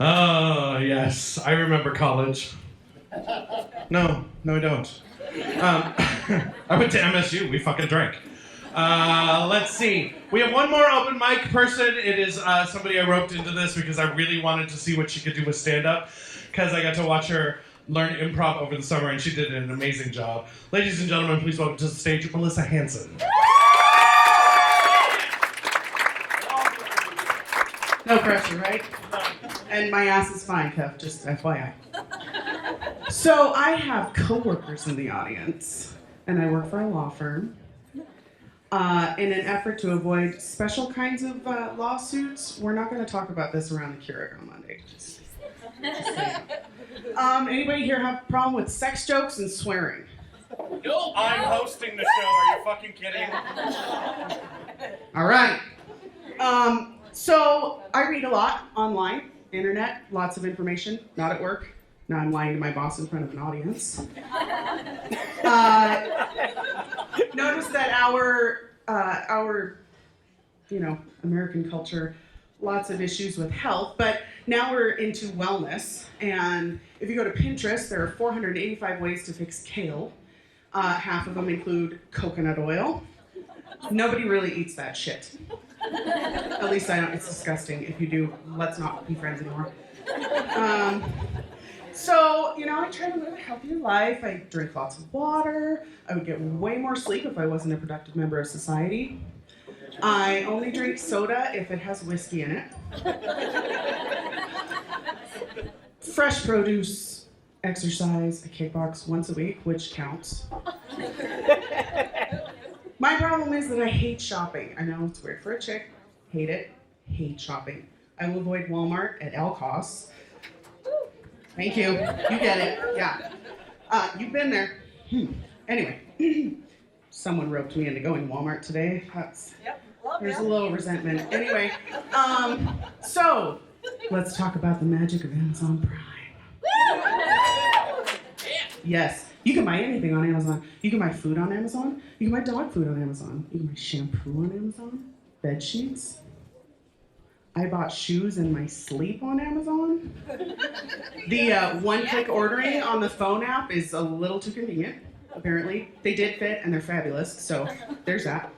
Oh, yes. I remember college. No, I don't. I went to MSU. We fucking drank. Let's see. We have one more open mic person. It is somebody I roped into this because I really wanted to see what she could do with stand-up, because I got to watch her learn improv over the summer, and she did an amazing job. Ladies and gentlemen, please welcome to the stage Melissa Hanson. No pressure, right? And my ass is fine, Kev, just FYI. So I have coworkers in the audience, and I work for a law firm. In an effort to avoid special kinds of lawsuits, we're not going to talk about this around the Keurig on Monday. Just anybody here have a problem with sex jokes and swearing? No, I'm hosting the show. Are you fucking kidding? All right. So I read a lot online, internet, lots of information, not at work. Now I'm lying to my boss in front of an audience. Notice that our American culture, lots of issues with health, but now we're into wellness. And if you go to Pinterest, there are 485 ways to fix kale. Half of them include coconut oil. Nobody really eats that shit. At least I don't. It's disgusting. If you do, let's not be friends anymore. So, I try to live a healthier life. I drink lots of water. I would get way more sleep if I wasn't a productive member of society. I only drink soda if it has whiskey in it. Fresh produce, exercise, I kickbox once a week, which counts. My problem is that I hate shopping. I know it's weird for a chick. Hate it. Hate shopping. I will avoid Walmart at all costs. Thank you. You get it. Yeah. You've been there. Anyway, someone roped me into going Walmart today. There's a little resentment. Anyway, so let's talk about the magic of Amazon Prime. Yes. You can buy anything on Amazon. You can buy food on Amazon. You can buy dog food on Amazon. You can buy shampoo on Amazon. Bed sheets. I bought shoes in my sleep on Amazon. The one-click ordering on the phone app is a little too convenient, apparently. They did fit, and they're fabulous, so there's that.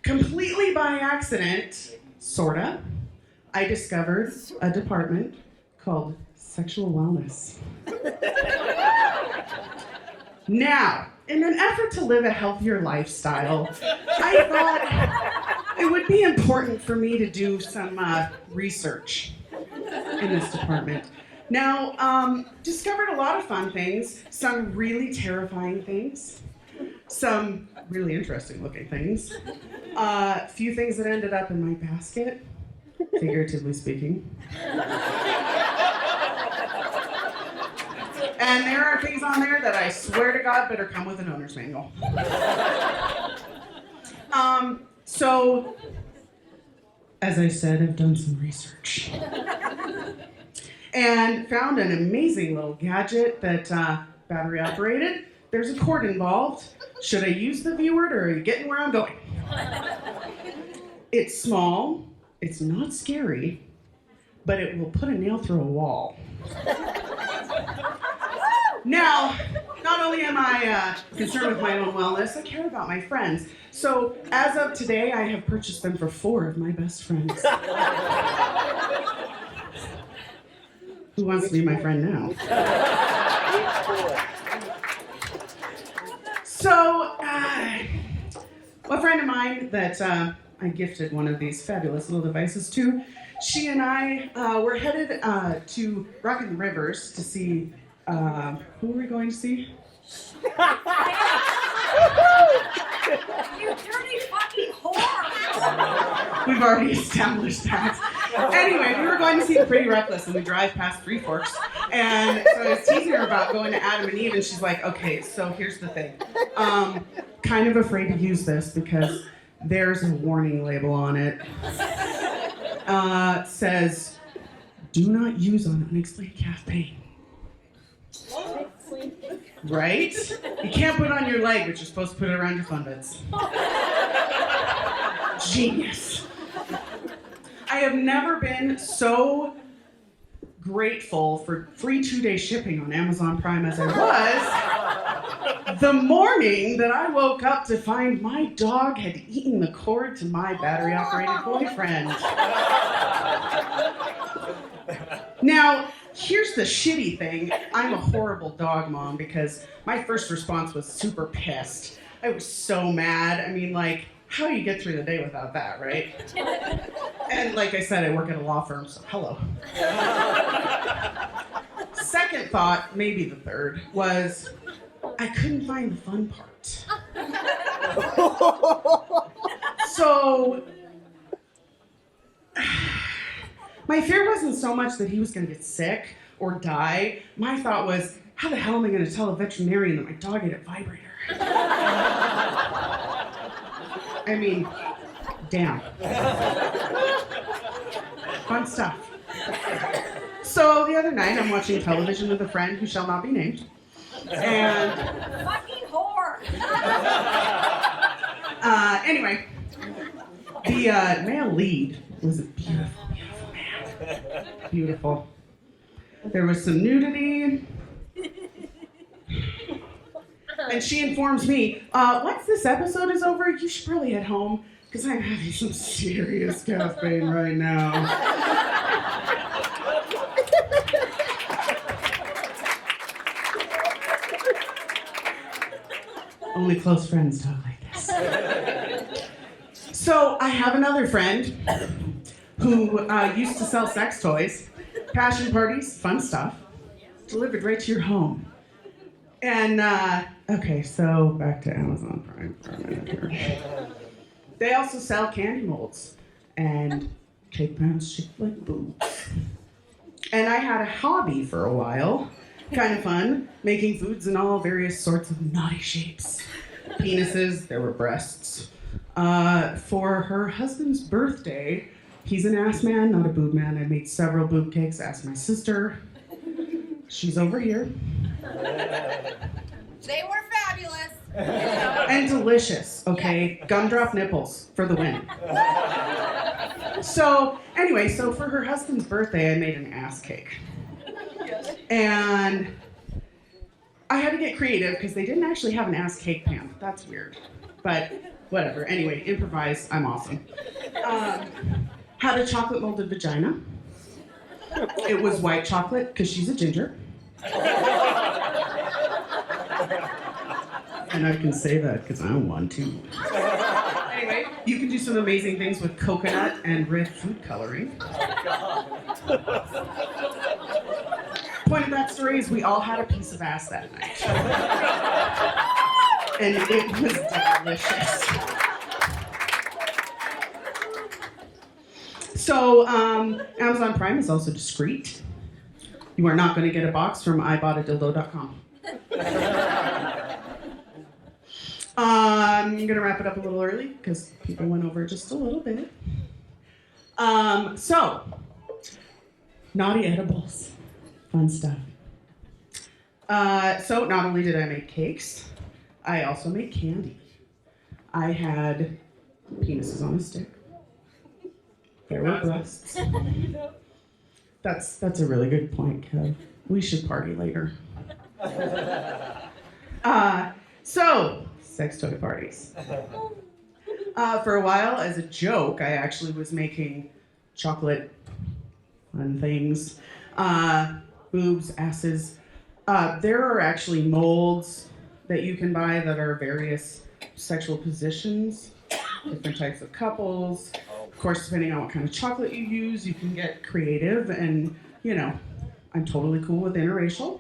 Completely by accident, sorta, I discovered a department called Sexual Wellness. Now, in an effort to live a healthier lifestyle, I thought it would be important for me to do some research in this department. Now, discovered a lot of fun things, some really terrifying things, some really interesting looking things, a few things that ended up in my basket, figuratively speaking. And there are things on there that I swear to God better come with an owner's manual. So, as I said, I've done some research. And found an amazing little gadget that battery operated. There's a cord involved. Should I use the V word, or are you getting where I'm going? It's small, it's not scary, but it will put a nail through a wall. Now, not only am I concerned with my own wellness, I care about my friends. So, as of today, I have purchased them for 4 of my best friends. Who wants to be my friend now? So, a friend of mine that I gifted one of these fabulous little devices to, she and I were headed to Rock and Rivers to see, who were we going to see? You dirty fucking whore! We've already established that. Anyway, we were going to see The Pretty Reckless, and we drive past Three Forks. And so I was teasing her about going to Adam and Eve, and she's like, okay, so here's the thing. Kind of afraid to use this because there's a warning label on it. Says, do not use on unexplained calf pain. Right? You can't put it on your leg, but you're supposed to put it around your fun bits. Genius. I have never been so grateful for free 2-day shipping on Amazon Prime as I was, the morning that I woke up to find my dog had eaten the cord to my battery-operated boyfriend. Now, here's the shitty thing. I'm a horrible dog mom because my first response was super pissed. I was so mad. I mean, like, how do you get through the day without that, right? And like I said, I work at a law firm, so hello. Second thought, maybe the third, was I couldn't find the fun part. So, my fear wasn't so much that he was going to get sick or die. My thought was, how the hell am I going to tell a veterinarian that my dog ate a vibrator? I mean, damn. Fun stuff. So the other night, I'm watching television with a friend who shall not be named. And Fucking whore. anyway, the male lead was a beautiful, beautiful man. Beautiful. There was some nudity. And she informs me, once this episode is over, you should probably head home, because I'm having some serious caffeine right now. Only close friends talk like this. So I have another friend who used to sell sex toys, passion parties, fun stuff, delivered right to your home. And, okay, so back to Amazon Prime for a minute here. They also sell candy molds and cake pans shaped like boobs. And I had a hobby for a while, kind of fun, making foods in all various sorts of naughty shapes. Penises, there were breasts. For her husband's birthday, he's an ass man, not a boob man. I made several boob cakes, asked my sister. She's over here. They were fabulous. And delicious, okay? Gumdrop nipples for the win. So, anyway, so for her husband's birthday, I made an ass cake. And I had to get creative because they didn't actually have an ass cake pan. That's weird. But whatever. Anyway, improvise. I'm awesome. Had a chocolate molded vagina. It was white chocolate because she's a ginger. And I can say that because I'm one too. Anyway, you can do some amazing things with coconut and red food coloring. Point of that story is we all had a piece of ass that night. And it was delicious. So, Amazon Prime is also discreet. You are not going to get a box from iboughtadildo.com. I'm going to wrap it up a little early because people went over just a little bit. So, naughty edibles. Fun stuff. So, not only did I make cakes, I also made candy. I had penises on a stick. There were breasts. That's a really good point, Kev. We should party later. So, sex toy parties. For a while, as a joke, I actually was making chocolate fun things. Boobs, asses. There are actually molds that you can buy that are various sexual positions, different types of couples. Of course, depending on what kind of chocolate you use, you can get creative, and, you know, I'm totally cool with interracial.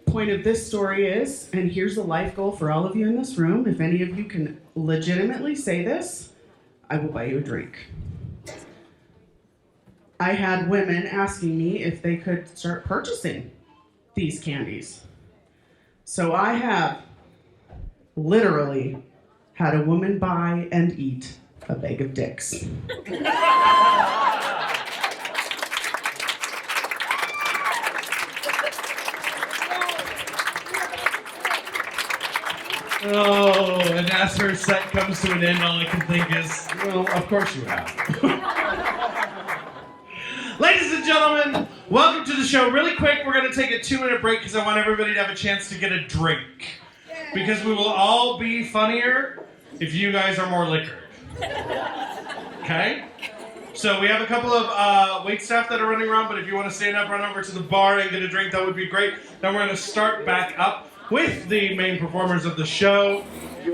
Point of this story is, and here's a life goal for all of you in this room, if any of you can legitimately say this, I will buy you a drink. I had women asking me if they could start purchasing these candies. So I have literally had a woman buy and eat a bag of dicks. Oh, and as her set comes to an end, all I can think is, well, of course you have. and gentlemen, welcome to the show. Really quick, we're going to take a 2-minute break because I want everybody to have a chance to get a drink. Because we will all be funnier if you guys are more liquored. Okay? So we have a couple of wait staff that are running around, but if you want to stand up, run over to the bar and get a drink, that would be great. Then we're going to start back up with the main performers of the show.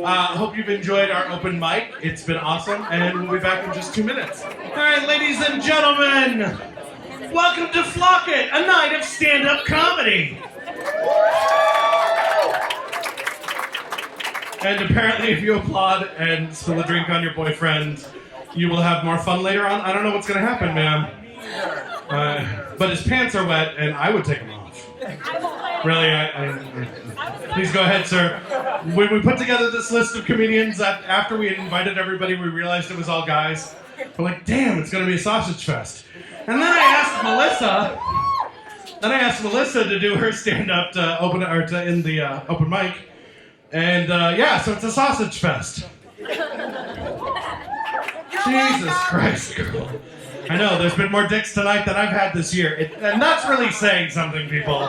Hope you've enjoyed our open mic. It's been awesome, and we'll be back in just 2 minutes. All right, ladies and gentlemen, welcome to Flock It, a night of stand-up comedy. And apparently if you applaud and spill a drink on your boyfriend, you will have more fun later on. I don't know what's going to happen, man. But his pants are wet, and I would take them off. Really? Please go ahead, sir. When we put together this list of comedians, after we had invited everybody, we realized it was all guys. We're like, damn, it's going to be a sausage fest. And then I asked Melissa to do her stand-up to open or to end the open mic. And so it's a sausage fest. Jesus Christ, girl. I know, there's been more dicks tonight than I've had this year. And that's really saying something, people.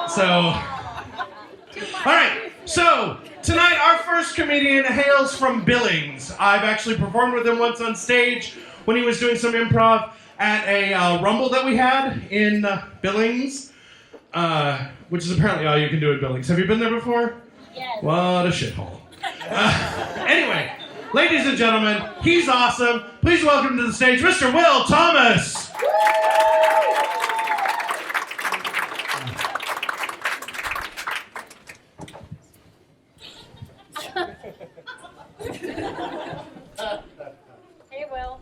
So, all right. So, tonight our first comedian hails from Billings. I've actually performed with him once on stage when he was doing some improv at a rumble that we had in Billings, which is apparently all you can do in Billings. Have you been there before? Yes. What a shithole. Anyway, ladies and gentlemen, he's awesome. Please welcome to the stage, Mr. Will Thomas. Hey, Will.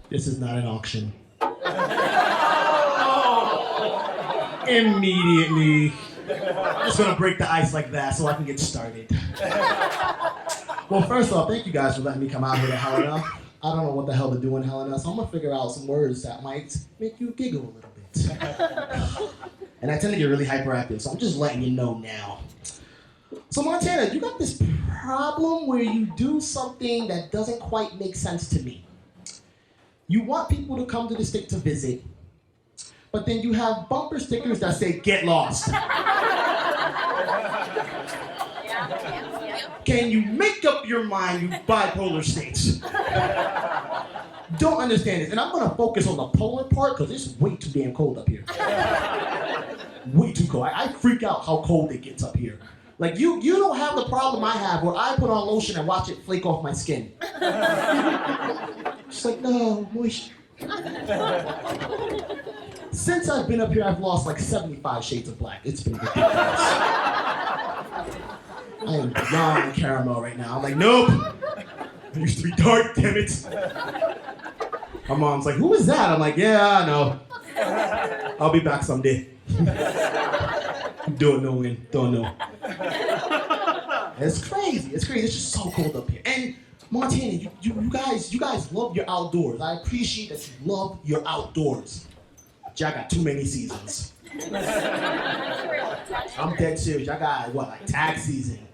This is not an auction. Immediately. I'm just gonna break the ice like that so I can get started. Well, first off, thank you guys for letting me come out here to Helena. I don't know what the hell to do in Helena, so I'm gonna figure out some words that might make you giggle a little bit. And I tend to get really hyperactive, so I'm just letting you know now. So Montana, you got this problem where you do something that doesn't quite make sense to me. You want people to come to the state to visit, but then you have bumper stickers that say, "Get lost." Can you make up your mind, you bipolar states? Don't understand this. And I'm gonna focus on the polar part because it's way too damn cold up here. Way too cold. I freak out how cold it gets up here. Like you don't have the problem I have where I put on lotion and watch it flake off my skin. It's like, no, moisture. Since I've been up here, I've lost like 75 shades of black. It's been ridiculous. I am beyond caramel right now. I'm like, nope. I used to be dark, damn it. My mom's like, who is that? I'm like, yeah, I know. I'll be back someday. Don't know when, don't know. It's crazy. It's crazy. It's just so cold up here. And Montana, you guys love your outdoors. I appreciate that you love your outdoors. Y'all got too many seasons. I'm dead serious. Y'all got what, like tax season?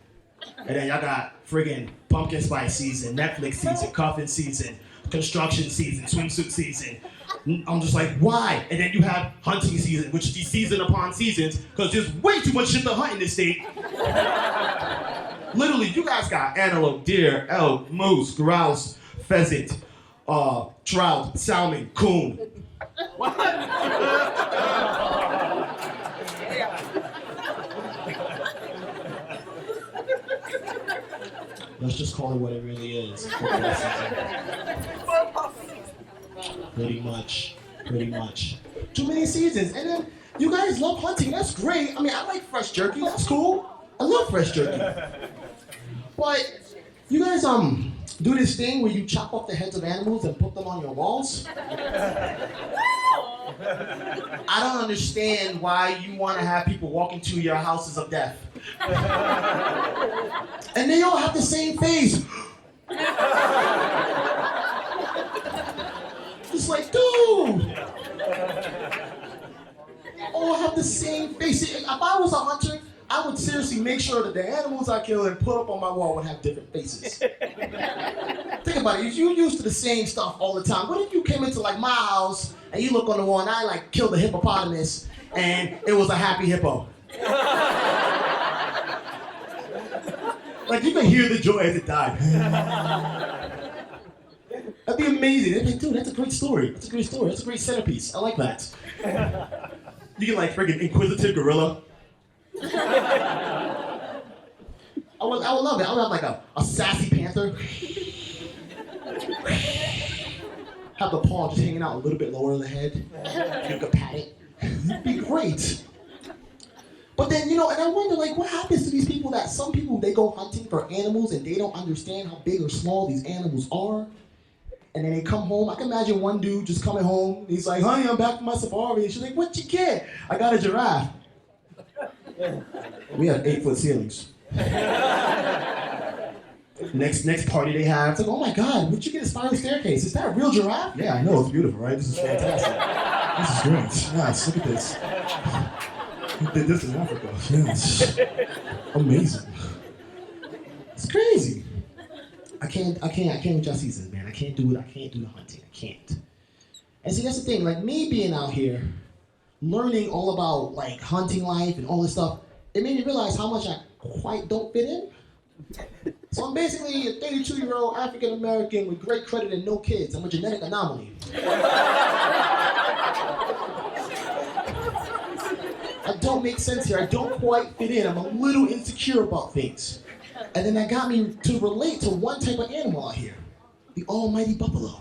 And then y'all got friggin' pumpkin spice season, Netflix season, coffin season, construction season, swimsuit season. I'm just like, why? And then you have hunting season, which is season upon seasons, because there's way too much shit to hunt in this state. Literally, you guys got antelope, deer, elk, moose, grouse, pheasant, trout, salmon, coon. What? Let's just call it what it really is. Pretty much. Too many seasons. And then you guys love hunting. That's great. I mean, I like fresh jerky. That's cool. I love fresh jerky. But you guys do this thing where you chop off the heads of animals and put them on your walls. I don't understand why you want to have people walk into your houses of death. And they all have the same face. It's like, dude. All have the same face. If I was a hunter, I would seriously make sure that the animals I kill and put up on my wall would have different faces. Think about about it. You used to the same stuff all the time. What if you came into like my house and you look on the wall and I like killed a hippopotamus and it was a happy hippo? Like you can hear the joy as it died. That'd be amazing. They'd be like, dude, that's a great story. That's a great story. That's a great centerpiece. I like that. You get like freaking inquisitive gorilla. I would love it. I would have like a sassy panther. Have the paw just hanging out a little bit lower than the head. You could pat it. It'd be great. But then, and I wonder, like, what happens to these people that some people, they go hunting for animals and they don't understand how big or small these animals are. And then they come home. I can imagine one dude just coming home. And he's like, honey, I'm back from my safari. And she's like, what'd you get? I got a giraffe. We have 8-foot ceilings. Next party they have, it's like, oh my God, where'd you get a spiral staircase? Is that a real giraffe? Yeah, I know, it's beautiful, right? This is fantastic. This is great. Nice, look at this. You did this in Africa. Yes. Amazing. It's crazy. I can't with y'all seasons, man. I can't do it. I can't do the hunting. I can't. And see, that's the thing. Like me being out here, learning all about like hunting life and all this stuff, it made me realize how much I quite don't fit in. So I'm basically a 32-year-old African American with great credit and no kids. I'm a genetic anomaly. I don't make sense here. I don't quite fit in. I'm a little insecure about things. And then that got me to relate to one type of animal out here, the almighty buffalo.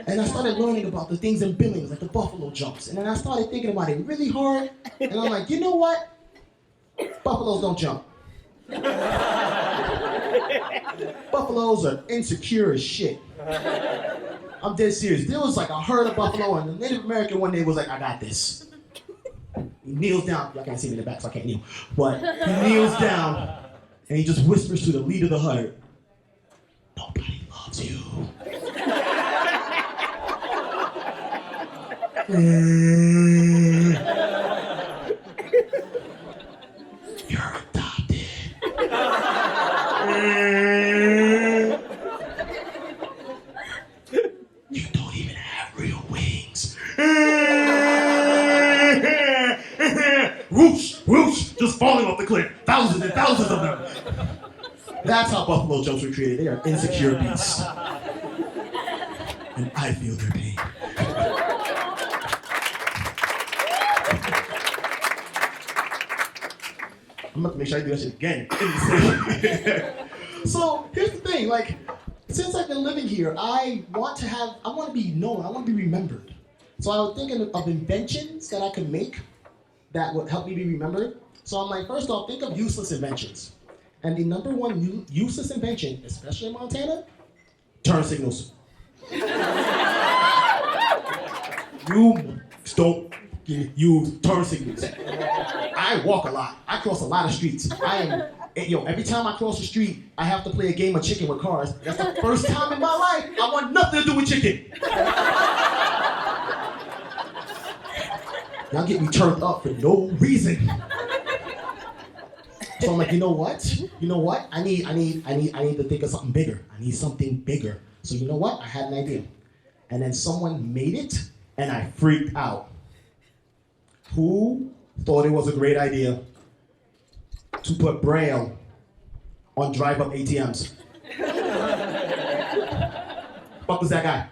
And I started learning about the things in Billings, like the buffalo jumps. And then I started thinking about it really hard. And I'm like, you know what? Buffaloes don't jump. Buffaloes are insecure as shit. I'm dead serious. There was like a herd of buffalo, and the Native American one day was like, I got this. He kneels down. Y'all can't see me in the back, so I can't kneel. But he kneels down, and he just whispers to the leader of the herd, nobody loves you. You're adopted. You don't even have real wings. Whoosh, whoosh, just falling off the cliff. Thousands and thousands of them. That's how buffalo jumps were created. They are insecure beasts. And I feel their pain. I'm about to make sure I do that shit again. So here's the thing, like, since I've been living here, I want to be known, I want to be remembered. So I was thinking of inventions that I could make that would help me be remembered. So I'm like, first off, think of useless inventions. And the number one useless invention, especially in Montana, turn signals. You don't use turn signals. I walk a lot. I cross a lot of streets. Every time I cross the street, I have to play a game of chicken with cars. That's the first time in my life I want nothing to do with chicken. Y'all get me turned up for no reason. So I'm like, you know what? I need to think of something bigger. I need something bigger. So you know what? I had an idea. And then someone made it, and I freaked out. Who thought it was a great idea to put Braille on drive-up ATMs? Fuck was that guy?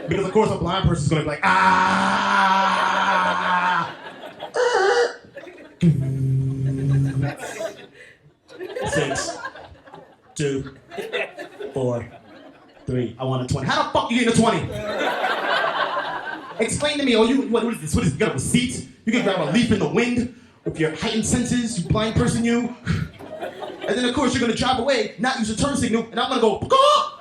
Because of course a blind person's gonna be like, ah! 6, 2, 4, 3. I want a 20. How the fuck you getting a 20? Explain to me. What is this? What is this? You got a receipt? You can grab a leaf in the wind with your heightened senses, you blind person, you. And then of course you're gonna drive away, not use a turn signal, and I'm gonna go, Pah!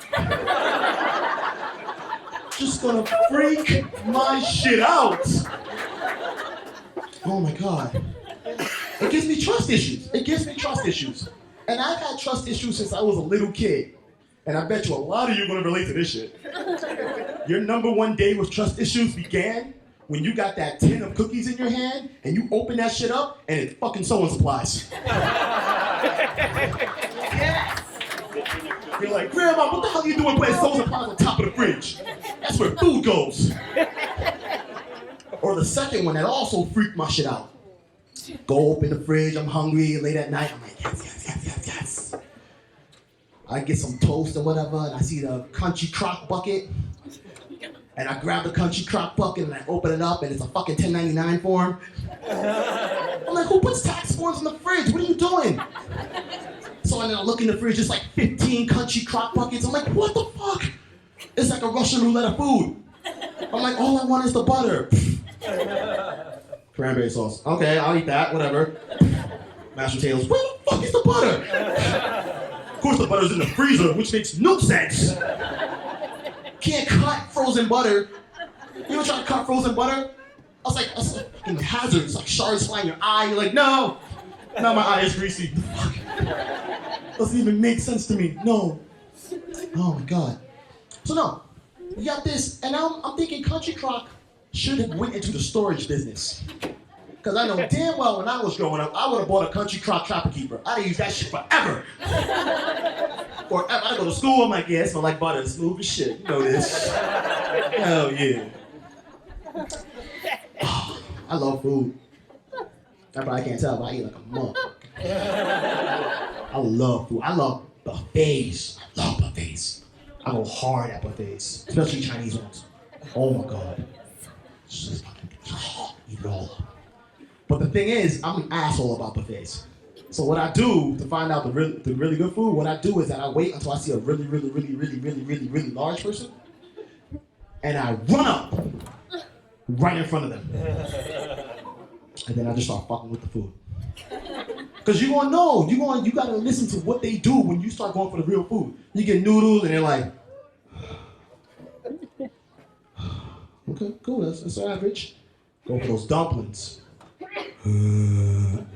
Just gonna freak my shit out. Oh my God. It gives me trust issues. And I've had trust issues since I was a little kid. And I bet you a lot of you are gonna relate to this shit. Your number one day with trust issues began when you got that tin of cookies in your hand and you open that shit up and it's fucking sewing supplies. Yes. You're like, Grandma, what the hell are you doing putting soda pops on top of the fridge? That's where food goes. Or the second one that also freaked my shit out. Go open the fridge, I'm hungry, late at night, I'm like, yes. I get some toast or whatever, and I see the crunchy crock bucket. And I grab the crunchy crock bucket and I open it up and it's a fucking 1099 form. I'm like, who puts tax forms in the fridge? What are you doing? So then I look in the fridge, there's like 15 crunchy crock buckets. I'm like, what the fuck? It's like a Russian roulette of food. I'm like, all I want is the butter. Cranberry sauce. Okay, I'll eat that, whatever. Mashed potatoes. Where the fuck is the butter? Of course the butter's in the freezer, which makes no sense. Can't cut frozen butter. You ever try to cut frozen butter? I was like, that's a fucking hazard. It's like shards flying in your eye. You're like, no. Now my eye is greasy. Fuck. Doesn't even make sense to me. No. Oh my God. So no, you got this, and now I'm thinking Country Crock should have went into the storage business. Because I know damn well when I was growing up, I would have bought a Country Crock Trapper Keeper. I'd have used that shit forever. Or I go to school, I'm like, yeah, it smells like butter, it's smooth as shit. You know this. Hell yeah. Oh, I love food. That probably can't tell, but I eat like a motherfucker. I love food. I love buffets. I love buffets. I go hard at buffets, especially Chinese ones. Oh my God. Just eat it all up. But the thing is, I'm an asshole about buffets. So what I do to find out the really good food, what I do is that I wait until I see a really large person, and I run up right in front of them. And then I just start fucking with the food. Cause you gonna know, you gotta listen to what they do when you start going for the real food. You get noodles and they're like, okay, cool, that's average. Go for those dumplings. Then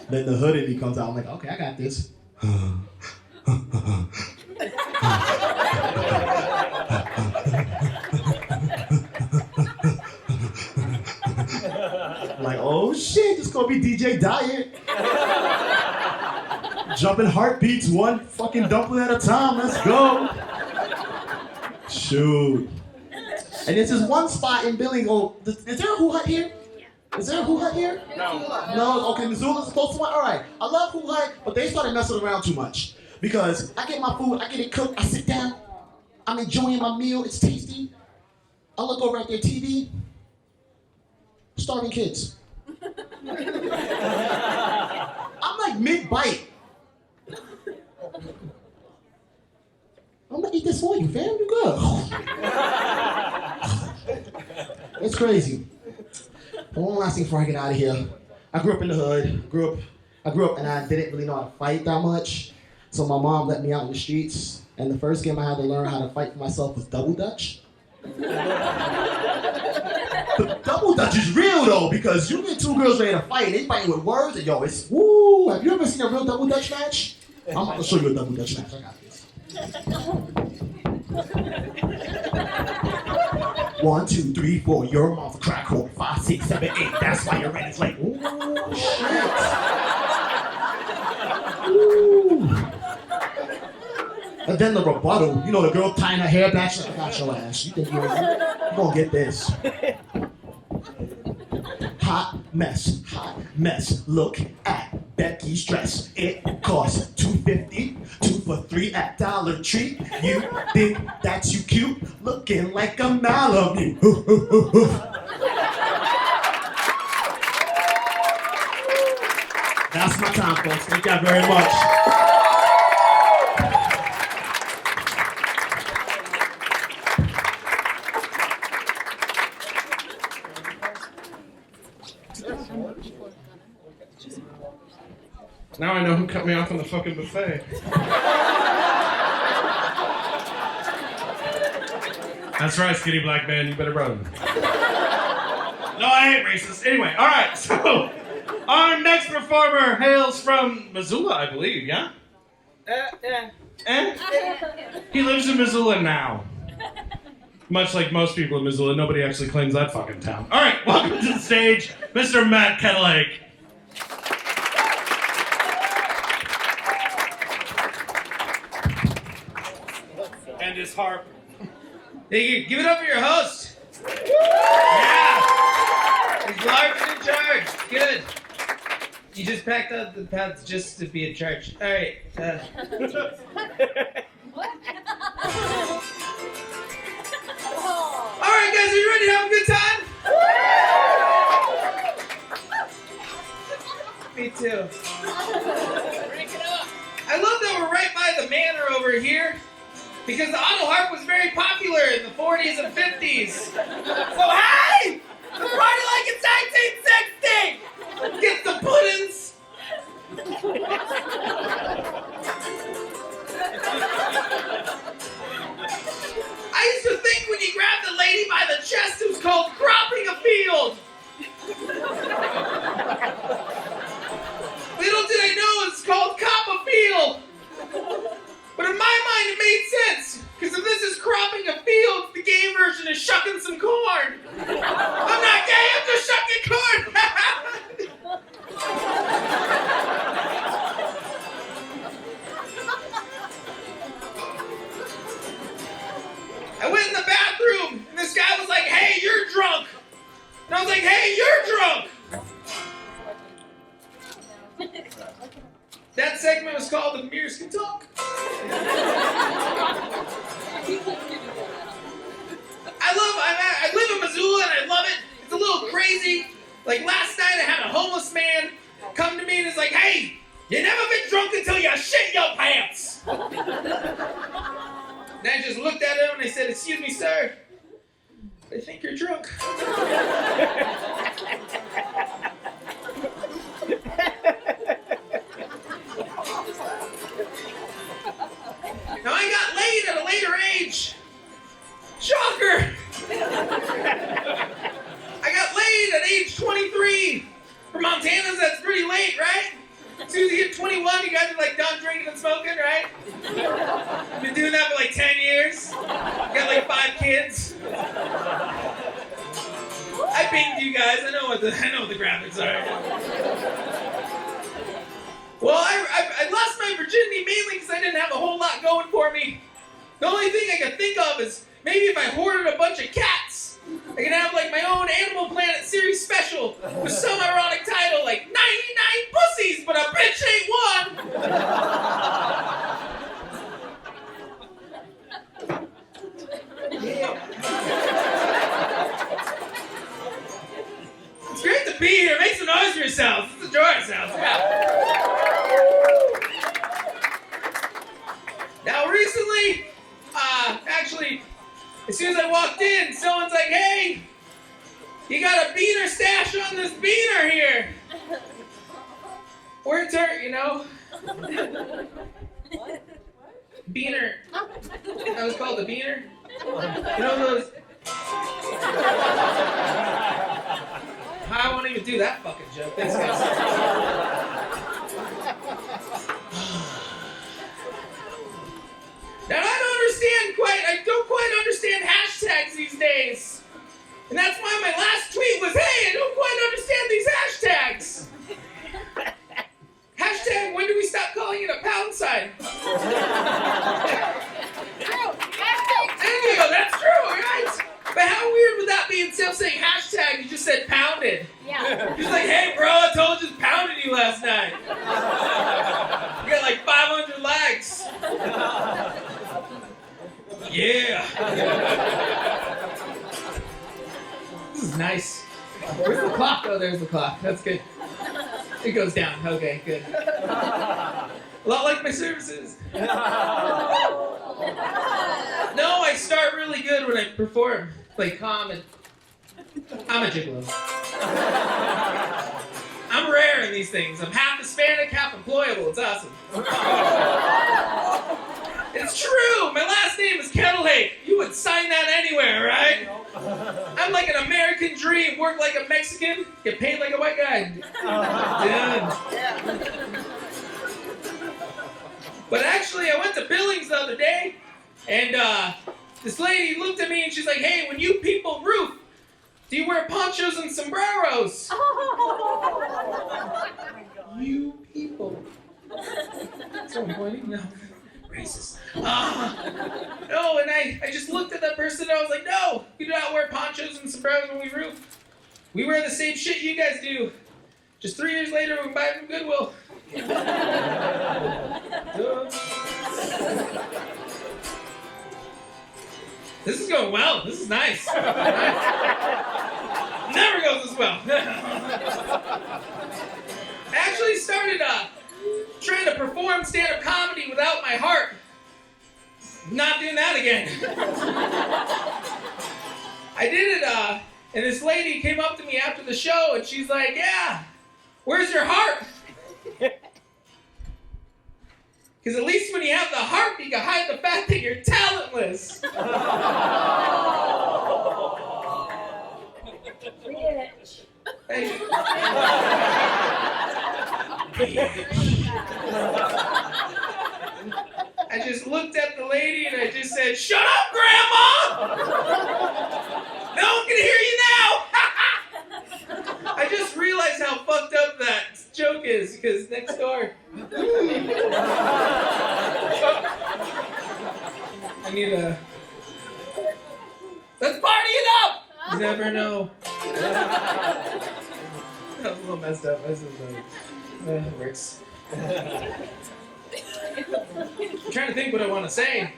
the hood in me comes out, I'm like, okay, I got this. I'm like, oh shit, this gonna be DJ Diet. Jumping heartbeats, one fucking dumpling at a time, let's go. Shoot. And there's this one spot in Billings. Oh, is there a Who Hut here? Is there a Who Hut here? No, okay, Missoula's the closest one? All right. I love Who Hut, but they started messing around too much. Because I get my food, I get it cooked, I sit down, I'm enjoying my meal, it's tasty. I look over at their TV, starving kids. I'm like mid-bite. I'm gonna eat this for you, fam. You good? It's crazy. But one last thing before I get out of here. I grew up in the hood. I grew up and I didn't really know how to fight that much. So my mom let me out in the streets. And the first game I had to learn how to fight for myself was double dutch. The double dutch is real though, because you get two girls ready to fight and they fighting with words and yo, it's woo. Have you ever seen a real double dutch match? I'm about to show you a double dutch match. I got this. 1, 2, 3, 4, your mom's a crack whore. 5, 6, 7, 8, that's why you're in. It's like, ooh, shit. Ooh. And then the rebuttal, you know, the girl tying her hair back, she's like, I got your ass. You think you're gonna get this. Hot mess, look at Becky's dress. It costs $2.50, 2 for $3 at Dollar Tree. You think that you cute? Looking like a Malibu. That's my time, folks. Thank y'all very much. Now I know who cut me off on the fucking buffet. That's right, skinny black man, you better run. No, I ain't racist. Anyway, all right, so our next performer hails from Missoula, I believe, yeah? He lives in Missoula now. Much like most people in Missoula, nobody actually claims that fucking town. All right, welcome to the stage, Mr. Matt Kettlehake. And his harp. Hey, give it up for your host. Yeah. He's large and in charge. Good. You just packed up the pads just to be in charge. All right. All right, guys, are you ready to have a good time? Me too. I love that we're right by the manor over here because the auto harp was very popular in the 40s and 50s. So hey, let's party like it's 1960. Get the puddings. I used to think when you grabbed the lady by the chest, it was called cropping a field. Little did I know it's called cop a field. But in my mind, it made sense. Because if this is cropping a field, the gay version is shucking some corn. I'm not gay, I'm just shucking corn. I went in the bathroom, and this guy was like, hey, you're drunk. And I was like, hey, you're drunk. That segment was called The Mirrors Can Talk. I live in Missoula and I love it. It's a little crazy. Like last night I had a homeless man come to me and is like, hey, you never been drunk until you shit your pants. And I just looked at him and I said, excuse me, sir, I think you're drunk. Now I got laid at a later age. Shocker! I got laid at age 23. For Montanans, that's pretty late, right? As soon as you hit 21, you guys are like done drinking and smoking, right? I've been doing that for like 10 years. Got like 5 kids. I binged you guys. I know what the graphics are. Well, I lost my virginity mainly because I didn't have a whole lot going for me. The only thing I could think of is maybe if I hoarded a bunch of cats, I could have like my own Animal Planet series special with some ironic title like 99 pussies, but a bitch ain't one. Yeah. It's great to be here. Make some noise for yourselves. Let's enjoy ourselves. Yeah. Now recently, actually, as soon as I walked in, someone's like, hey, you got a beaner stash on this beaner here. Words hurt, you know? What? Beaner. That was called a beaner? You know those... I won't even do that fucking joke. Thanks, guys. Now I don't quite understand hashtags these days. And that's why my last tweet was, hey, I don't quite understand these hashtags. Hashtag, when do we stop calling it a pound sign? True. Hashtag There you go, that's true, right? But how weird would that be instead of saying hashtag, you just said pounded? Yeah. He's like, hey bro, I told you just pounded you last night. You got like 500 likes. Yeah. This is nice. Where's the clock? Oh, there's the clock. That's good. It goes down. Okay, good. A lot like my services. No, I start really good when I perform. Play calm and... I'm a gigolo. I'm rare in these things. I'm half Hispanic, half employable. It's awesome. It's true! My last name is Kettlehake. You would sign that anywhere, right? I'm like an American dream. Work like a Mexican, get paid like a white guy. Dude. But actually, I went to Billings the other day, and this lady looked at me and she's like, hey, when you people roof, do you wear ponchos and sombreros? You people. So pointing? No. Racist. No, and I just looked at that person and I was like, no, we do not wear ponchos and sombreros when we roof. We wear the same shit you guys do. Just 3 years later, we buy it from Goodwill. This is going well. This is nice. Never goes as well. I actually started trying to perform stand-up comedy without my heart. Not doing that again. I did it, and this lady came up to me after the show, and she's like, yeah, where's your heart? Because at least when you have the heart, you can hide the fact that you're talentless. Bitch. Hey. I just looked at the lady and I just said, shut up, Grandma! No one can hear you now! I just realized how fucked up that joke is, because next door. I need a... Let's party it up! You never know. That was a little messed up. This is it works. I'm trying to think what I want to say.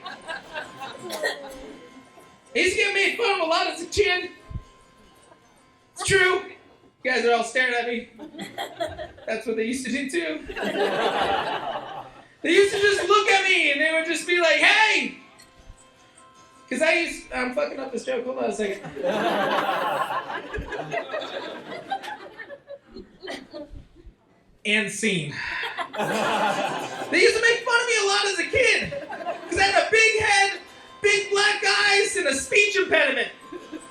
I used to get made fun of a lot as a kid. It's true. You guys are all staring at me. That's what they used to do too. They used to just look at me and they would just be like, hey! Because I'm fucking up this joke. Hold on a second. And scene. They used to make fun of me a lot as a kid. Because I had a big head, big black eyes, and a speech impediment.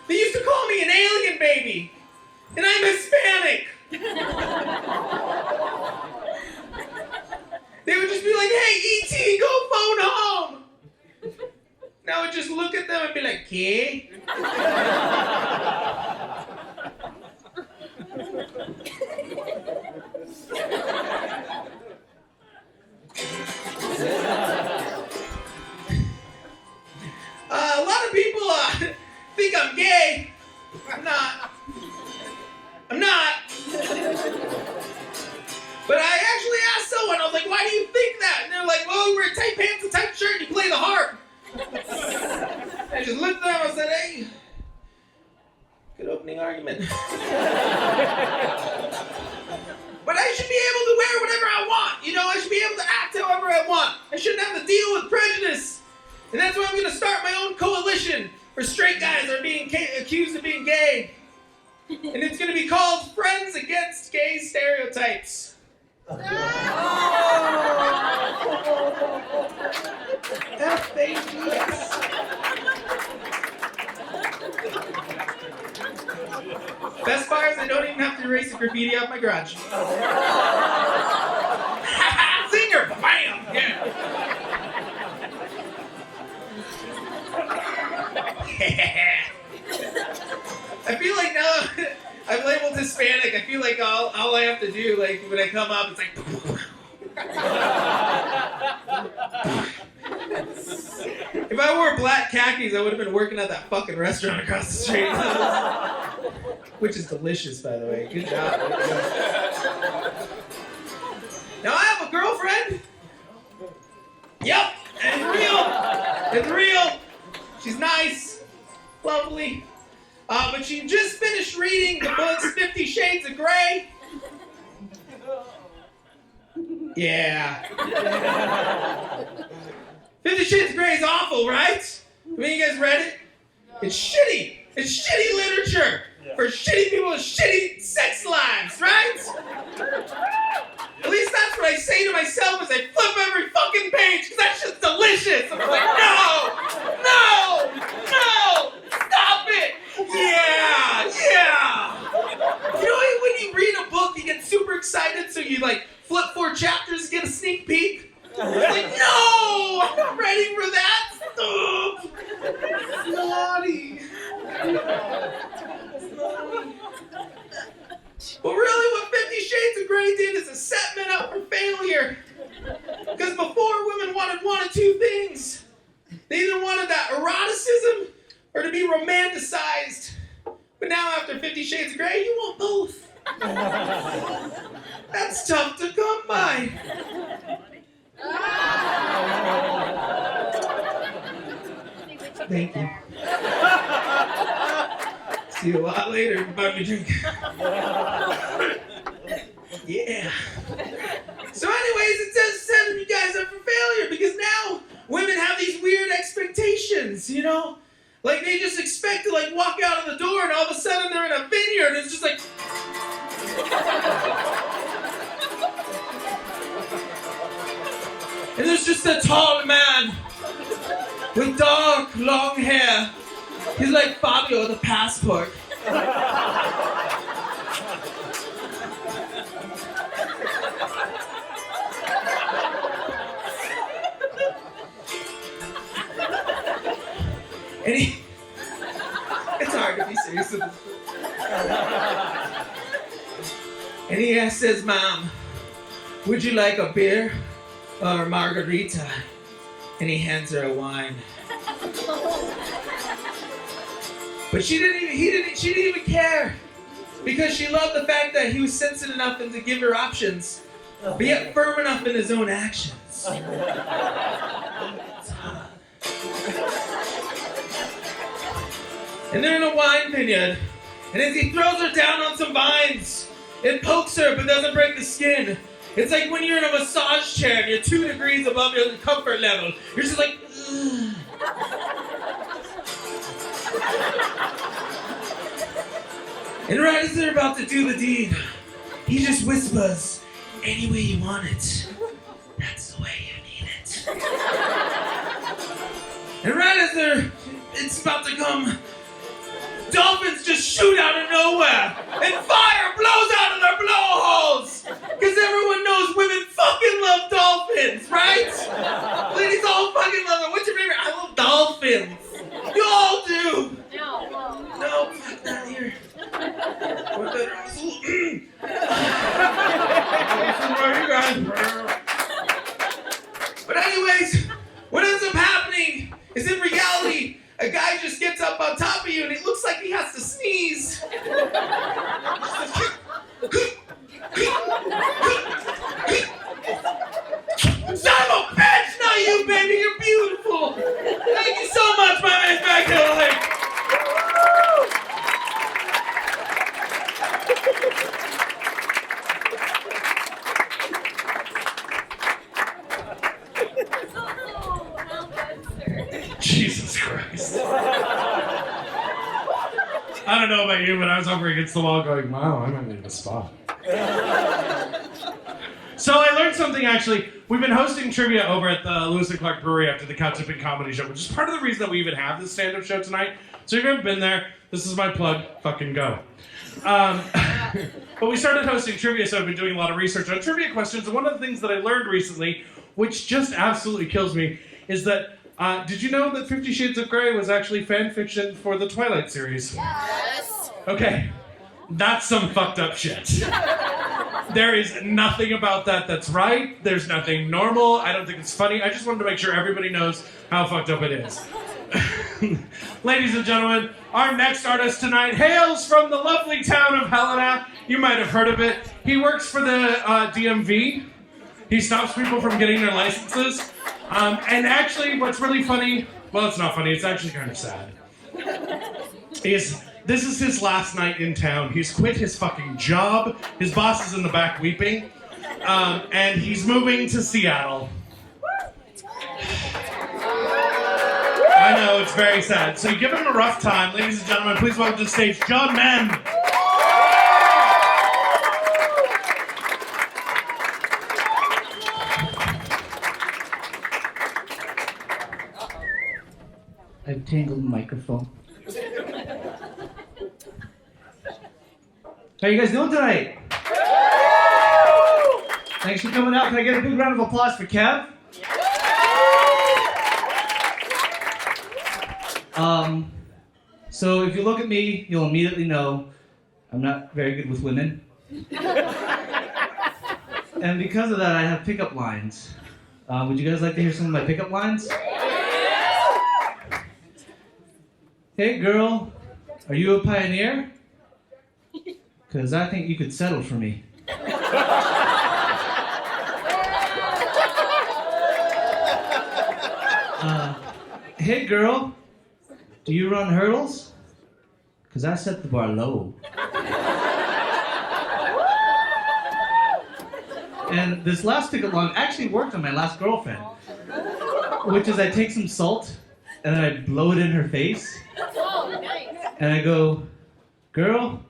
They used to call me an alien baby. And I'm Hispanic. They would just be like, hey, E.T., go phone home. And I would just look at them and be like, ¿qué? A lot of people think I'm gay. I'm not. But I actually asked someone, I was like, why do you think that? And they're like, well, you wear tight pants, a tight shirt, and you play the harp. I just looked at them and said, hey, good opening argument. But I should be able to wear whatever I want. You know, I should be able to act however I want. I shouldn't have to deal with prejudice. And that's why I'm going to start my own coalition for straight guys that are being accused of being gay. And it's going to be called Friends Against Gay Stereotypes. F-A-G-S. Best part is I don't even have to erase the graffiti off my garage. Zinger! Bam! Yeah. I feel like now I'm labeled Hispanic. I feel like all I have to do, like when I come up, it's like. If I wore black khakis, I would have been working at that fucking restaurant across the street. Which is delicious, by the way. Good job. Now I have a girlfriend. Yep, it's real. She's nice, lovely. But she just finished reading the books 50 Shades of Grey. Yeah. 50 Shades of Grey is awful, right? I mean, you guys read it? It's shitty. It's shitty literature for shitty people with shitty sex lives, right? At least that's what I say to myself as I flip every fucking page, because that shit's delicious. I'm like, no, stop it. Yeah. You know when you read a book, you get super excited, so you like flip 4 chapters, get a sneak peek. It's like, no, I'm not ready for that stuff. But really what 50 Shades of Grey did is it set men up for failure. Because before, women wanted one of two things. They either wanted that eroticism or to be romanticized. But now after 50 Shades of Grey, you want both. That's tough to come by. Thank you. See you a lot later. Buy me a drink. Yeah. So anyways, it says setting you guys up for failure because now women have these weird expectations, you know? Like they just expect to like walk out of the door and all of a sudden they're in a vineyard and it's just like... And there's just a tall man with dark, long hair. He's like Fabio the Passport. And it's hard to be serious with this. And he says, Mom, would you like a beer or a margarita? And he hands her a wine. But she didn't even care because she loved the fact that he was sensitive enough to give her options, but yet firm enough in his own actions. It's hard. And they're in a wine vineyard, and as he throws her down on some vines, it pokes her but doesn't break the skin. It's like when you're in a massage chair and you're 2 degrees above your comfort level. You're just like, ugh. And right as they're about to do the deed, he just whispers, any way you want it, that's the way you need it. And right as it's about to come, dolphins just shoot out of nowhere, and fire blows out of their blowholes! Because everyone knows women fucking love dolphins, right? Ladies all fucking love them. What's your favorite? I love dolphins. You all do. No, fuck not here. What the? But anyways, what ends up happening is in reality, a guy just gets up on top of you and it looks like he has to sneeze. Son of a bitch! Not you, baby! You're beautiful! Thank you so much, my man's back Kettlehake! Jesus Christ. I don't know about you, but I was over against the wall going, wow, I might need a spot. So I learned something actually. We've been hosting trivia over at the Lewis and Clark Brewery after the Couch Tipping Comedy Show, which is part of the reason that we even have this stand-up show tonight. So if you haven't been there, this is my plug, fucking go. But we started hosting trivia, so I've been doing a lot of research on trivia questions, and one of the things that I learned recently, which just absolutely kills me, is that did you know that 50 Shades of Grey was actually fan fiction for the Twilight series? Yes. Okay, that's some fucked up shit. There is nothing about that that's right. There's nothing normal. I don't think it's funny. I just wanted to make sure everybody knows how fucked up it is. Ladies and gentlemen, our next artist tonight hails from the lovely town of Helena. You might have heard of it. He works for the DMV. He stops people from getting their licenses. And actually, what's really funny, well, it's not funny, it's actually kind of sad, is this is his last night in town. He's quit his fucking job. His boss is in the back weeping. And he's moving to Seattle. I know, it's very sad. So you give him a rough time. Ladies and gentlemen, please welcome to the stage, Jon Men. I've tangled the microphone. How you guys doing tonight? Thanks for coming out. Can I get a big round of applause for Kev? So if you look at me, you'll immediately know I'm not very good with women. And because of that, I have pickup lines. Would you guys like to hear some of my pickup lines? Hey girl, are you a pioneer? Because I think you could settle for me. Hey girl, do you run hurdles? Because I set the bar low. And this last pickup line actually worked on my last girlfriend, which is I take some salt and then I blow it in her face. Oh, nice. And I go, girl,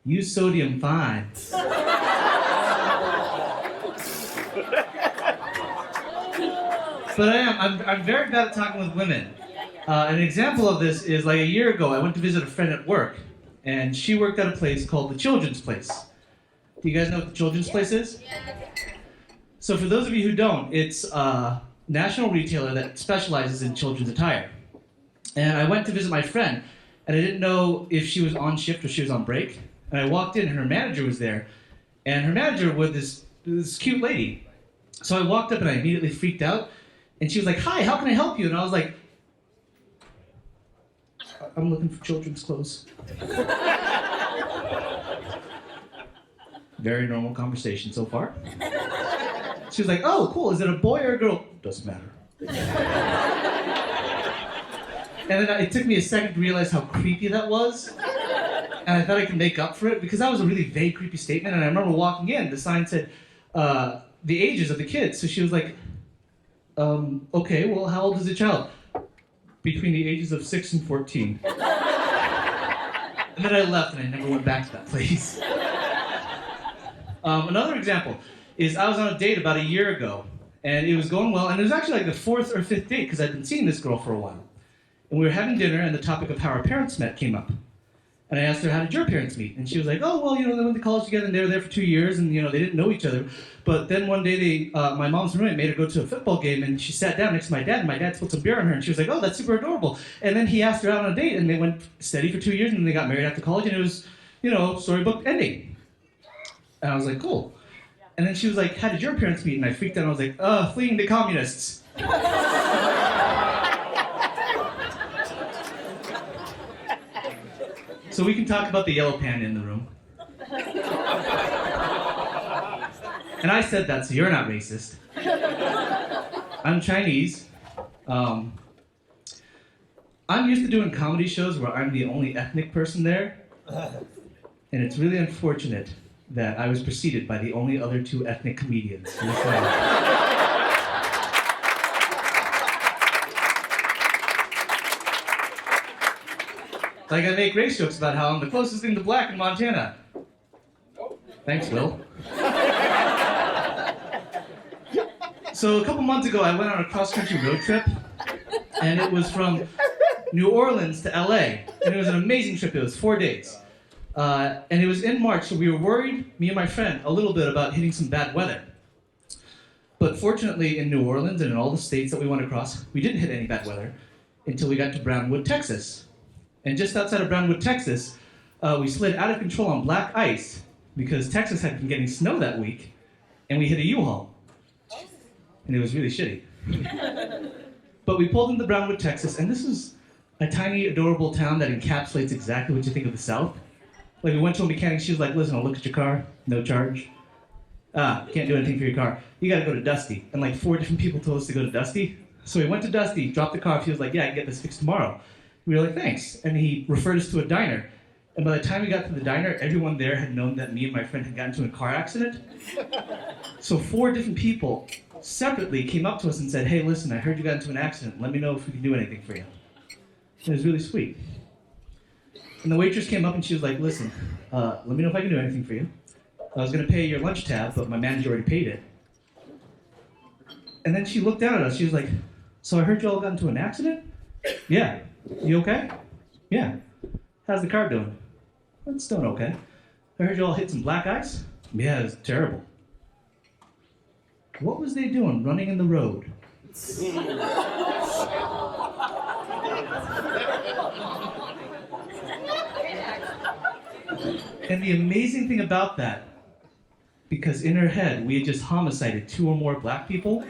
use sodium fine. But I'm very bad at talking with women. An example of this is like a year ago, I went to visit a friend at work, and she worked at a place called the Children's Place. Do you guys know what the Children's Place is? So for those of you who don't, it's a national retailer that specializes in children's attire. And I went to visit my friend, and I didn't know if she was on shift or she was on break. And I walked in, and her manager was there, and her manager was this cute lady. So I walked up, and I immediately freaked out. And she was like, hi, how can I help you? And I was like, I'm looking for children's clothes. Very normal conversation so far. She was like, oh, cool, is it a boy or a girl? Doesn't matter. And then it took me a second to realize how creepy that was. And I thought I could make up for it because that was a really vague, creepy statement. And I remember walking in, the sign said the ages of the kids. So she was like, okay, well, how old is the child? Between the ages of 6 and 14. And then I left and I never went back to that place. Another example is I was on a date about a year ago, and it was going well, and it was actually like the 4th or 5th date because I'd been seeing this girl for a while. And we were having dinner, and the topic of how our parents met came up. And I asked her, how did your parents meet? And she was like, oh, well, they went to college together, and they were there for 2 years, and, they didn't know each other. But then one day, my mom's roommate made her go to a football game, and she sat down next to my dad, and my dad spilled some beer on her, and she was like, oh, that's super adorable. And then he asked her out on a date, and they went steady for 2 years, and then they got married after college, and it was, storybook ending. And I was like, cool. And then she was like, how did your parents meet? And I freaked out, and I was like, fleeing the communists. So we can talk about the yellow panda in the room. And I said that, so you're not racist. I'm Chinese. I'm used to doing comedy shows where I'm the only ethnic person there. And it's really unfortunate that I was preceded by the only other 2 ethnic comedians in this round. Like I make race jokes about how I'm the closest thing to black in Montana. Thanks, Will. So a couple months ago, I went on a cross-country road trip, and it was from New Orleans to LA, and it was an amazing trip. It was 4 days. And it was in March, so we were worried, me and my friend, a little bit about hitting some bad weather. But fortunately, in New Orleans and in all the states that we went across, we didn't hit any bad weather until we got to Brownwood, Texas. And just outside of Brownwood, Texas, we slid out of control on black ice because Texas had been getting snow that week, and we hit a U-Haul. And it was really shitty. But we pulled into Brownwood, Texas, and this is a tiny, adorable town that encapsulates exactly what you think of the South. Like, we went to a mechanic, she was like, listen, I'll look at your car, no charge. Can't do anything for your car. You gotta go to Dusty. And like 4 different people told us to go to Dusty. So we went to Dusty, dropped the car, he was like, yeah, I can get this fixed tomorrow. We were like, thanks. And he referred us to a diner. And by the time we got to the diner, everyone there had known that me and my friend had gotten into a car accident. So 4 different people separately came up to us and said, hey, listen, I heard you got into an accident. Let me know if we can do anything for you. And it was really sweet. And the waitress came up and she was like, listen, let me know if I can do anything for you. I was going to pay your lunch tab, but my manager already paid it. And then she looked down at us. She was like, so I heard you all got into an accident? Yeah. You okay? Yeah. How's the car doing? It's doing okay. I heard you all hit some black ice? Yeah, it was terrible. What was they doing running in the road? And the amazing thing about that, because in her head we had just homicided 2 or more black people,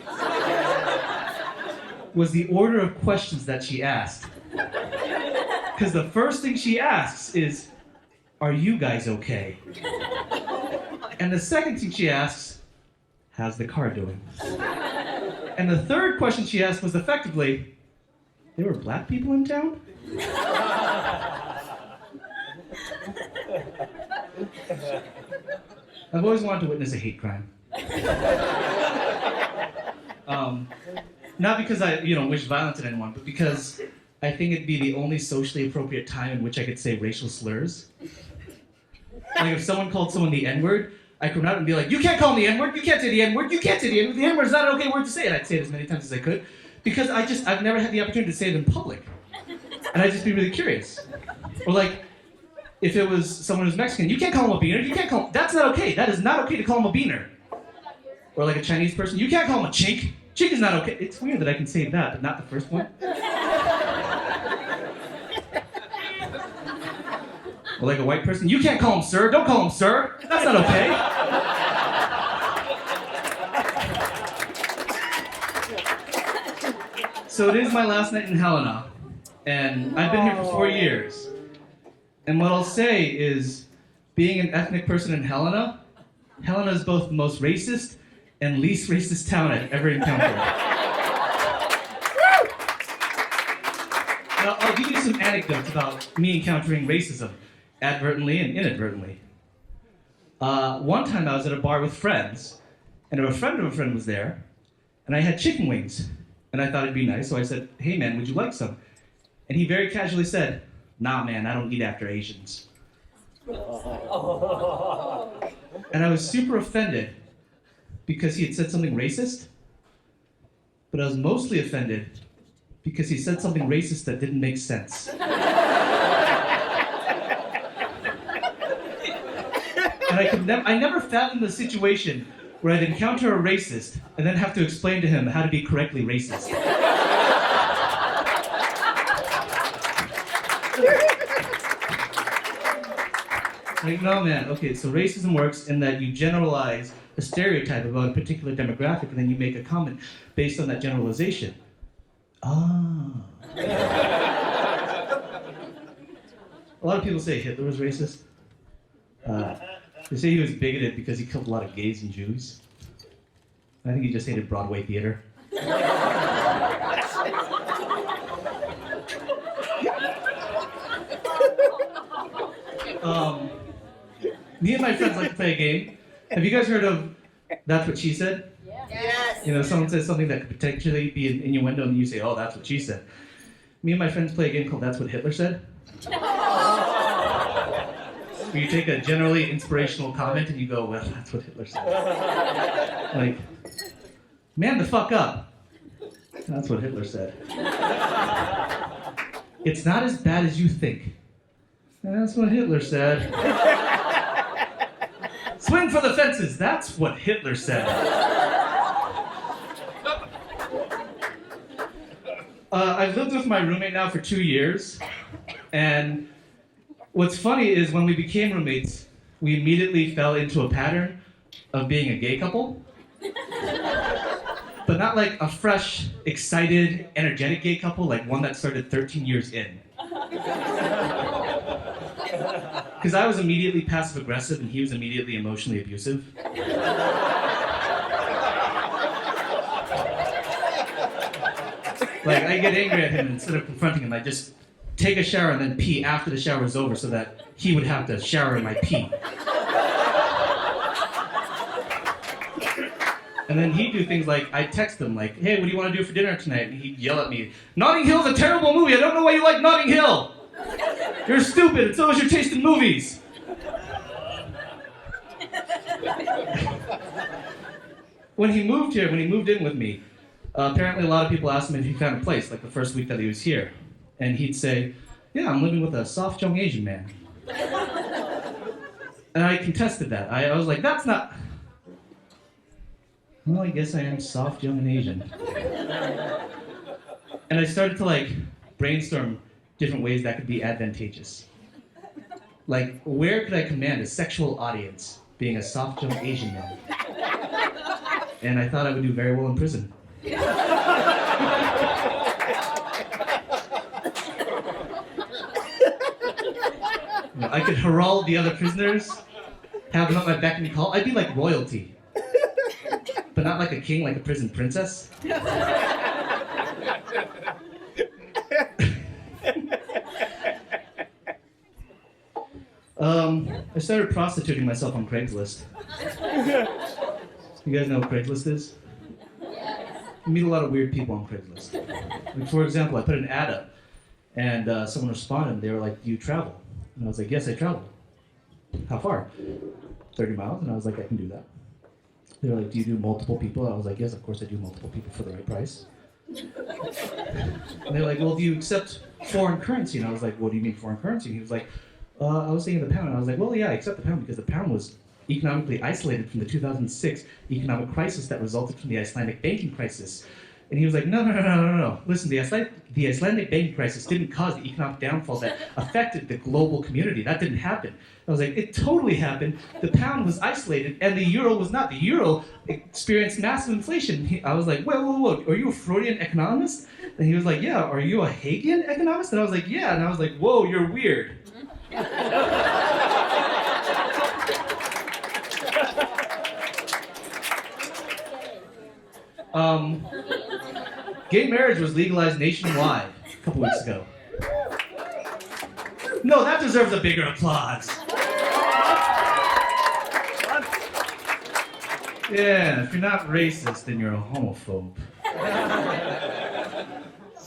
was the order of questions that she asked. Because the first thing she asks is, "Are you guys okay?" And the second thing she asks, "How's the car doing?" And the third question she asked was effectively, "There were black people in town?" I've always wanted to witness a hate crime. Not because I, wish violence on anyone, but because I think it'd be the only socially appropriate time in which I could say racial slurs. Like if someone called someone the N-word, I could run out and be like, "You can't call me the N-word, you can't say the N-word, you can't say the N-word, the N-word is not an okay word to say," and I'd say it as many times as I could, because I've never had the opportunity to say it in public. And I'd just be really curious. Or like, if it was someone who's Mexican, "You can't call him a beaner, you can't call him," that's not okay, that is not okay to call him a beaner. Or like a Chinese person, "You can't call him a chink, chink is not okay." It's weird that I can say that, but not the first one. Or like a white person, "You can't call him sir, don't call him sir, that's not okay." So it is my last night in Helena, and I've been here for 4 years. And what I'll say is, being an ethnic person in Helena is both the most racist and least racist town I've ever encountered. Now, I'll give you some anecdotes about me encountering racism, advertently and inadvertently. One time I was at a bar with friends, and a friend of a friend was there, and I had chicken wings. And I thought it'd be nice, so I said, "Hey man, would you like some?" And he very casually said, "Nah man, I don't eat after Asians." And I was super offended because he had said something racist, but I was mostly offended because he said something racist that didn't make sense. And I never fathomed the situation where I'd encounter a racist and then have to explain to him how to be correctly racist. Like, no man, okay, so racism works in that you generalize a stereotype about a particular demographic and then you make a comment based on that generalization. Ah. A lot of people say Hitler was racist. They say he was bigoted because he killed a lot of gays and Jews. I think he just hated Broadway theater. Me and my friends like to play a game. Have you guys heard of That's What She Said? Yes. Someone says something that could potentially be an innuendo and you say, "Oh, that's what she said." Me and my friends play a game called That's What Hitler Said. Where you take a generally inspirational comment and you go, "Well, that's what Hitler said." Like, "Man the fuck up. That's what Hitler said." "It's not as bad as you think. That's what Hitler said." "Swing for the fences. That's what Hitler said." I've lived with my roommate now for 2 years, and what's funny is when we became roommates, we immediately fell into a pattern of being a gay couple. But not like a fresh, excited, energetic gay couple, like one that started 13 years in. Because I was immediately passive-aggressive and he was immediately emotionally abusive. Like, I get angry at him, and instead of confronting him, I just take a shower and then pee after the shower is over so that he would have to shower in my pee. And then he'd do things like, I'd text him like, "Hey, what do you want to do for dinner tonight?" And he'd yell at me, "Notting Hill's a terrible movie, I don't know why you like Notting Hill! You're stupid, and so is your taste in movies!" When he moved in with me, apparently a lot of people asked him if he found a place, like the first week that he was here. And he'd say, "Yeah, I'm living with a soft young Asian man." And I contested that. I was like, "That's not..." "Well, I guess I am soft, young, and Asian." And I started to brainstorm different ways that could be advantageous. Like, where could I command a sexual audience being a soft jump Asian man? And I thought I would do very well in prison. I could herald the other prisoners, have them at my beck and call. I'd be like royalty, but not like a king, like a prison princess. I started prostituting myself on Craigslist. You guys know what Craigslist is? You meet a lot of weird people on Craigslist. Like, for example, I put an ad up, and someone responded, and they were like, "Do you travel?" And I was like, "Yes, I travel." "How far?" 30 miles. And I was like, "I can do that." They were like, "Do you do multiple people?" I was like, "Yes, of course I do multiple people for the right price." And they're like, "Well, do you accept foreign currency?" And I was like, "What do you mean foreign currency?" And he was like, "I was thinking the pound." And I was like, "Well, yeah, I accept the pound because the pound was economically isolated from the 2006 economic crisis that resulted from the Icelandic banking crisis." And he was like, No. Listen, the Icelandic banking crisis didn't cause the economic downfall that affected the global community. That didn't happen. I was like, it totally happened. The pound was isolated, and the euro was not. The euro experienced massive inflation. I was like, whoa. Are you a Freudian economist? And he was like, yeah. Are you a Hegelian economist? And I was like, yeah. And I was like, whoa, you're weird. Gay marriage was legalized nationwide a couple weeks ago. No, that deserves a bigger applause. Yeah, if you're not racist, then you're a homophobe.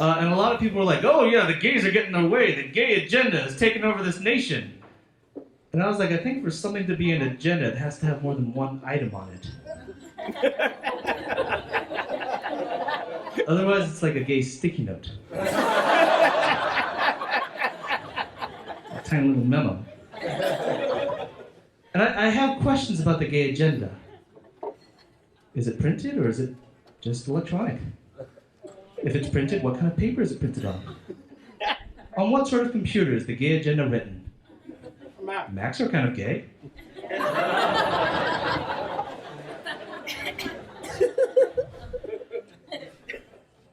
And a lot of people were like, oh yeah, the gays are getting their way. The gay agenda is taking over this nation. And I was like, I think for something to be an agenda, it has to have more than one item on it. Otherwise, it's like a gay sticky note. A tiny little memo. And I have questions about the gay agenda. Is it printed or is it just electronic? If it's printed, what kind of paper is it printed on? On what sort of computer is the gay agenda written? Macs are kind of gay.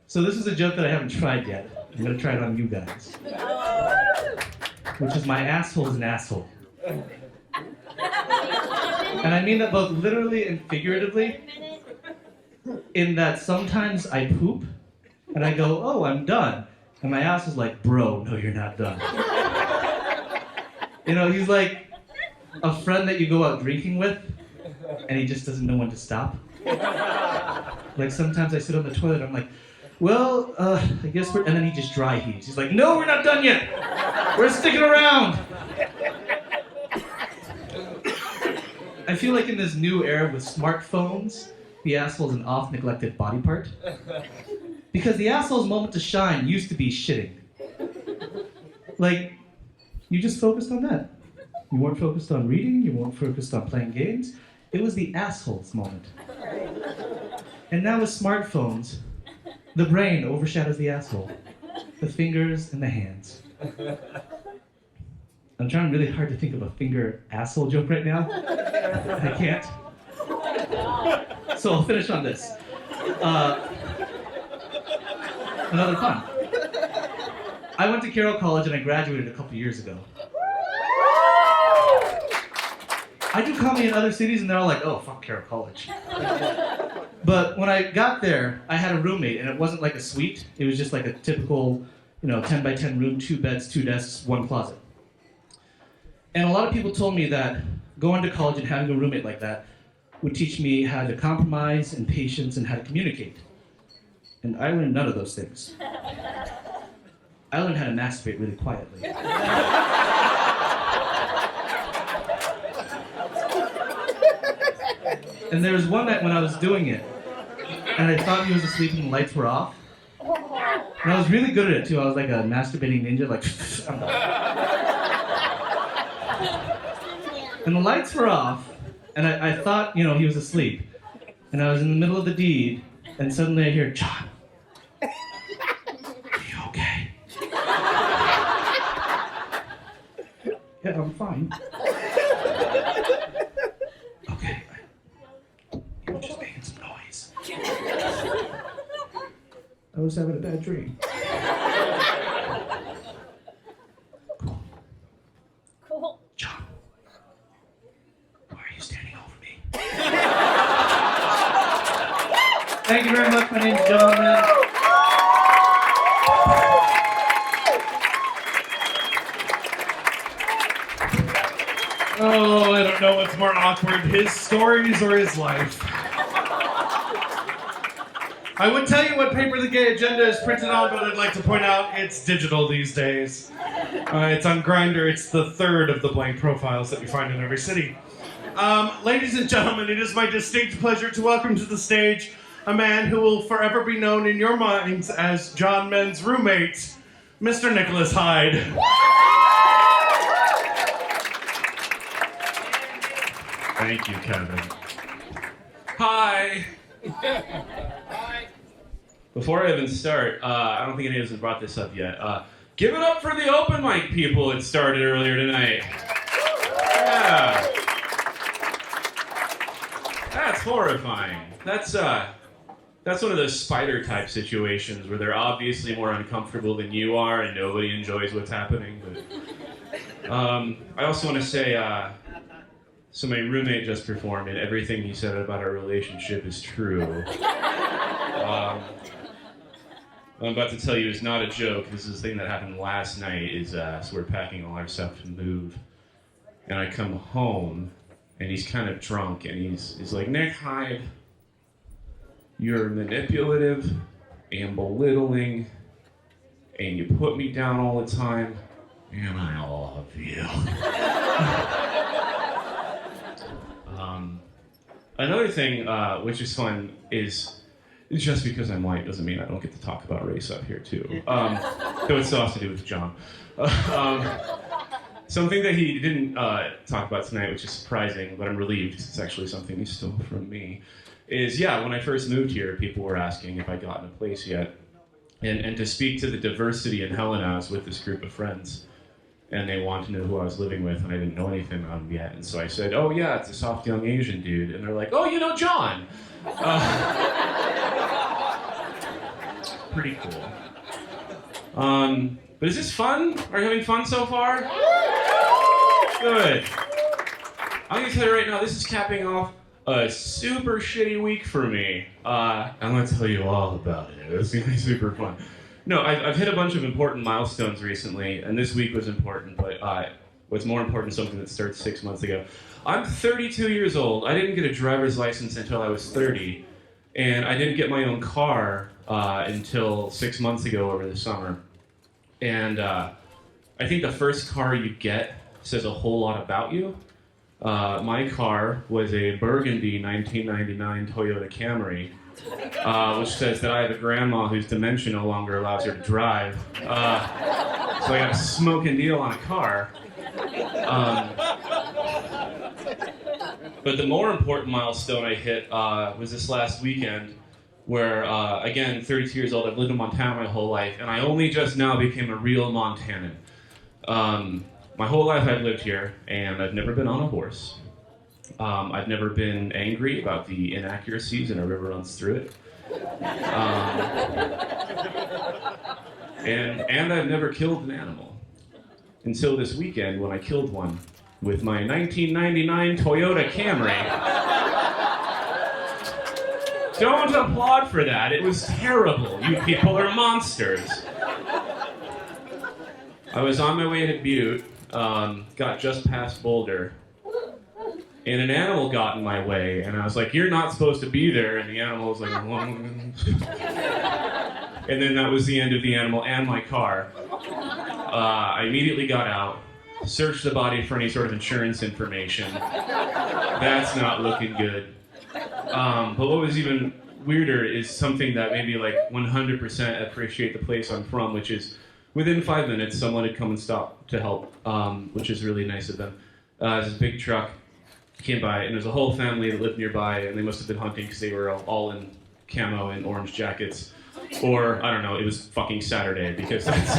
So this is a joke that I haven't tried yet. I'm gonna try it on you guys. Which is my asshole is an asshole. And I mean that both literally and figuratively, in that sometimes I poop, and I go, oh, I'm done. And my ass is like, bro, no, you're not done. You know, he's like a friend that you go out drinking with, and he just doesn't know when to stop. Like sometimes I sit on the toilet, I'm like, well, I guess we're, and then he just dry heaves. He's like, no, we're not done yet. We're sticking around. I feel like in this new era with smartphones, the asshole is an oft-neglected body part. Because the asshole's moment to shine used to be shitting. Like, you just focused on that. You weren't focused on reading, you weren't focused on playing games. It was the asshole's moment. And now with smartphones, the brain overshadows the asshole. The fingers and the hands. I'm trying really hard to think of a finger asshole joke right now. I can't. So I'll finish on this. Another fun. I went to Carroll College and I graduated a couple years ago. I do comedy in other cities and they're all like, oh, fuck Carroll College. But when I got there, I had a roommate and it wasn't like a suite. It was just like a typical, 10 by 10 room, 2 beds, 2 desks, 1 closet. And a lot of people told me that going to college and having a roommate like that would teach me how to compromise and patience and how to communicate. And I learned none of those things. I learned how to masturbate really quietly. And there was one night when I was doing it, and I thought he was asleep and the lights were off. And I was really good at it too. I was like a masturbating ninja, like, I'm done. And the lights were off, and I thought, he was asleep. And I was in the middle of the deed, and suddenly I hear, John, are you okay? Yeah, Kev, I'm fine. Okay. You were just making some noise. I was having a bad dream. Cool. John, why are you standing over me? Thank you very much. My name's Jon Men. Oh, I don't know what's more awkward, his stories or his life. I would tell you what paper the gay agenda is printed on, but I'd like to point out it's digital these days. It's on Grindr. It's the third of the blank profiles that you find in every city. Ladies and gentlemen, it is my distinct pleasure to welcome to the stage a man who will forever be known in your minds as Jon Men's roommate, Mr. Nicholas Hyde. Thank you, Kevin. Hi. Before I even start, I don't think any of us have brought this up yet. Give it up for the open mic people that started earlier tonight. Yeah. That's horrifying. That's one of those spider type situations where they're obviously more uncomfortable than you are and nobody enjoys what's happening. But I also want to say, so my roommate just performed, and everything he said about our relationship is true. What I'm about to tell you is not a joke. This is a thing that happened last night. So we're packing all our stuff to move, and I come home, and he's kind of drunk, and he's like, Nick Hyde, you're manipulative and belittling, and you put me down all the time, and I love you. Another thing, which is fun, is just because I'm white doesn't mean I don't get to talk about race up here too. Though it still has to do with John. Something that he didn't talk about tonight, which is surprising, but I'm relieved, it's actually something he stole from me, is when I first moved here, people were asking if I'd gotten a place yet. And to speak to the diversity in Helena, I was with this group of friends, and they wanted to know who I was living with, and I didn't know anything about him yet. And so I said, oh yeah, it's a soft young Asian dude. And they're like, oh, you know John. Pretty cool. But is this fun? Are you having fun so far? Good. I'm gonna tell you right now, this is capping off a super shitty week for me. I'm gonna tell you all about it. It's gonna be super fun. No, I've hit a bunch of important milestones recently, and this week was important, but what's more important, something that started 6 months ago. I'm 32 years old. I didn't get a driver's license until I was 30, and I didn't get my own car until 6 months ago over the summer. And I think the first car you get says a whole lot about you. My car was a burgundy 1999 Toyota Camry, which says that I have a grandma whose dementia no longer allows her to drive. So I got a smoking deal on a car. But the more important milestone I hit was this last weekend, where, again, 32 years old, I've lived in Montana my whole life, and I only just now became a real Montanan. My whole life I've lived here, and I've never been on a horse. I've never been angry about the inaccuracies and a river runs through it. And I've never killed an animal. Until this weekend when I killed one with my 1999 Toyota Camry. Don't applaud for that. It was terrible. You people are monsters. I was on my way to Butte, got just past Boulder, and an animal got in my way, and I was like, you're not supposed to be there, and the animal was like, and then that was the end of the animal and my car. I immediately got out, searched the body for any sort of insurance information. That's not looking good. But what was even weirder is something that made me like 100% appreciate the place I'm from, which is within 5 minutes, someone had come and stopped to help, which is really nice of them. This big truck came by, and there's a whole family that lived nearby, and they must have been hunting because they were all in camo and orange jackets. Or, I don't know, it was fucking Saturday, because that's...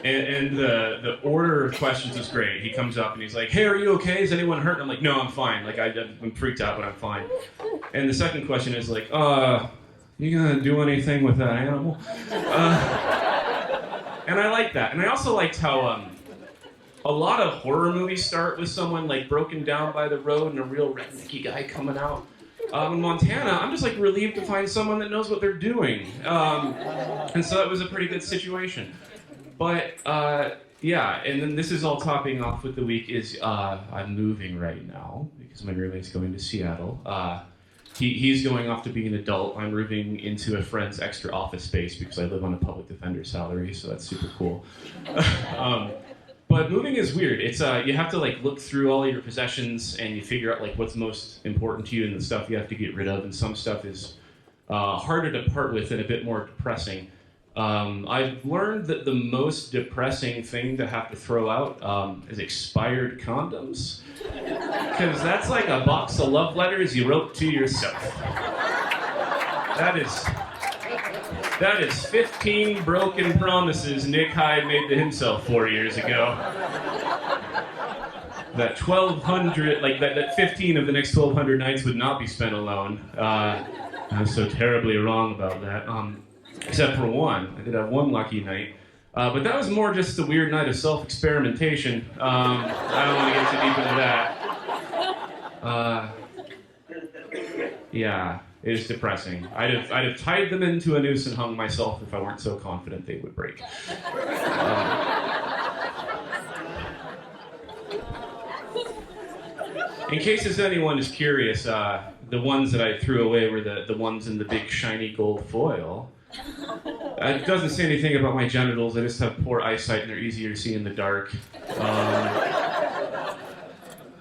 And the order of questions is great. He comes up and he's like, "Hey, are you okay? Is anyone hurt?" And I'm like, "No, I'm fine. Like, I'm freaked out, but I'm fine." And the second question is like, "You gonna do anything with that animal?" And I like that. And I also liked how a lot of horror movies start with someone like broken down by the road and a real rednecky guy coming out. In Montana, I'm just like relieved to find someone that knows what they're doing. And so it was a pretty good situation. But yeah, and then this is all topping off with the week is I'm moving right now because my roommate's going to Seattle. He's going off to be an adult. I'm moving into a friend's extra office space because I live on a public defender salary, so that's super cool. But moving is weird. It's you have to like look through all of your possessions and you figure out like what's most important to you and the stuff you have to get rid of. And some stuff is harder to part with and a bit more depressing. I've learned that the most depressing thing to have to throw out is expired condoms, because that's like a box of love letters you wrote to yourself. That is 15 broken promises Nick Hyde made to himself 4 years ago. That 1,200, like that 15 of the next 1,200 nights would not be spent alone. I was so terribly wrong about that. Except for one. I did have one lucky night. But that was more just a weird night of self-experimentation. I don't want to get too deep into that. Yeah. It is depressing. I'd have tied them into a noose and hung myself if I weren't so confident they would break. In case anyone is curious, the ones that I threw away were the ones in the big shiny gold foil. It doesn't say anything about my genitals. I just have poor eyesight and they're easier to see in the dark.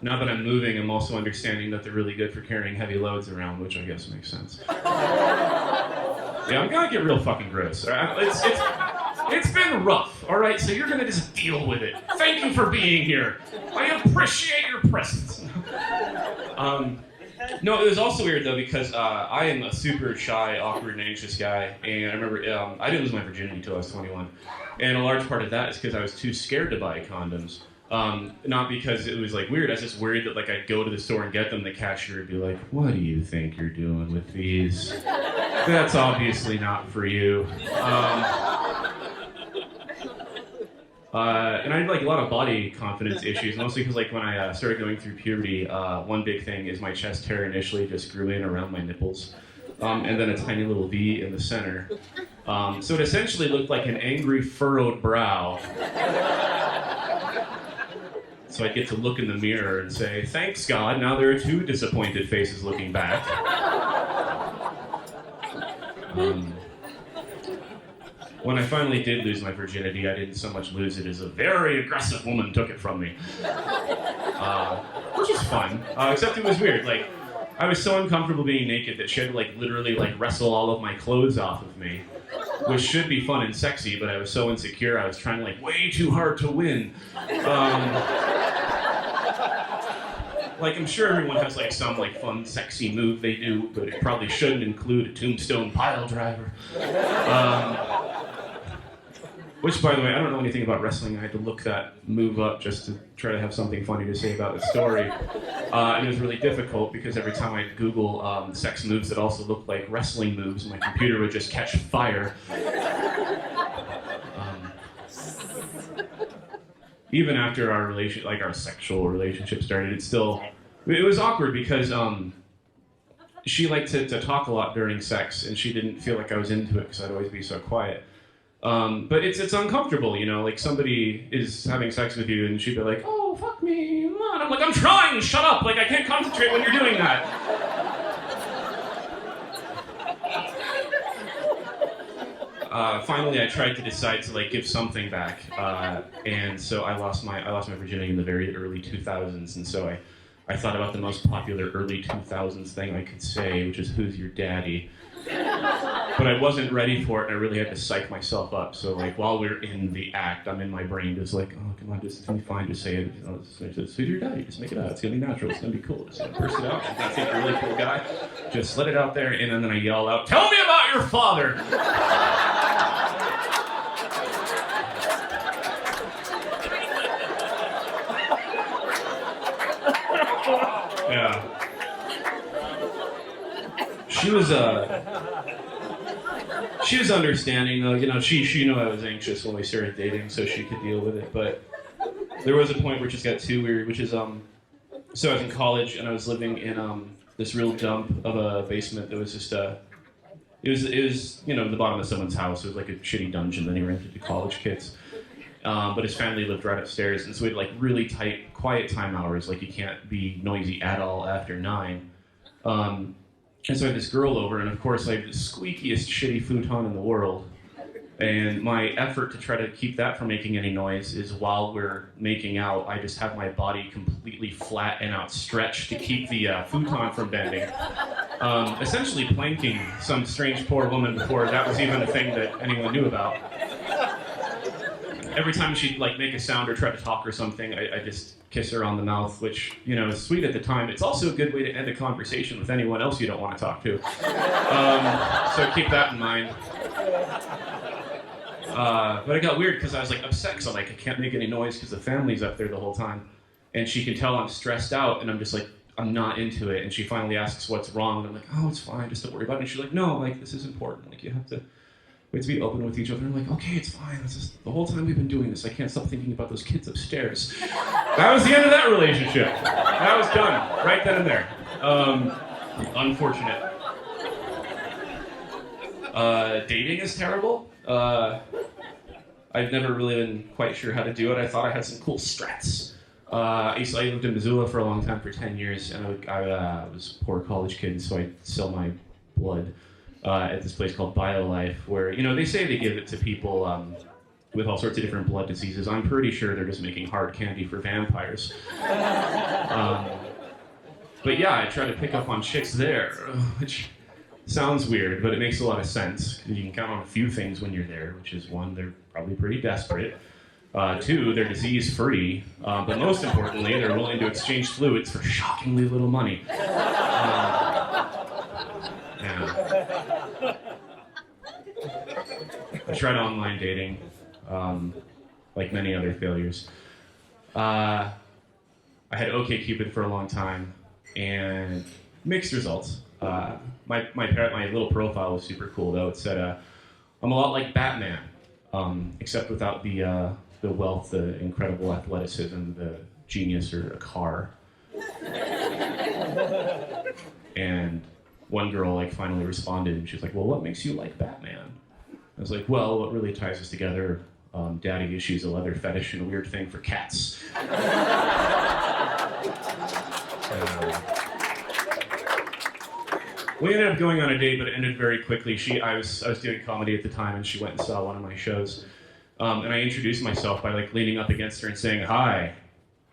Now that I'm moving, I'm also understanding that they're really good for carrying heavy loads around, which I guess makes sense. Yeah, I'm gonna get real fucking gross. It's been rough, all right? So you're gonna just deal with it. Thank you for being here. I appreciate your presence. No, it was also weird though because I am a super shy, awkward, and anxious guy, and I remember I didn't lose my virginity until I was 21, and a large part of that is because I was too scared to buy condoms. Not because it was like weird, I was just worried that like I'd go to the store and get them, the cashier would be like, "What do you think you're doing with these? That's obviously not for you." And I had like a lot of body confidence issues, mostly because like when I started going through puberty, one big thing is my chest hair initially just grew in around my nipples, and then a tiny little V in the center. So it essentially looked like an angry furrowed brow. So I'd get to look in the mirror and say, "Thanks God, now there are two disappointed faces looking back." When I finally did lose my virginity, I didn't so much lose it as a very aggressive woman took it from me. Which was fun, except it was weird. Like, I was so uncomfortable being naked that she had to like literally like wrestle all of my clothes off of me. Which should be fun and sexy, but I was so insecure, I was trying like way too hard to win. Like I'm sure everyone has like some like fun, sexy move they do, but it probably shouldn't include a tombstone pile driver. Which, by the way, I don't know anything about wrestling. I had to look that move up just to try to have something funny to say about the story. And it was really difficult because every time I'd Google sex moves that also looked like wrestling moves, my computer would just catch fire. Even after our our sexual relationship started, it was awkward because she liked to talk a lot during sex, and she didn't feel like I was into it because I'd always be so quiet. But it's uncomfortable, you know, like somebody is having sex with you and she'd be like, "Oh, fuck me," and I'm like, "I'm trying, shut up, like I can't concentrate when you're doing that." Finally I tried to decide to like give something back, and so I lost my virginity in the very early 2000s, and so I thought about the most popular early 2000s thing I could say, which is, "Who's your daddy?" But I wasn't ready for it, and I really had to psych myself up. So, like, while we're in the act, I'm in my brain just like, "Oh, come on, it's gonna be fine. Just say it. You know, just who's your daddy? Just make it out. It's gonna be natural. It's gonna be cool. Just burst it out. I think you're a really cool guy. Just let it out there." And then I yell out, "Tell me about your father!" she was understanding though. You know, she knew I was anxious when we started dating, so she could deal with it. But there was a point where it just got too weird, which is so I was in college and I was living in this real dump of a basement that was just it was you know the bottom of someone's house. It was like a shitty dungeon that he rented to college kids. But his family lived right upstairs, and so we had like really tight, quiet time hours. Like you can't be noisy at all after 9. And so I had this girl over, and of course I have the squeakiest, shitty futon in the world. And my effort to try to keep that from making any noise is while we're making out, I just have my body completely flat and outstretched to keep the futon from bending. Essentially planking some strange poor woman before that was even a thing that anyone knew about. Every time she'd like make a sound or try to talk or something, I just kiss her on the mouth, which, you know, is sweet at the time. It's also a good way to end a conversation with anyone else you don't want to talk to. So keep that in mind. But it got weird because I was like upset because I can't make any noise because the family's up there the whole time. And she can tell I'm stressed out and I'm just like, I'm not into it. And she finally asks what's wrong. And I'm like, oh, it's fine, just don't worry about it. And she's like, no, like this is important. Like you have to be open with each other. And I'm like, okay, it's fine. It's just the whole time we've been doing this, I can't stop thinking about those kids upstairs. That was the end of that relationship. That was done right then and there. Unfortunate. Dating is terrible. I've never really been quite sure how to do it. I thought I had some cool strats. I lived in Missoula for a long time, for 10 years, and I was a poor college kid, so I'd sell my blood at this place called BioLife, where, you know, they say they give it to people with all sorts of different blood diseases. I'm pretty sure they're just making hard candy for vampires. But yeah, I try to pick up on chicks there, which sounds weird, but it makes a lot of sense. You can count on a few things when you're there, which is 1, they're probably pretty desperate. 2, they're disease-free. But most importantly, they're willing to exchange fluids for shockingly little money. I tried online dating, like many other failures. I had OkCupid for a long time, and mixed results. My little profile was super cool though. It said, I'm a lot like Batman, except without the wealth, the incredible athleticism, the genius, or a car. And one girl like finally responded, and she was like, well, what makes you like Batman? I was like, well, what really ties us together, daddy issues, a leather fetish, and a weird thing for cats. We ended up going on a date, but it ended very quickly. I was doing comedy at the time, and she went and saw one of my shows. And I introduced myself by like leaning up against her and saying, hi,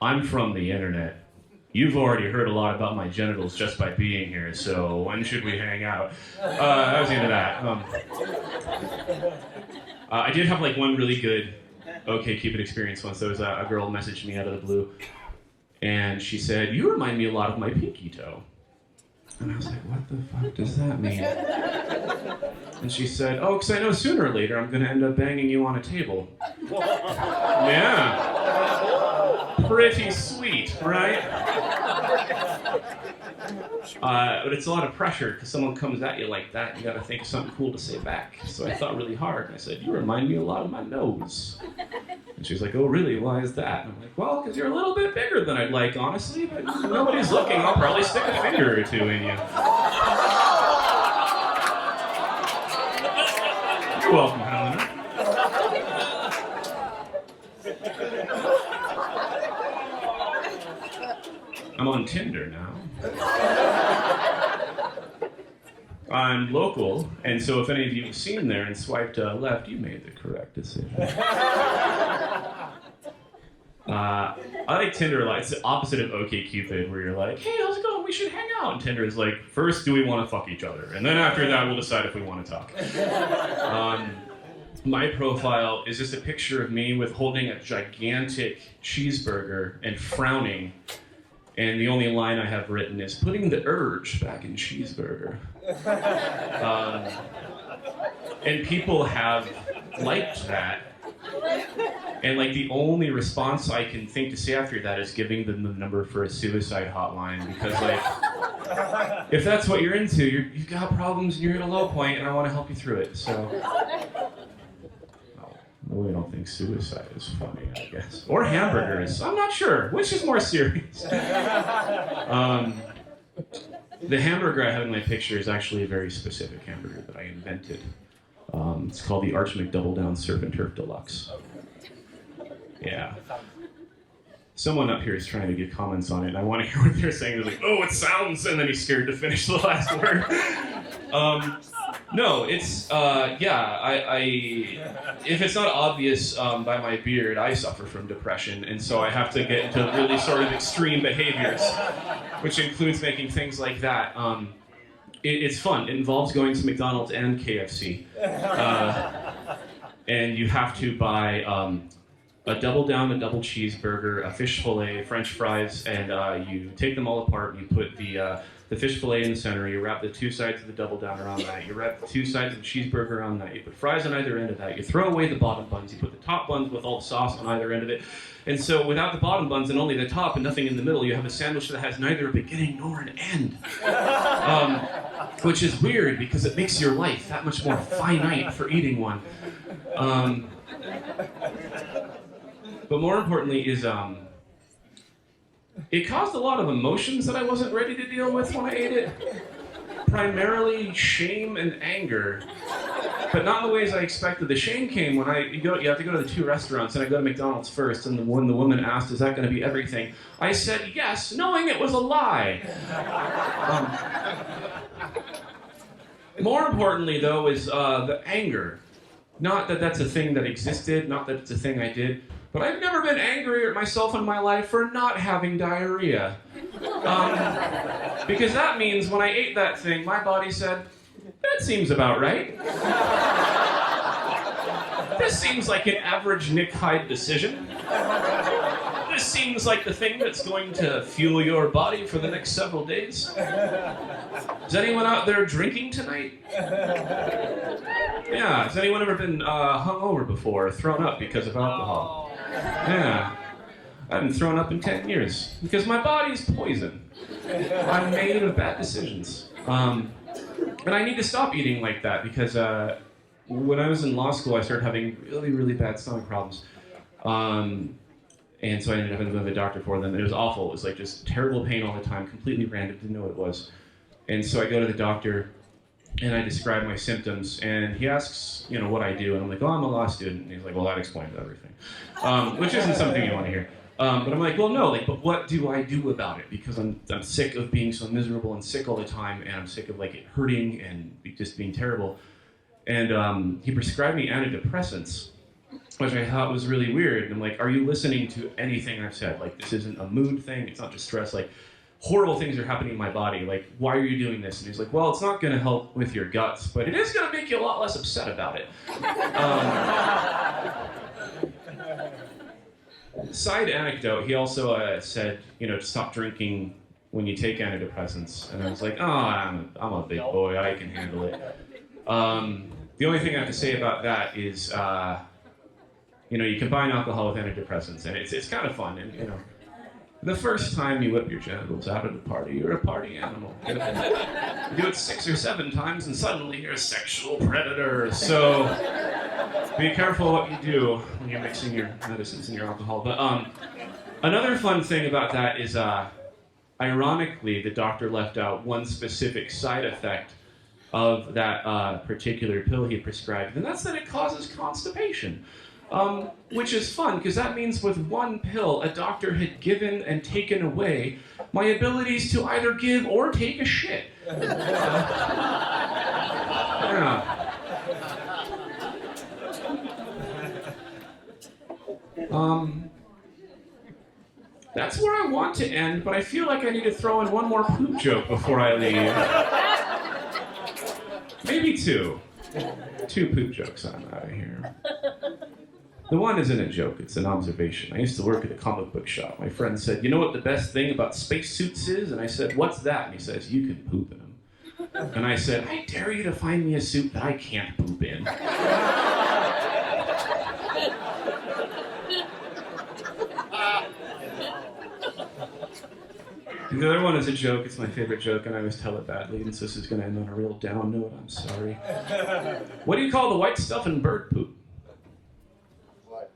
I'm from the internet. You've already heard a lot about my genitals just by being here, so when should we hang out? I was into that. I did have like one really good OkCupid experience once. There was a girl messaged me out of the blue, and she said, you remind me a lot of my pinky toe. And I was like, what the fuck does that mean? And she said, oh, because I know sooner or later I'm going to end up banging you on a table. Yeah. Pretty sweet, right? But it's a lot of pressure because someone comes at you like that. You got to think of something cool to say back. So I thought really hard. And I said, you remind me a lot of my nose. And she was like, oh, really? Why is that? And I'm like, well, because you're a little bit bigger than I'd like, honestly. But if nobody's looking, I'll probably stick a finger or two in you. You're welcome, Helena. I'm on Tinder now. I'm local, and so if any of you have seen there and swiped left, you made the correct decision. I like Tinder a lot. It's the opposite of OkCupid, where you're like, hey, how's it going? We should hang out. And Tinder is like, first, do we want to fuck each other? And then after that, we'll decide if we want to talk. My profile is just a picture of me with holding a gigantic cheeseburger and frowning. And the only line I have written is, putting the urge back in cheeseburger. And people have liked that. And like the only response I can think to say after that is giving them the number for a suicide hotline, because like if that's what you're into, you've got problems and you're at a low point, and I want to help you through it. So, we don't think suicide is funny, I guess, or hamburgers. I'm not sure. Which is more serious? The hamburger I have in my picture is actually a very specific hamburger that I invented. It's called the Arch McDoubledown Surf and Turf Deluxe. Yeah. Someone up here is trying to get comments on it, and I want to hear what they're saying. They're like, oh, it sounds, and then he's scared to finish the last word. No, it's, if it's not obvious by my beard, I suffer from depression, and so I have to get into really sort of extreme behaviors, which includes making things like that. It's fun. It involves going to McDonald's and KFC. And you have to buy a double down, a double cheeseburger, a fish fillet, French fries, and you take them all apart, and you put the fish fillet in the center, you wrap the two sides of the double down around that, you wrap the two sides of the cheeseburger around that, you put fries on either end of that, you throw away the bottom buns, you put the top buns with all the sauce on either end of it, and so without the bottom buns and only the top and nothing in the middle, you have a sandwich that has neither a beginning nor an end. Which is weird because it makes your life that much more finite for eating one. But more importantly is, it caused a lot of emotions that I wasn't ready to deal with when I ate it. Primarily shame and anger, but not in the ways I expected. The shame came when you have to go to the two restaurants, and I go to McDonald's first, and when the woman asked, is that going to be everything? I said yes, knowing it was a lie. More importantly, though, is the anger. Not that that's a thing that existed, not that it's a thing I did, but I've never been angrier at myself in my life for not having diarrhea. Because that means when I ate that thing, my body said, that seems about right. This seems like an average Nick Hyde decision. This seems like the thing that's going to fuel your body for the next several days. Is anyone out there drinking tonight? Yeah, has anyone ever been hungover before or thrown up because of alcohol? Yeah. I haven't thrown up in 10 years because my body's poison. I'm made of bad decisions. And I need to stop eating like that because when I was in law school, I started having really, really bad stomach problems. And so I ended up having to go to the doctor for them. And it was awful. It was like just terrible pain all the time, completely random, didn't know what it was. And so I go to the doctor and I describe my symptoms, and he asks, what I do, and I'm like, oh, I'm a law student. And he's like, well, that explains everything, which isn't something you want to hear. But I'm like, well, no, but what do I do about it? Because I'm sick of being so miserable and sick all the time, and I'm sick of it hurting and just being terrible. And he prescribed me antidepressants, which I thought was really weird. And I'm like, are you listening to anything I've said? This isn't a mood thing. It's not just stress. Horrible things are happening in my body. Why are you doing this? And he's like, well, it's not going to help with your guts, but it is going to make you a lot less upset about it. Side anecdote, he also said, to stop drinking when you take antidepressants. And I was like, oh, I'm a big boy. I can handle it. The only thing I have to say about that is, you combine alcohol with antidepressants, and it's kind of fun. And, the first time you whip your genitals out at a party, you're a party animal. You do it 6 or 7 times, and suddenly you're a sexual predator. So be careful what you do when you're mixing your medicines and your alcohol. But another fun thing about that is, ironically, the doctor left out one specific side effect of that particular pill he prescribed, and that's that it causes constipation. Which is fun, because that means with one pill, a doctor had given and taken away my abilities to either give or take a shit. Yeah. That's where I want to end, but I feel like I need to throw in one more poop joke before I leave. Maybe 2. 2 poop jokes and I'm out of here. The one isn't a joke, it's an observation. I used to work at a comic book shop. My friend said, you know what the best thing about spacesuits is? And I said, what's that? And he says, you can poop in them. And I said, I dare you to find me a suit that I can't poop in. The other one is a joke. It's my favorite joke, and I always tell it badly, and so this is going to end on a real down note. I'm sorry. What do you call the white stuff in bird poop? What?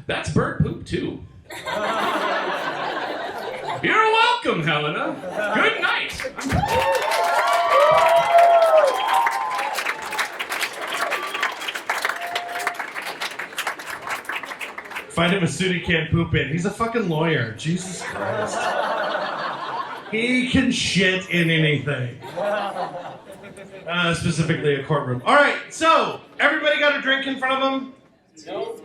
That's bird poop, too. You're welcome, Helena. Good night. Find him a suit he can't poop in. He's a fucking lawyer. Jesus Christ. He can shit in anything. Specifically a courtroom. All right, so everybody got a drink in front of them? No.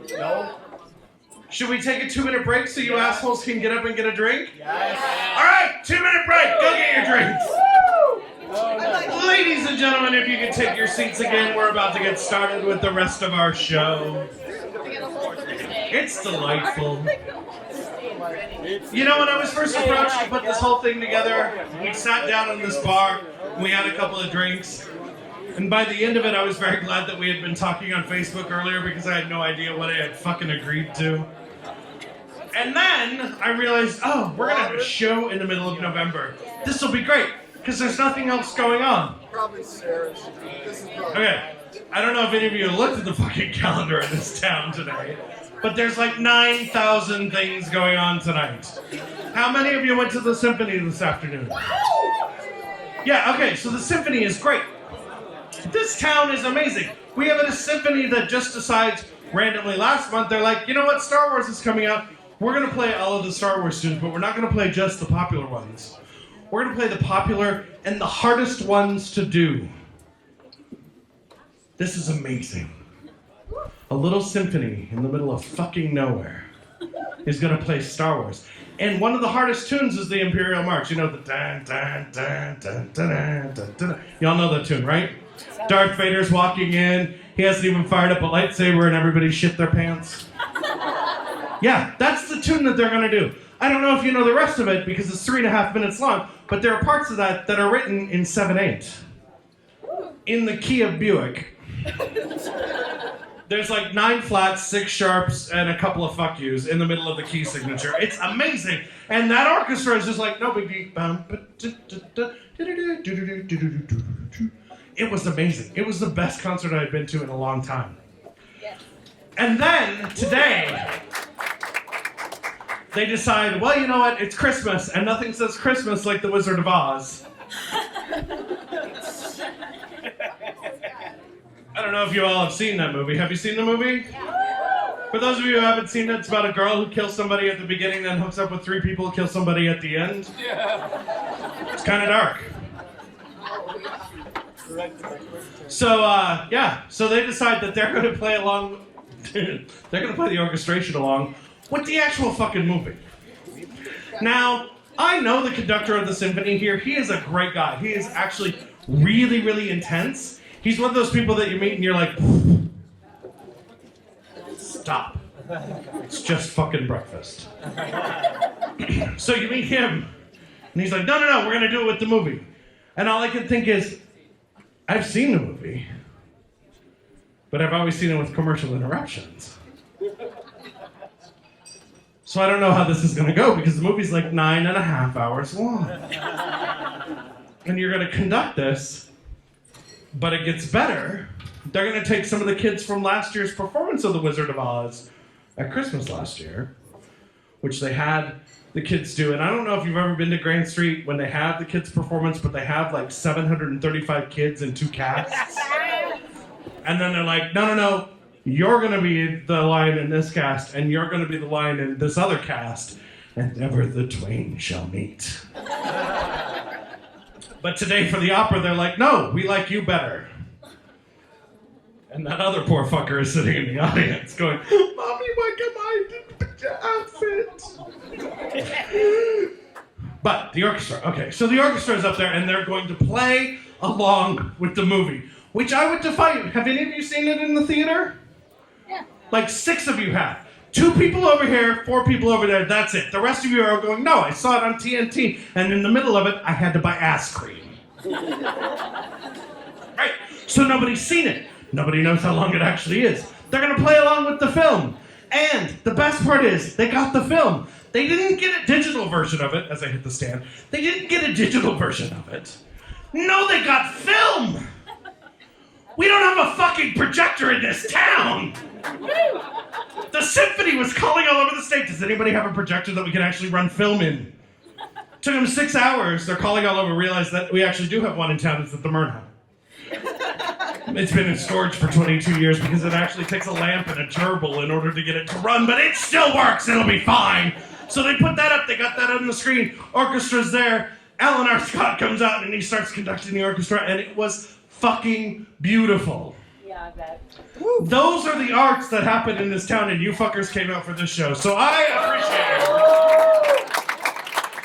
Should we take a 2-minute break so you assholes can get up and get a drink? Yes. All right, 2-minute break. Go get your drinks. Ladies and gentlemen, if you can take your seats again, we're about to get started with the rest of our show. It's delightful. You know, when I was first approached to put this whole thing together, we sat down in this bar, we had a couple of drinks, and by the end of it, I was very glad that we had been talking on Facebook earlier because I had no idea what I had fucking agreed to. And then I realized, oh, we're gonna have a show in the middle of November. This will be great, because there's nothing else going on. Probably Sarah. Okay, I don't know if any of you looked at the fucking calendar in this town today, but there's like 9,000 things going on tonight. How many of you went to the symphony this afternoon? Yeah, okay, so the symphony is great. This town is amazing. We have a symphony that just decides randomly last month, they're like, you know what, Star Wars is coming out. We're gonna play all of the Star Wars tunes, but we're not gonna play just the popular ones. We're gonna play the popular and the hardest ones to do. This is amazing. A little symphony in the middle of fucking nowhere is gonna play Star Wars. And one of the hardest tunes is the Imperial March. You know, the dun dun dun dun dun dun dun. Y'all know that tune, right? Darth Vader's walking in. He hasn't even fired up a lightsaber and everybody shit their pants. Yeah, that's the tune that they're gonna do. I don't know if you know the rest of it because it's 3.5 minutes long, but there are parts of that that are written in 7/8. In the key of Buick. There's like 9 flats, 6 sharps, and a couple of fuck yous in the middle of the key signature. It's amazing. And that orchestra is just like, no biggie. It was amazing. It was the best concert I've been to in a long time. And then, today, they decide, well, you know what? It's Christmas, and nothing says Christmas like The Wizard of Oz. I don't know if you all have seen that movie. Have you seen the movie? For those of you who haven't seen it, it's about a girl who kills somebody at the beginning, then hooks up with 3 people, kills somebody at the end. It's kind of dark. So, so they decide that they're going to play along, they're going to play the orchestration along with the actual fucking movie. Now, I know the conductor of the symphony here. He is a great guy. He is actually really, really intense. He's one of those people that you meet and you're like, stop. It's just fucking breakfast. So you meet him, and he's like, no, we're gonna do it with the movie. And all I can think is, I've seen the movie, but I've always seen it with commercial interruptions. So I don't know how this is gonna go, because the movie's like 9.5 hours long. And you're gonna conduct this, but it gets better. They're gonna take some of the kids from last year's performance of The Wizard of Oz at Christmas last year, which they had the kids do. And I don't know if you've ever been to Grand Street when they have the kids' performance, but they have like 735 kids in 2 casts. And then they're like, no, you're gonna be the line in this cast, and you're gonna be the line in this other cast, and never the twain shall meet. But today for the opera, they're like, no, we like you better. And that other poor fucker is sitting in the audience going, Mommy, why come I didn't pick your outfit? But the orchestra, okay, so the orchestra is up there and they're going to play along with the movie, which I would defy you. Have any of you seen it in the theater? Yeah. Like 6 of you have. 2 people over here, 4 people over there, that's it. The rest of you are going, no, I saw it on TNT, and in the middle of it, I had to buy ass cream. Right, so nobody's seen it. Nobody knows how long it actually is. They're gonna play along with the film. And the best part is, they got the film. They didn't get a digital version of it, as I hit the stand. They didn't get a digital version of it. No, they got film! We don't have a fucking projector in this town! The symphony was calling all over the state. Does anybody have a projector that we can actually run film in? Took them 6 hours. They're calling all over, realized that we actually do have one in town. It's at the Murnheim. It's been in storage for 22 years because it actually takes a lamp and a gerbil in order to get it to run, but it still works. It'll be fine. So they put that up. They got that on the screen. Orchestra's there. Alan R. Scott comes out and he starts conducting the orchestra, and it was fucking beautiful. Yeah, I bet. Those are the arts that happen in this town, and you fuckers came out for this show, so I appreciate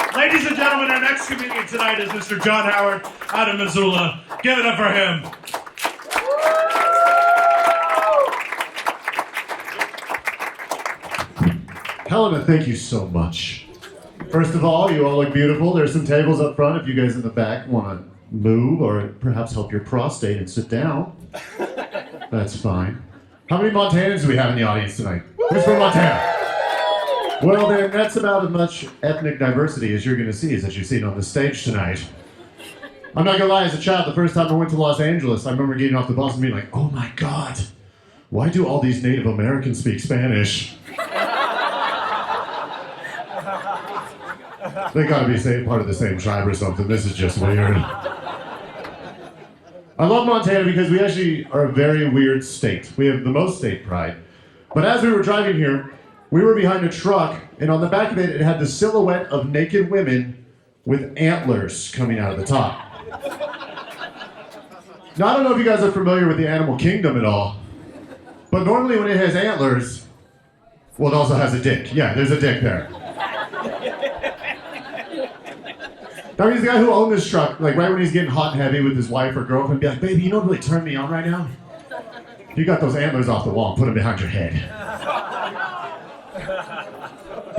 it. Ladies and gentlemen, our next comedian tonight is Mr. John Howard out of Missoula. Give it up for him. Helena, thank you so much. First of all, you all look beautiful. There's some tables up front if you guys in the back want to move or perhaps help your prostate and sit down. That's fine. How many Montanans do we have in the audience tonight? Who's from Montana? Well then, that's about as much ethnic diversity as you're going to see as you've seen on the stage tonight. I'm not going to lie, as a child, the first time I went to Los Angeles, I remember getting off the bus and being like, oh my God, why do all these Native Americans speak Spanish? They gotta be part of the same tribe or something. This is just weird. I love Montana because we actually are a very weird state. We have the most state pride. But as we were driving here, we were behind a truck, and on the back of it, it had the silhouette of naked women with antlers coming out of the top. Now, I don't know if you guys are familiar with the animal kingdom at all, but normally when it has antlers, well, it also has a dick. Yeah, there's a dick there. Now he's the guy who owned this truck, like right when he's getting hot and heavy with his wife or girlfriend, be like, baby, you know what really turned me on right now? You got those antlers off the wall and put them behind your head.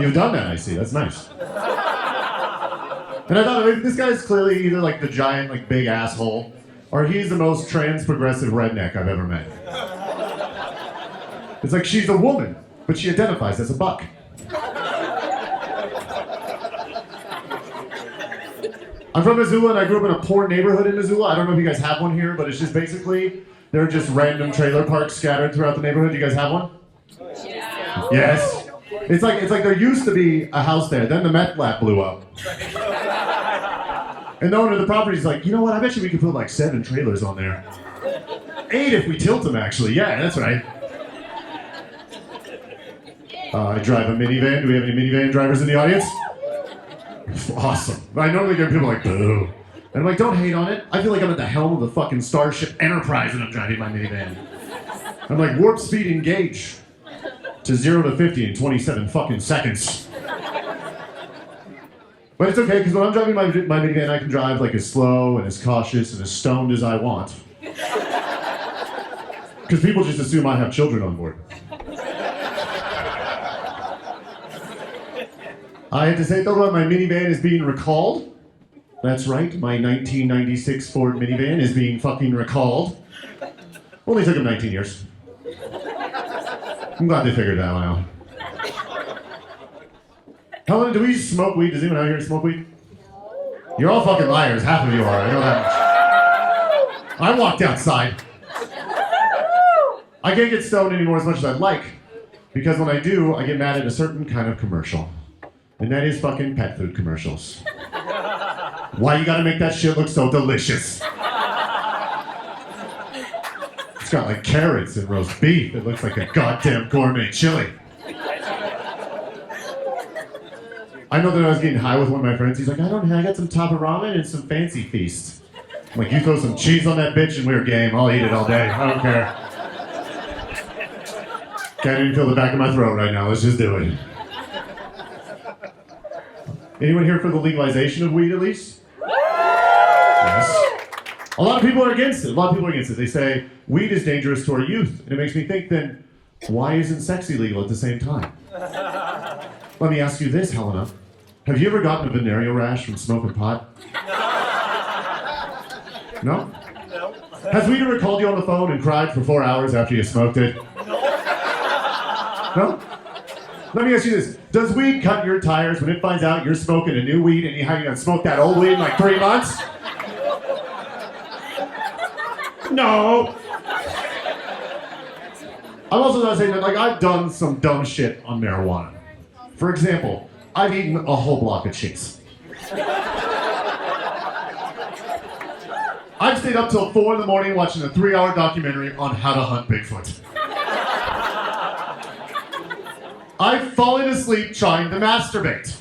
You've done that, I see. That's nice. And I thought, this guy's clearly either like the giant, like big asshole, or he's the most trans-progressive redneck I've ever met. It's like she's a woman, but she identifies as a buck. I'm from Missoula and I grew up in a poor neighborhood in Missoula. I don't know if you guys have one here, but it's just basically, there are just random trailer parks scattered throughout the neighborhood. You guys have one? Yeah. Yes. It's like there used to be a house there, then the meth lab blew up. And the owner of the property's like, you know what, I bet you we could put like 7 trailers on there. 8 if we tilt them, actually. Yeah, that's right. I drive a minivan. Do we have any minivan drivers in the audience? Awesome. I normally get people like, boo. And I'm like, don't hate on it. I feel like I'm at the helm of the fucking Starship Enterprise and I'm driving my minivan. I'm like, warp speed engage to 0 to 50 in 27 fucking seconds. But it's okay, because when I'm driving my minivan, I can drive like as slow and as cautious and as stoned as I want. Because people just assume I have children on board. I had to say though that my minivan is being recalled. That's right, my 1996 Ford minivan is being fucking recalled. Only took him 19 years. I'm glad they figured that one out. Helen, do we smoke weed? Does anyone out here smoke weed? You're all fucking liars, half of you are, I know that much. I walked outside. I can't get stoned anymore as much as I'd like, because when I do, I get mad at a certain kind of commercial. And that is fucking pet food commercials. Why you gotta make that shit look so delicious? It's got like carrots and roast beef. It looks like a goddamn gourmet chili. I know that I was getting high with one of my friends. He's like, I got some top of ramen and some fancy feast. I'm like, you throw some cheese on that bitch and we're game. I'll eat it all day. I don't care. Can't even feel the back of my throat right now. Let's just do it. Anyone here for the legalization of weed, at least? Yes. A lot of people are against it. They say, weed is dangerous to our youth. And it makes me think, then, why isn't sex illegal at the same time? Let me ask you this, Helena. Have you ever gotten a venereal rash from smoking pot? No? No. Has weed ever called you on the phone and cried for 4 hours after you smoked it? No. No? Let me ask you this. Does weed cut your tires when it finds out you're smoking a new weed and you haven't smoked that old weed in like 3 months? No. I'm also not saying that, like, I've done some dumb shit on marijuana. For example, I've eaten a whole block of cheese. I've stayed up till 4 in the morning watching a 3-hour documentary on how to hunt Bigfoot. I've fallen asleep trying to masturbate.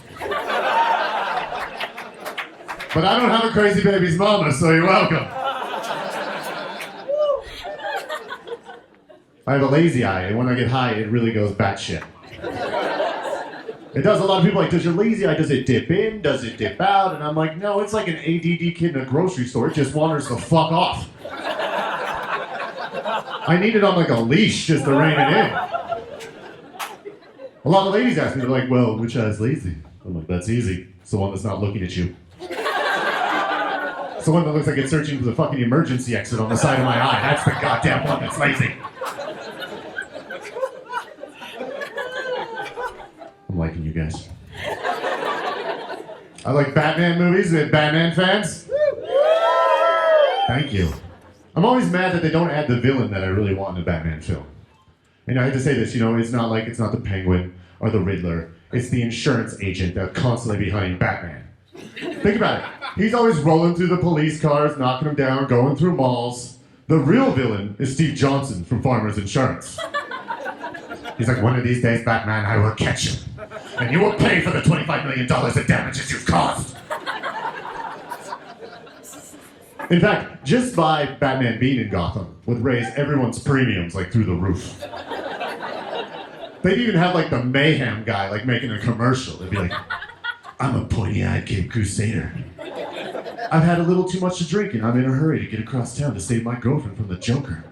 But I don't have a crazy baby's mama, so you're welcome. I have a lazy eye, and when I get high, it really goes batshit. It does. A lot of people are like, does your lazy eye, does it dip in? Does it dip out? And I'm like, no, it's like an ADD kid in a grocery store. It just wanders the fuck off. I need it on like a leash just to rein it in. A lot of ladies ask me, they're like, well, which eye's lazy? I'm like, that's easy. It's the one that's not looking at you. It's the one that looks like it's searching for the fucking emergency exit on the side of my eye. That's the goddamn one that's lazy. I'm liking you guys. I like Batman movies. Are Batman fans? Thank you. I'm always mad that they don't add the villain that I really want in a Batman film. And I hate to say this, it's not the Penguin or the Riddler. It's the insurance agent that's constantly behind Batman. Think about it. He's always rolling through the police cars, knocking them down, going through malls. The real villain is Steve Johnson from Farmers Insurance. He's like, one of these days, Batman, I will catch you. And you will pay for the $25 million of damages you've caused. In fact, just by Batman being in Gotham would raise everyone's premiums like through the roof. They'd even have like the mayhem guy like making a commercial. They'd be like, I'm a pointy-eyed Cape Crusader. I've had a little too much to drink and I'm in a hurry to get across town to save my girlfriend from the Joker.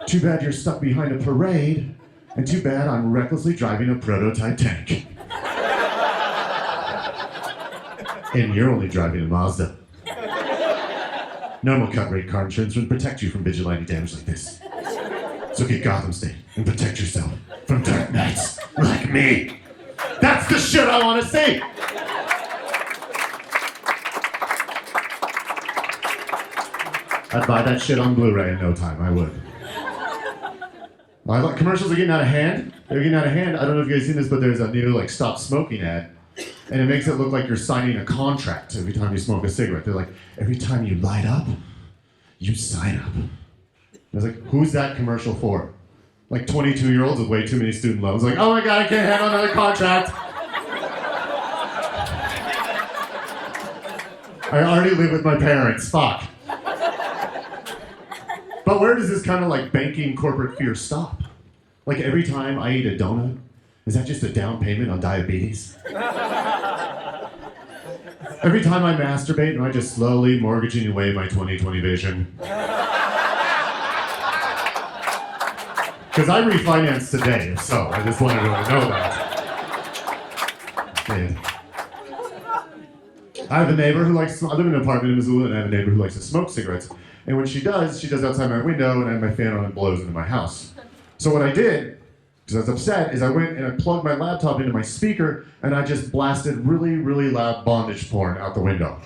Too bad you're stuck behind a parade, and too bad I'm recklessly driving a prototype tank. And you're only driving a Mazda. Normal cut rate car insurance would protect you from vigilante damage like this. So get Gotham State and protect yourself from dark knights like me. That's the shit I want to see! I'd buy that shit on Blu-ray in no time, I would. Commercials are getting out of hand. They're getting out of hand. I don't know if you guys seen this, but there's a new like stop smoking ad. And it makes it look like you're signing a contract every time you smoke a cigarette. They're like, every time you light up, you sign up. And I was like, who's that commercial for? Like 22-year-olds with way too many student loans. Like, oh my God, I can't handle another contract. I already live with my parents, fuck. But where does this kind of like banking corporate fear stop? Like every time I eat a donut, is that just a down payment on diabetes? Every time I masturbate, am I just slowly mortgaging away my 20/20 vision? Because I refinanced today, so I just wanted everyone to know that. Yeah. I have a neighbor who likes, I live in an apartment in Missoula, and I have a neighbor who likes to smoke cigarettes. And when she does outside my window, and I have my fan on and blows into my house. So what I did, because I was upset, is I went and I plugged my laptop into my speaker, and I just blasted really, really loud bondage porn out the window.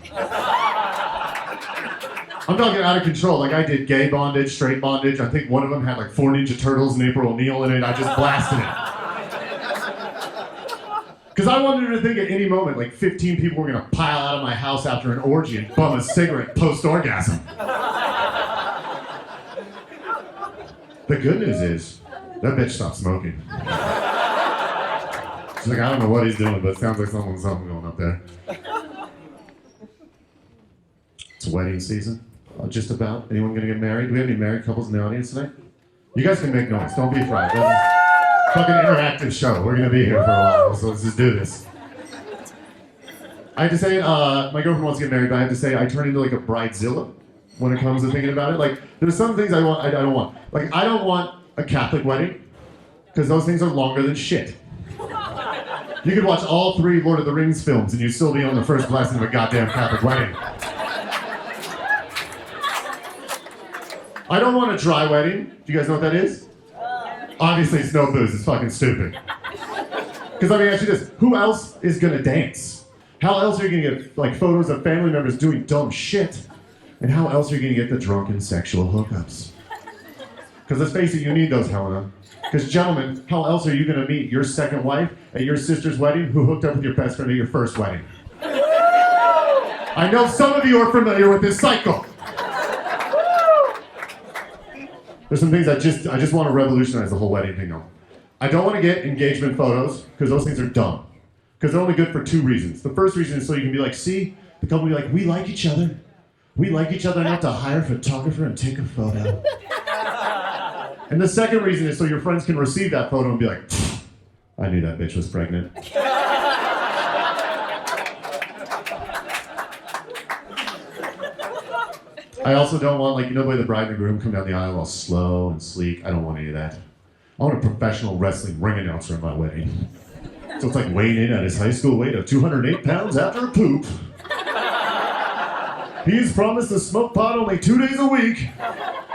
I'm talking out of control. Like I did gay bondage, straight bondage. I think one of them had like 4 Ninja Turtles and April O'Neil in it. I just blasted it. Because I wanted her to think at any moment like 15 people were going to pile out of my house after an orgy and bum a cigarette post-orgasm. The good news is, that bitch stopped smoking. She's like, I don't know what he's doing, but it sounds like something going up there. It's wedding season. Just about. Anyone gonna get married? Do we have any married couples in the audience tonight? You guys can make noise. Don't be afraid. Fucking interactive show. We're gonna be here for a while, so let's just do this. I have to say, my girlfriend wants to get married, but I have to say I turn into like a bridezilla when it comes to thinking about it. Like, there's some things I don't want. Like, I don't want a Catholic wedding, because those things are longer than shit. You could watch all 3 Lord of the Rings films and you'd still be on the first blessing of a goddamn Catholic wedding. I don't want a dry wedding. Do you guys know what that is? Obviously, it's no booze. It's fucking stupid. Because let me ask you this: who else is gonna dance? How else are you gonna get like photos of family members doing dumb shit? And how else are you gonna get the drunken sexual hookups? Because let's face it, you need those, Helena. Because gentlemen, how else are you gonna meet your second wife at your sister's wedding who hooked up with your best friend at your first wedding? I know some of you are familiar with this cycle. There's some things I just want to revolutionize the whole wedding thing though. I don't want to get engagement photos because those things are dumb. Because they're only good for two reasons. The first reason is so you can be like, see, the couple will be like, we like each other. We like each other enough to hire a photographer and take a photo. And the second reason is so your friends can receive that photo and be like, I knew that bitch was pregnant. I also don't want, like, you know the way the bride and the groom come down the aisle all slow and sleek? I don't want any of that. I want a professional wrestling ring announcer at my wedding. So it's like weighing in at his high school weight of 208 pounds after a poop. He's promised to smoke pot only 2 days a week.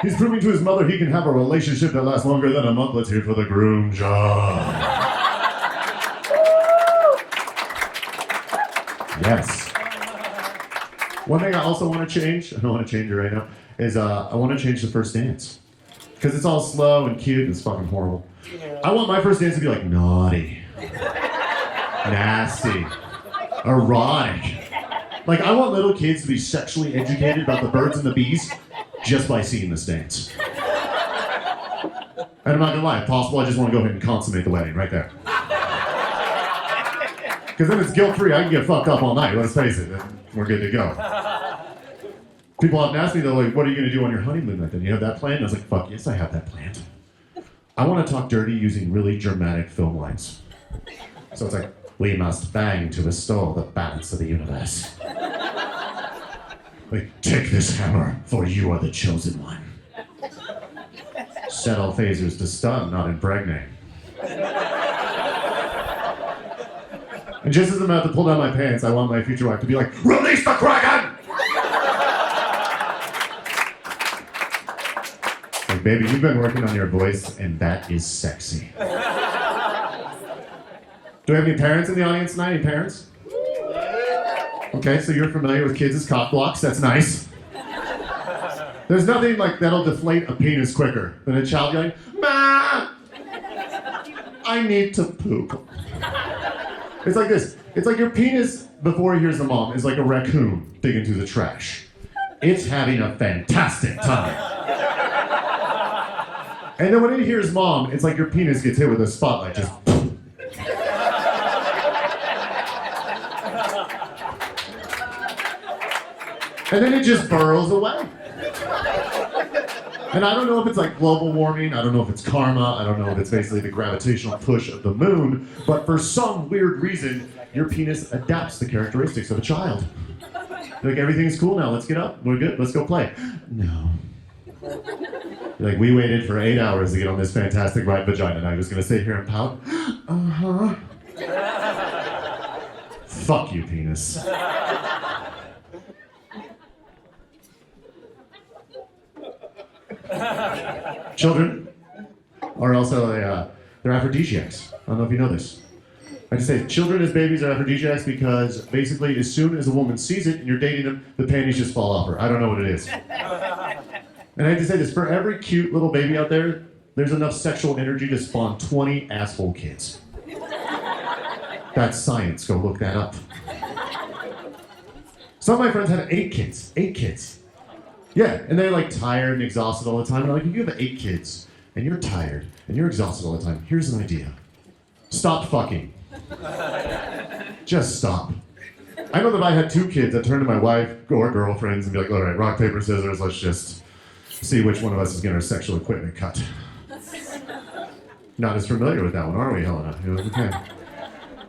He's proving to his mother he can have a relationship that lasts longer than a month. Let's hear it for the groom job. Yes. One thing I also want to change, I don't want to change it right now, is I want to change the first dance. Because it's all slow and cute and it's fucking horrible. I want my first dance to be like naughty, nasty, erotic. Like, I want little kids to be sexually educated about the birds and the bees just by seeing this dance. And I'm not gonna lie, if possible, I just want to go ahead and consummate the wedding right there. Because then it's guilt-free. I can get fucked up all night, let's face it. We're good to go. People often ask me, though, like, what are you going to do on your honeymoon night then? You have that planned? I was like, fuck yes, I have that planned. I want to talk dirty using really dramatic film lines. So it's like, we must bang to restore the balance of the universe. Like, take this hammer, for you are the chosen one. Set all phasers to stun, not impregnate. And just as I'm about to pull down my pants, I want my future wife to be like, release the Kraken! Like, baby, you've been working on your voice, and that is sexy. Do we have any parents in the audience tonight? Any parents? Okay, so you're familiar with kids as cock blocks. That's nice. There's nothing like that'll deflate a penis quicker than a child yelling, "Ma! I need to poop." It's like this. It's like your penis, before it hears the mom, is like a raccoon digging through the trash. It's having a fantastic time. And then when it hears mom, it's like your penis gets hit with a spotlight. Just. And then it just burrows away. And I don't know if it's like global warming, I don't know if it's karma, I don't know if it's basically the gravitational push of the moon, but for some weird reason, your penis adapts the characteristics of a child. Like, everything's cool now, let's get up, we're good, let's go play. No. Like, we waited for 8 hours to get on this fantastic ride vagina, and I'm just gonna sit here and pout. Uh-huh. Fuck you, penis. Children are also they're aphrodisiacs. I don't know if you know this. I just say children as babies are aphrodisiacs because basically as soon as a woman sees it and you're dating them, the panties just fall off her. I don't know what it is. And I have to say this, for every cute little baby out there, there's enough sexual energy to spawn 20 asshole kids. That's science, go look that up. Some of my friends have 8 kids. 8 kids. Yeah, and they're like tired and exhausted all the time. And I'm like, if you have 8 kids and you're tired and you're exhausted all the time, here's an idea. Stop fucking. Just stop. I know that if I had 2 kids, I'd turn to my wife or girlfriends and be like, all right, rock, paper, scissors, let's just see which one of us is getting our sexual equipment cut. Not as familiar with that one, are we, Helena? Okay.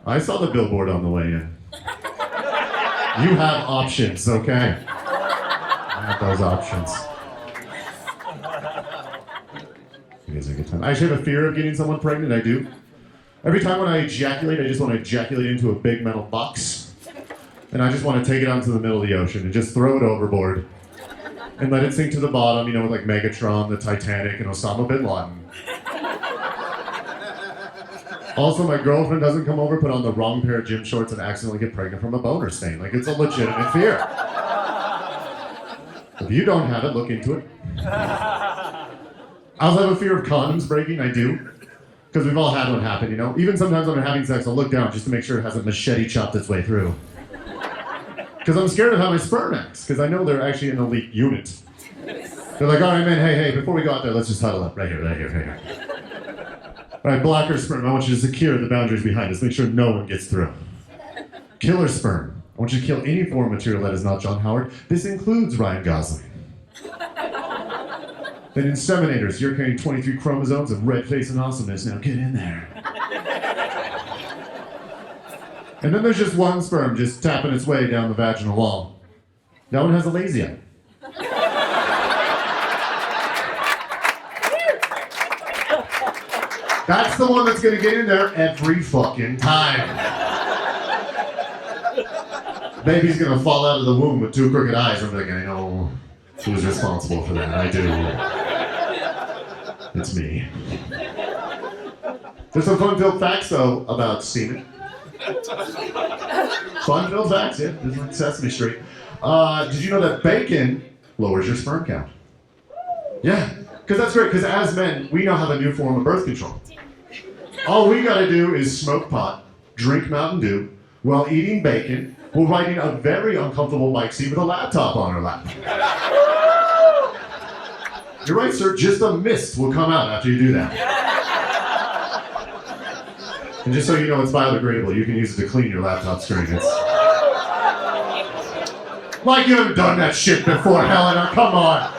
I saw the billboard on the way in. You have options, okay? Have those options. You guys have a good time. I actually have a fear of getting someone pregnant. I do. Every time when I ejaculate, I just want to ejaculate into a big metal box. And I just want to take it out into the middle of the ocean and just throw it overboard. And let it sink to the bottom, you know, with like Megatron, the Titanic, and Osama bin Laden. Also, my girlfriend doesn't come over, put on the wrong pair of gym shorts, and accidentally get pregnant from a boner stain. Like, it's a legitimate fear. If you don't have it, look into it. I also have a fear of condoms breaking. I do. Because we've all had one happen, you know? Even sometimes when I'm having sex, I'll look down just to make sure it hasn't machete chopped its way through. Because I'm scared of how my sperm acts, because I know they're actually an elite unit. They're like, all right, man, hey, before we go out there, let's just huddle up right here. All right, blocker sperm, I want you to secure the boundaries behind us. Make sure no one gets through. Killer sperm, I want you to kill any foreign material that is not John Howard. This includes Ryan Gosling. Then inseminators, you're carrying 23 chromosomes of red face and awesomeness. Now get in there. And then there's just one sperm just tapping its way down the vaginal wall. That one has a lazy eye. That's the one that's gonna get in there every fucking time. Baby's gonna fall out of the womb with 2 crooked eyes. I'm like, I know who's responsible for that. I do. It's me. There's some fun-filled facts, though, about semen. Fun-filled facts, yeah. This is like Sesame Street. Did you know that bacon lowers your sperm count? Yeah, because that's great, because as men, we now have a new form of birth control. All we gotta do is smoke pot, drink Mountain Dew, while eating bacon, while riding a very uncomfortable bike seat with a laptop on our lap. You're right, sir, just a mist will come out after you do that. And just so you know, it's biodegradable. You can use it to clean your laptop screen. It's like you haven't done that shit before, Helena. Come on.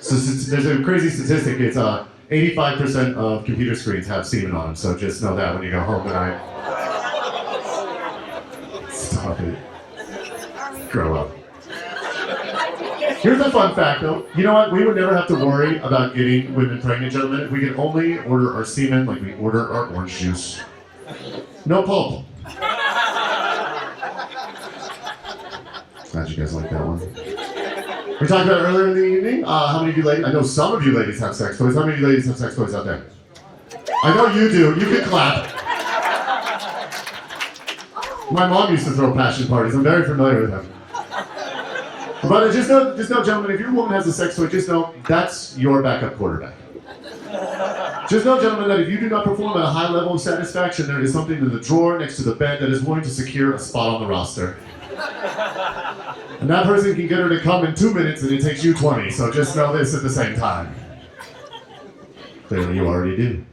So there's a crazy statistic. It's 85% of computer screens have semen on them. So just know that when you go home tonight. Stop it. Grow up. Here's a fun fact, though. You know what? We would never have to worry about getting women pregnant, gentlemen, if we could only order our semen like we order our orange juice. No pulp. Glad you guys like that one. We talked about earlier in the evening, how many of you ladies, I know some of you ladies have sex toys. How many of you ladies have sex toys out there? I know you do. You can clap. My mom used to throw passion parties. I'm very familiar with them. But just know, gentlemen, if your woman has a sex toy, just know that's your backup quarterback. Just know, gentlemen, that if you do not perform at a high level of satisfaction, there is something in the drawer next to the bed that is willing to secure a spot on the roster. And that person can get her to come in 2 minutes and it takes you 20, so just know this at the same time. Clearly you already do.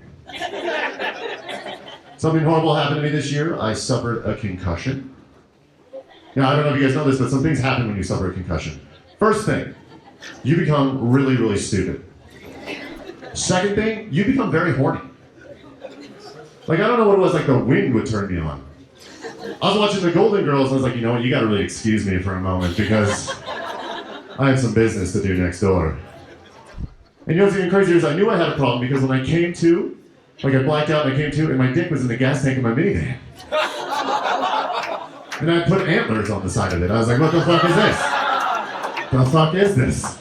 Something horrible happened to me this year. I suffered a concussion. Now, I don't know if you guys know this, but some things happen when you suffer a concussion. First thing, you become really, really stupid. Second thing, you become very horny. Like, I don't know what it was, like the wind would turn me on. I was watching the Golden Girls, and I was like, you know what, you gotta really excuse me for a moment, because I have some business to do next door. And you know what's even crazier is I knew I had a problem, because when I came to, like I blacked out and I came to, and my dick was in the gas tank of my minivan. And I put antlers on the side of it. I was like, what the fuck is this? The fuck is this?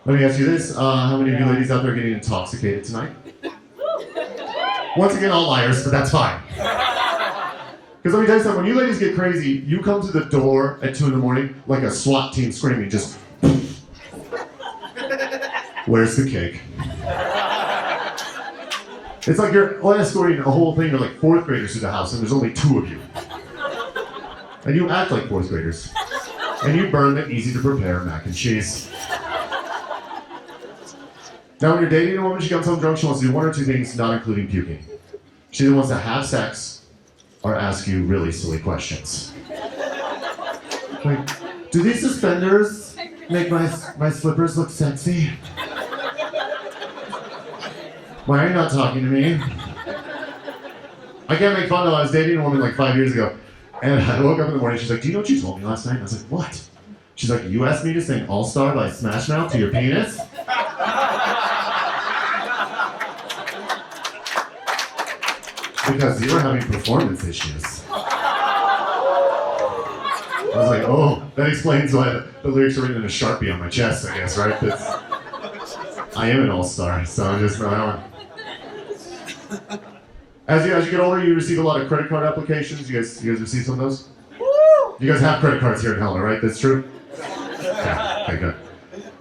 Let me ask you this. How many of you ladies out there are getting intoxicated tonight? Once again, all liars, but that's fine. Because let me tell you something, when you ladies get crazy, you come to the door at 2 in the morning like a SWAT team screaming, just... Where's the cake? It's like you're escorting a whole thing of like 4th graders to the house and there's only 2 of you. And you act like 4th graders. And you burn the easy to prepare mac and cheese. Now when you're dating a woman, she comes home drunk, she wants to do 1 or 2 things, not including puking. She either wants to have sex or ask you really silly questions. Like, do these suspenders make my slippers look sexy? Why are you not talking to me? I can't make fun though. I was dating a woman like 5 years ago. And I woke up in the morning, she's like, do you know what you told me last night? And I was like, what? She's like, you asked me to sing All Star by Smash Mouth to your penis? Because you were having performance issues. I was like, oh, that explains why the lyrics are written in a Sharpie on my chest, I guess, right? I am an all-star, so I just know that one. As you get older, you receive a lot of credit card applications. You guys receive some of those? You guys have credit cards here in Helena, right? That's true? Yeah, okay, good.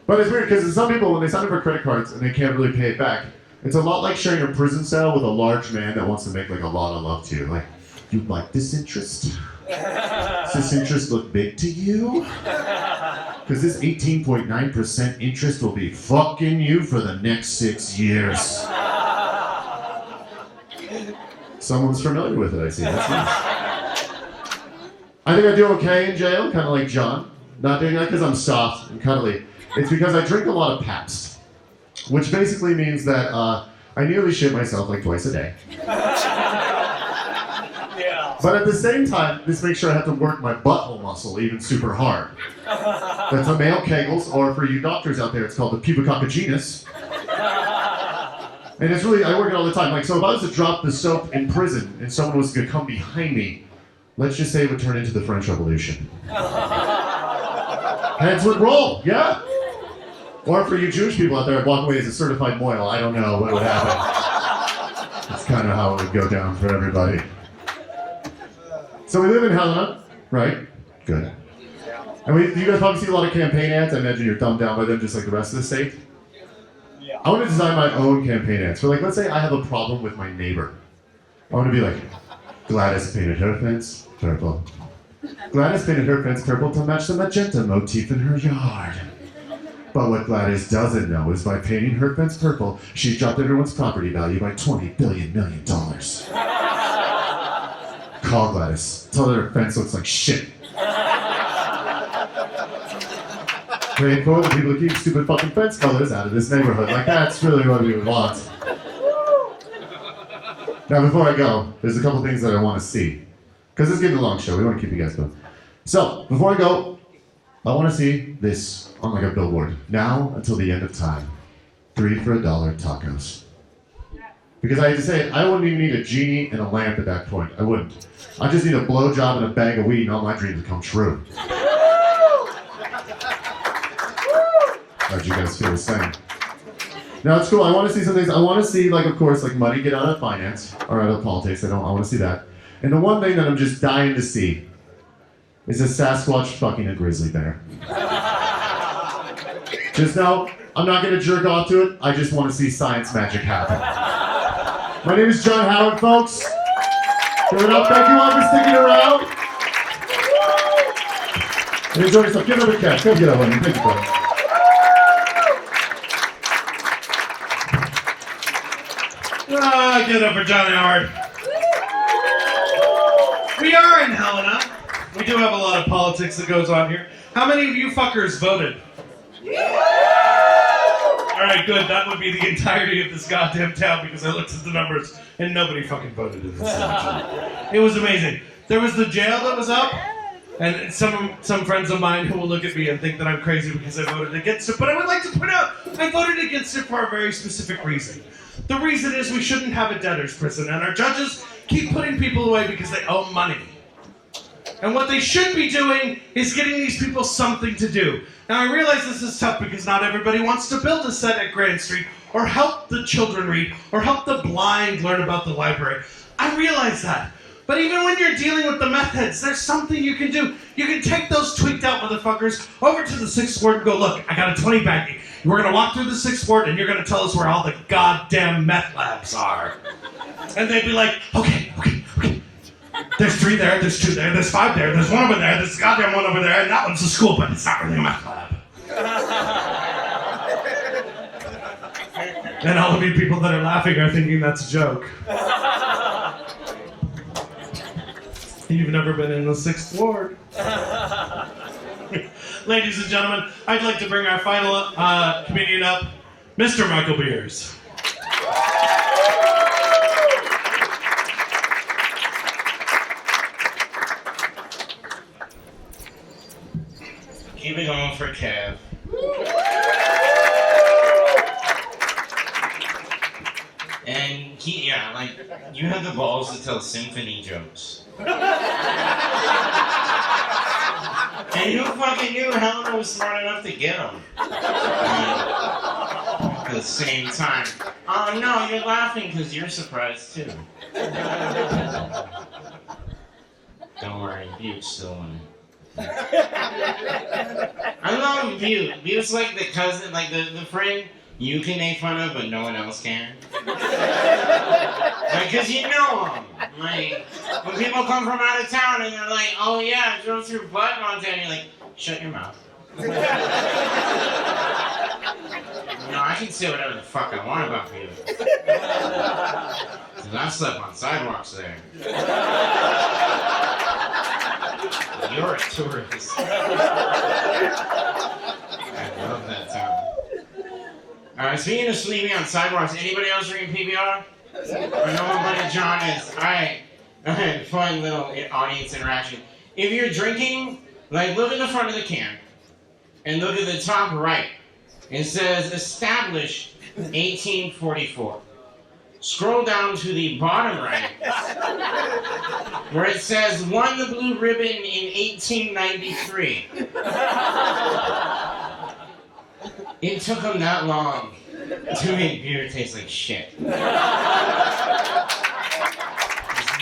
But it's weird because some people, when they sign up for credit cards and they can't really pay it back, it's a lot like sharing a prison cell with a large man that wants to make like a lot of love to you. Like, you like this interest? Does this interest look big to you? Because this 18.9% interest will be fucking you for the next 6 years. Someone's familiar with it, I see. That's nice. I think I do okay in jail, kind of like John. Not doing that because I'm soft and cuddly. It's because I drink a lot of Pabst, which basically means that I nearly shit myself like twice a day. But at the same time, this makes sure I have to work my butthole muscle even super hard. That's a male Kegels, or for you doctors out there, it's called the pubococcygenes. And it's really, I work it all the time. Like, so if I was to drop the soap in prison and someone was to come behind me, let's just say it would turn into the French Revolution. Heads would roll, yeah. Or for you Jewish people out there, I'd walk away as a certified moil. I don't know what would happen. That's kind of how it would go down for everybody. So we live in Helena, right? Good. And you guys probably see a lot of campaign ads. I imagine you're dumbed down by them just like the rest of the state. I want to design my own campaign ads. So like, let's say I have a problem with my neighbor. I want to be like, Gladys painted her fence purple. Gladys painted her fence purple to match the magenta motif in her yard. But what Gladys doesn't know is by painting her fence purple, she's dropped everyone's property value by $20 billion. Call Gladys. Tell her fence looks like shit. Pray for the people who keep stupid fucking fence colors out of this neighborhood. Like, that's really what we would want. Now, before I go, there's a couple things that I want to see. Because this is getting a long show. We want to keep you guys going. So, before I go, I want to see this on like a billboard. Now until the end of time. 3 for $1 tacos. Because I hate to say it, I wouldn't even need a genie and a lamp at that point. I wouldn't. I just need a blowjob and a bag of weed and all my dreams would come true. How'd you guys feel the same? Now it's cool. I want to see some things. I want to see, like, of course, like money get out of finance or out of politics. I want to see that. And the one thing that I'm just dying to see is a Sasquatch fucking a grizzly bear. Just know, I'm not going to jerk off to it. I just want to see science magic happen. My name is John Howard, folks. Give it up. Thank you all for sticking around. And enjoy yourself. Give it up a catch. Come get up on me. Thank you, folks. Give it up for John Howard. We are in Helena. We do have a lot of politics that goes on here. How many of you fuckers voted? Alright, good. That would be the entirety of this goddamn town because I looked at the numbers and nobody fucking voted in this election. It was amazing. There was the jail that was up, and some friends of mine who will look at me and think that I'm crazy because I voted against it, but I would like to point out I voted against it for a very specific reason. The reason is we shouldn't have a debtor's prison, and our judges keep putting people away because they owe money. And what they should be doing is getting these people something to do. Now, I realize this is tough because not everybody wants to build a set at Grand Street or help the children read or help the blind learn about the library. I realize that. But even when you're dealing with the meth heads, there's something you can do. You can take those tweaked out motherfuckers over to the 6th Ward and go, look, I got a 20 baggie. We're going to walk through the 6th Ward and you're going to tell us where all the goddamn meth labs are. And they'd be like, okay. There's 3 there, there's 2 there, there's 5 there, there's 1 over there, there's a goddamn 1 over there, and that one's a school, but it's not really a meth lab. And all of you people that are laughing are thinking that's a joke. You've never been in the 6th Ward. Ladies and gentlemen, I'd like to bring our final comedian up, Mr. Michael Beers. Keep it going for Kev. And you have the balls to tell symphony jokes. And who fucking knew Helena was smart enough to get them? at the same time. Oh no, you're laughing because you're surprised too. Don't worry, Butte's still in it. I love Butte. Butte's like the cousin, like the friend you can make fun of, but no one else can. Like, cause you know him. Like, when people come from out of town and they're like, oh yeah, I drove through Butt, Montana, you're like, shut your mouth. No, I can say whatever the fuck I want about you. Cause I slept on sidewalks there. You're a tourist. I love that town. Alright, speaking of sleeping on sidewalks, anybody else reading PBR? I know my buddy John is. Alright, fun little audience interaction. If you're drinking, like, look at the front of the can and look at the top right. It says established 1844. Scroll down to the bottom right where it says won the blue ribbon in 1893. It took them that long to make beer taste like shit. Does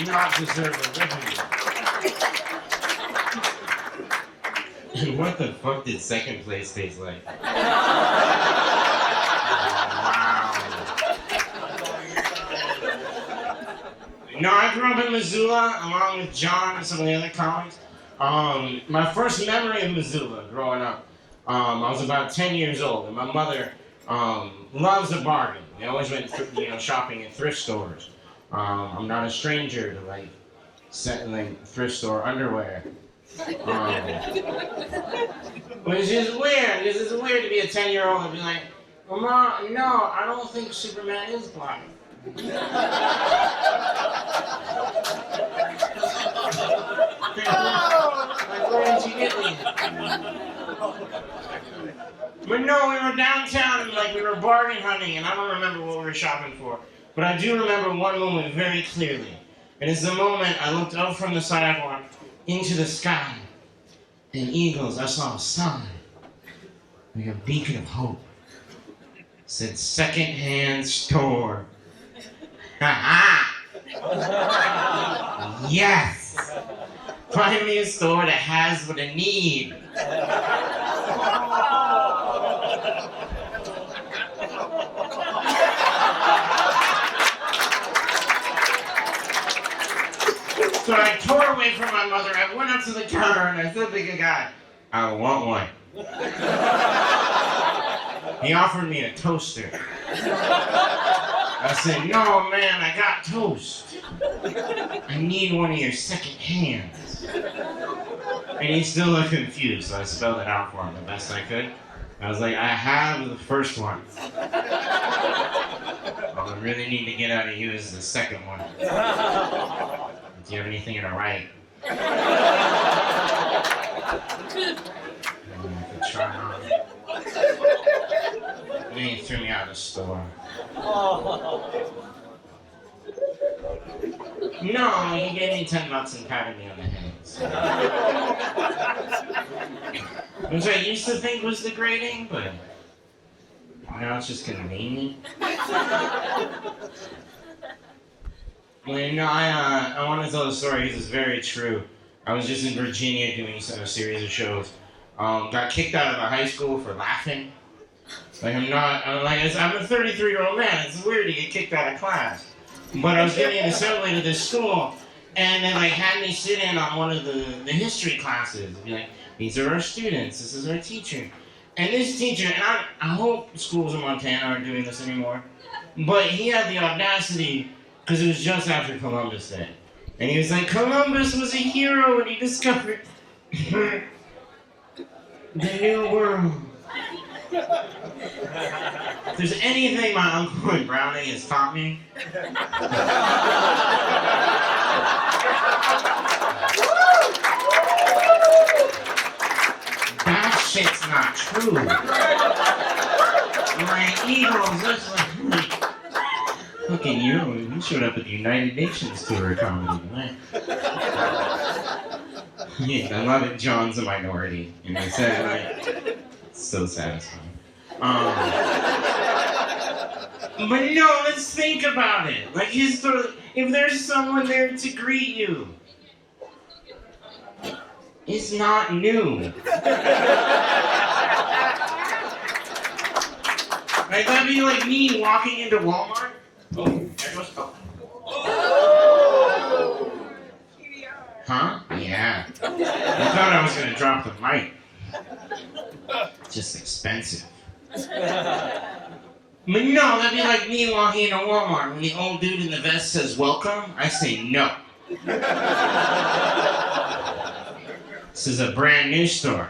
not deserve a ribbon. And what the fuck did second place taste like? Wow. No, I grew up in Missoula along with John and some of the other comics. My first memory of Missoula growing up, I was about 10 years old, and my mother loves a bargain. We always went shopping in thrift stores. I'm not a stranger to thrift store underwear. Which is weird, because it's weird to be a 10-year-old and be like, well, Mom, no, I don't think Superman is black. Like, where did you get me? But no, we were downtown and we were bargain hunting, and I don't remember what we were shopping for. But I do remember one moment very clearly. And it's the moment I looked up from the sidewalk into the sky. And eagles, I saw a sign, like a beacon of hope. It said secondhand store. Ha-ha! Yes! Find me a store that has what I need. So I tore away from my mother, I went up to the counter and I said to the guy, I want one. He offered me a toaster. I said, no man, I got toast. I need one of your second hands. And he still looked confused, so I spelled it out for him the best I could. I was like, I have the first one. All I really need to get out of you is the second one. Do you have anything in a right? I could try on. And then he threw me out of the store. No, he gave me $10 and patted me on the head. Which I used to think was degrading, but now it's just convenient. Well, I want to tell the story because it's very true. I was just in Virginia doing a series of shows. Got kicked out of a high school for laughing. I'm a 33-year-old man. It's weird to get kicked out of class. But I was getting an assembly to this school, and they had me sit in on one of the history classes. Be like, these are our students. This is our teacher. And this teacher, and I hope schools in Montana aren't doing this anymore, but he had the audacity. Because it was just after Columbus Day. And he was like, Columbus was a hero and he discovered the new world. If there's anything my uncle in Browning has taught me, that shit's not true. My eagles, that's like... Look at you showed up at the United Nations tour comedy. Yeah, I love it. John's a minority. And I said, it's so satisfying. But no, let's think about it. Like, if there's someone there to greet you, it's not new. Like, that'd be like me walking into Walmart. Huh? Yeah. I thought I was gonna drop the mic. It's just expensive. But no, that'd be like me walking into Walmart. When the old dude in the vest says welcome, I say no. This is a brand new store.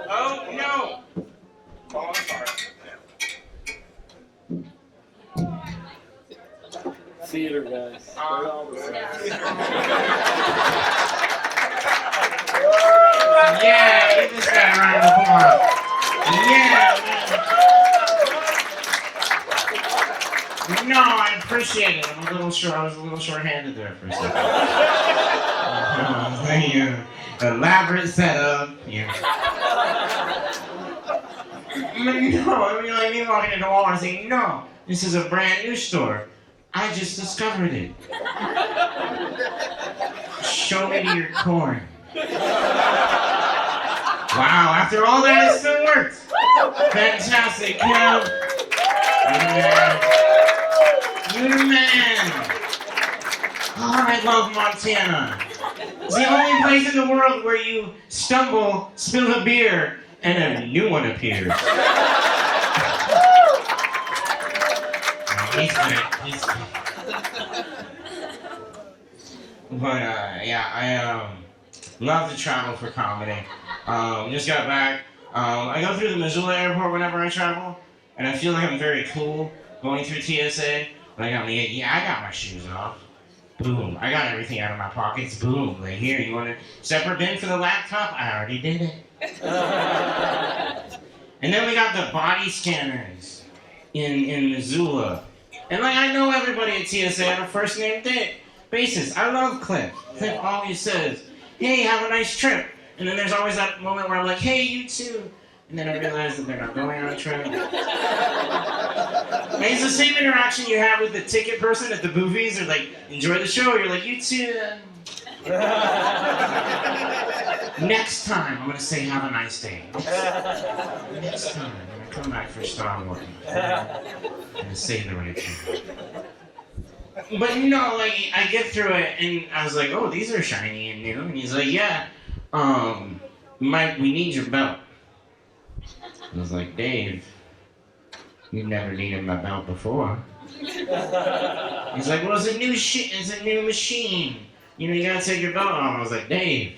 Oh no! Fall apart. Theater guys. They're all the same. Yeah, give this guy a round of applause. Yeah, man. No, I appreciate it. I was a little short-handed there for a second. Elaborate setup. Yeah. No, I mean, like me walking into Walmart and saying, no, this is a brand new store. I just discovered it. Show me your corn. Wow, after all that, it still works. Fantastic, Kev. You're the man. Oh, I love Montana. It's the only place in the world where you stumble, spill a beer, and a new one appears. He's good. But yeah, I love to travel for comedy. Just got back. I go through the Missoula airport whenever I travel, and I feel like I'm very cool going through TSA. Like I got my shoes off. Boom. I got everything out of my pockets. Boom. Like, here, you want a separate bin for the laptop? I already did it. And then we got the body scanners in Missoula. And like, I know everybody at TSA on a first name basis. I love Cliff. Cliff always says, hey, have a nice trip. And then there's always that moment where I'm like, hey, you too. And then I realize that they're not going on a trip. And it's the same interaction you have with the ticket person at the movies. They're like, enjoy the show. You're like, you too. Next time, I'm going to say have a nice day. Next time, I'm going to come back for Star Wars. I'm going to say the right thing. But no, like, I get through it, and I was like, oh, these are shiny and new. And he's like, yeah, Mike, we need your belt. I was like, Dave, you've never needed my belt before. He's like, well, it's a new machine. You know, you gotta take your belt off. I was like, Dave,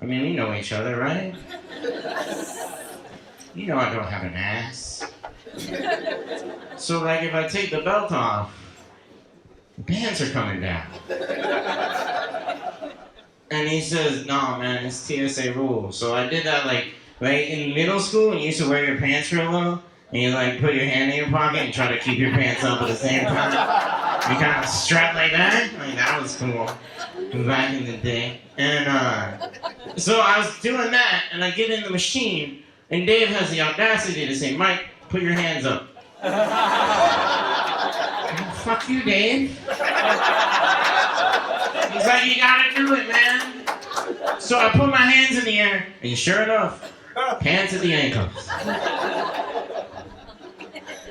I mean, we know each other, right? You know I don't have an ass. So, like, if I take the belt off, the pants are coming down. And he says, no, man, it's TSA rules. So I did that, like in middle school, when you used to wear your pants real low, and you, like, put your hand in your pocket and try to keep your pants up at the same time. You kind of strap like that. Like, that was cool back in the day. And so I was doing that, and I get in the machine, and Dave has the audacity to say, Mike, put your hands up. Fuck you, Dave. He's like, you gotta do it, man. So I put my hands in the air, and sure enough, pants at the ankles.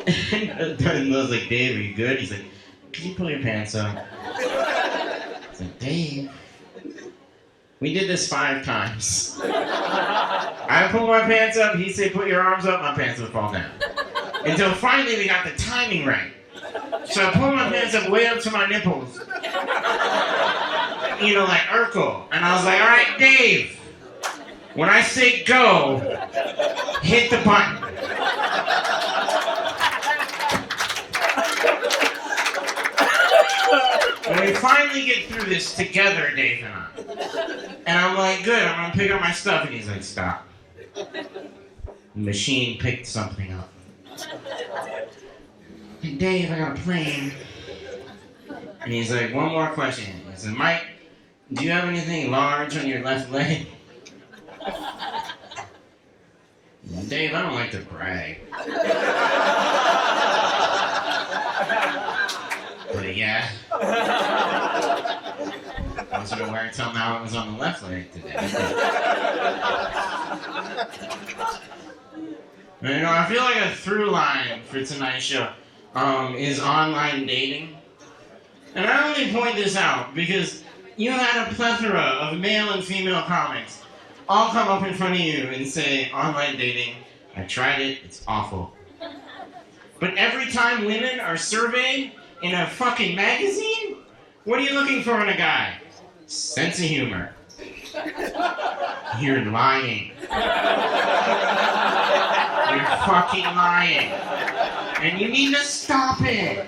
And I was like, Dave, are you good? He's like, can you pull your pants up? I was like, Dave. We did this 5 times. I pull my pants up, he'd say, put your arms up, my pants would fall down. Until finally we got the timing right. So I pulled my pants up way up to my nipples. You know, like Urkel. And I was like, all right, Dave, when I say go, hit the button. And we finally get through this together, Dave and I. And I'm like, good, I'm gonna pick up my stuff. And he's like, stop. The machine picked something up. Hey, Dave, I got a plane. And he's like, one more question. He said, Mike, do you have anything large on your left leg? Dave, I don't like to brag. But yeah. I wasn't aware until now it was on the left leg today. You know, I feel like a through line for tonight's show is online dating. And I only point this out because you had a plethora of male and female comics all come up in front of you and say, online dating, I tried it, it's awful. But every time women are surveyed in a fucking magazine, what are you looking for in a guy? Sense of humor. You're lying. You're fucking lying. And you need to stop it.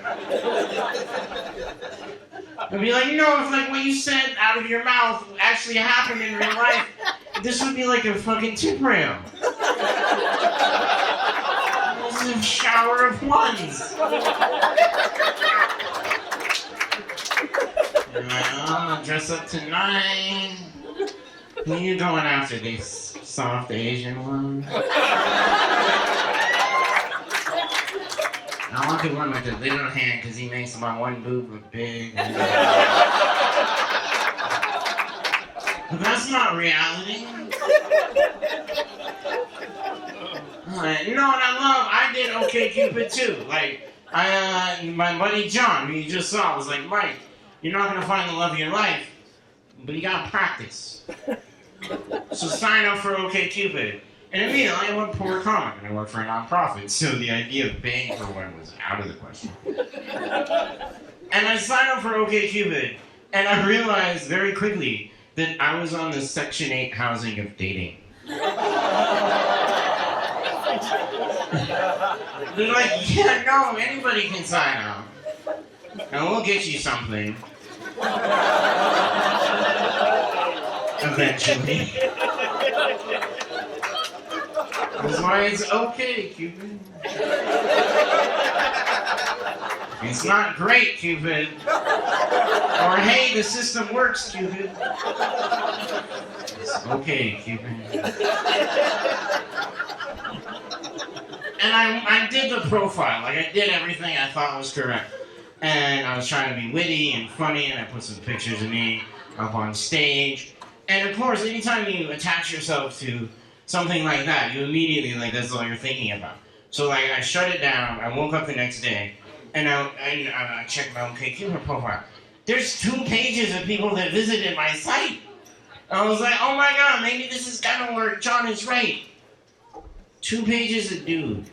I'd be like, no, if like what you said out of your mouth actually happened in real life, this would be like a fucking tip rail. This is a shower of ones. You're like, oh, I'm gonna dress up tonight. Who are you going after, this soft Asian one? I want the one with the little hand because he makes my one boob look big. But that's not reality. You know what I love? I did OkCupid too. Like, my buddy John, who you just saw, was like, Mike, you're not gonna find the love of your life, but you gotta practice. So sign up for OkCupid. And immediately I went poor comic, and I worked for a nonprofit, so the idea of paying for one was out of the question. And I signed up for OkCupid, and I realized very quickly that I was on the Section 8 housing of dating. They're like, yeah, no, anybody can sign up. And we'll get you something. Eventually. That's why it's okay, Cupid. It's not great, Cupid. Or, hey, the system works, Cupid. It's okay, Cupid. And I did the profile. Like, I did everything I thought was correct. And I was trying to be witty and funny, and I put some pictures of me up on stage. And, of course, anytime you attach yourself to something like that, you immediately, like, that's all you're thinking about. So, like, I shut it down, I woke up the next day, and I checked my OkCupid profile. There's 2 pages of people that visited my site. I was like, oh my god, maybe this is gonna work, John is right. 2 pages of dude.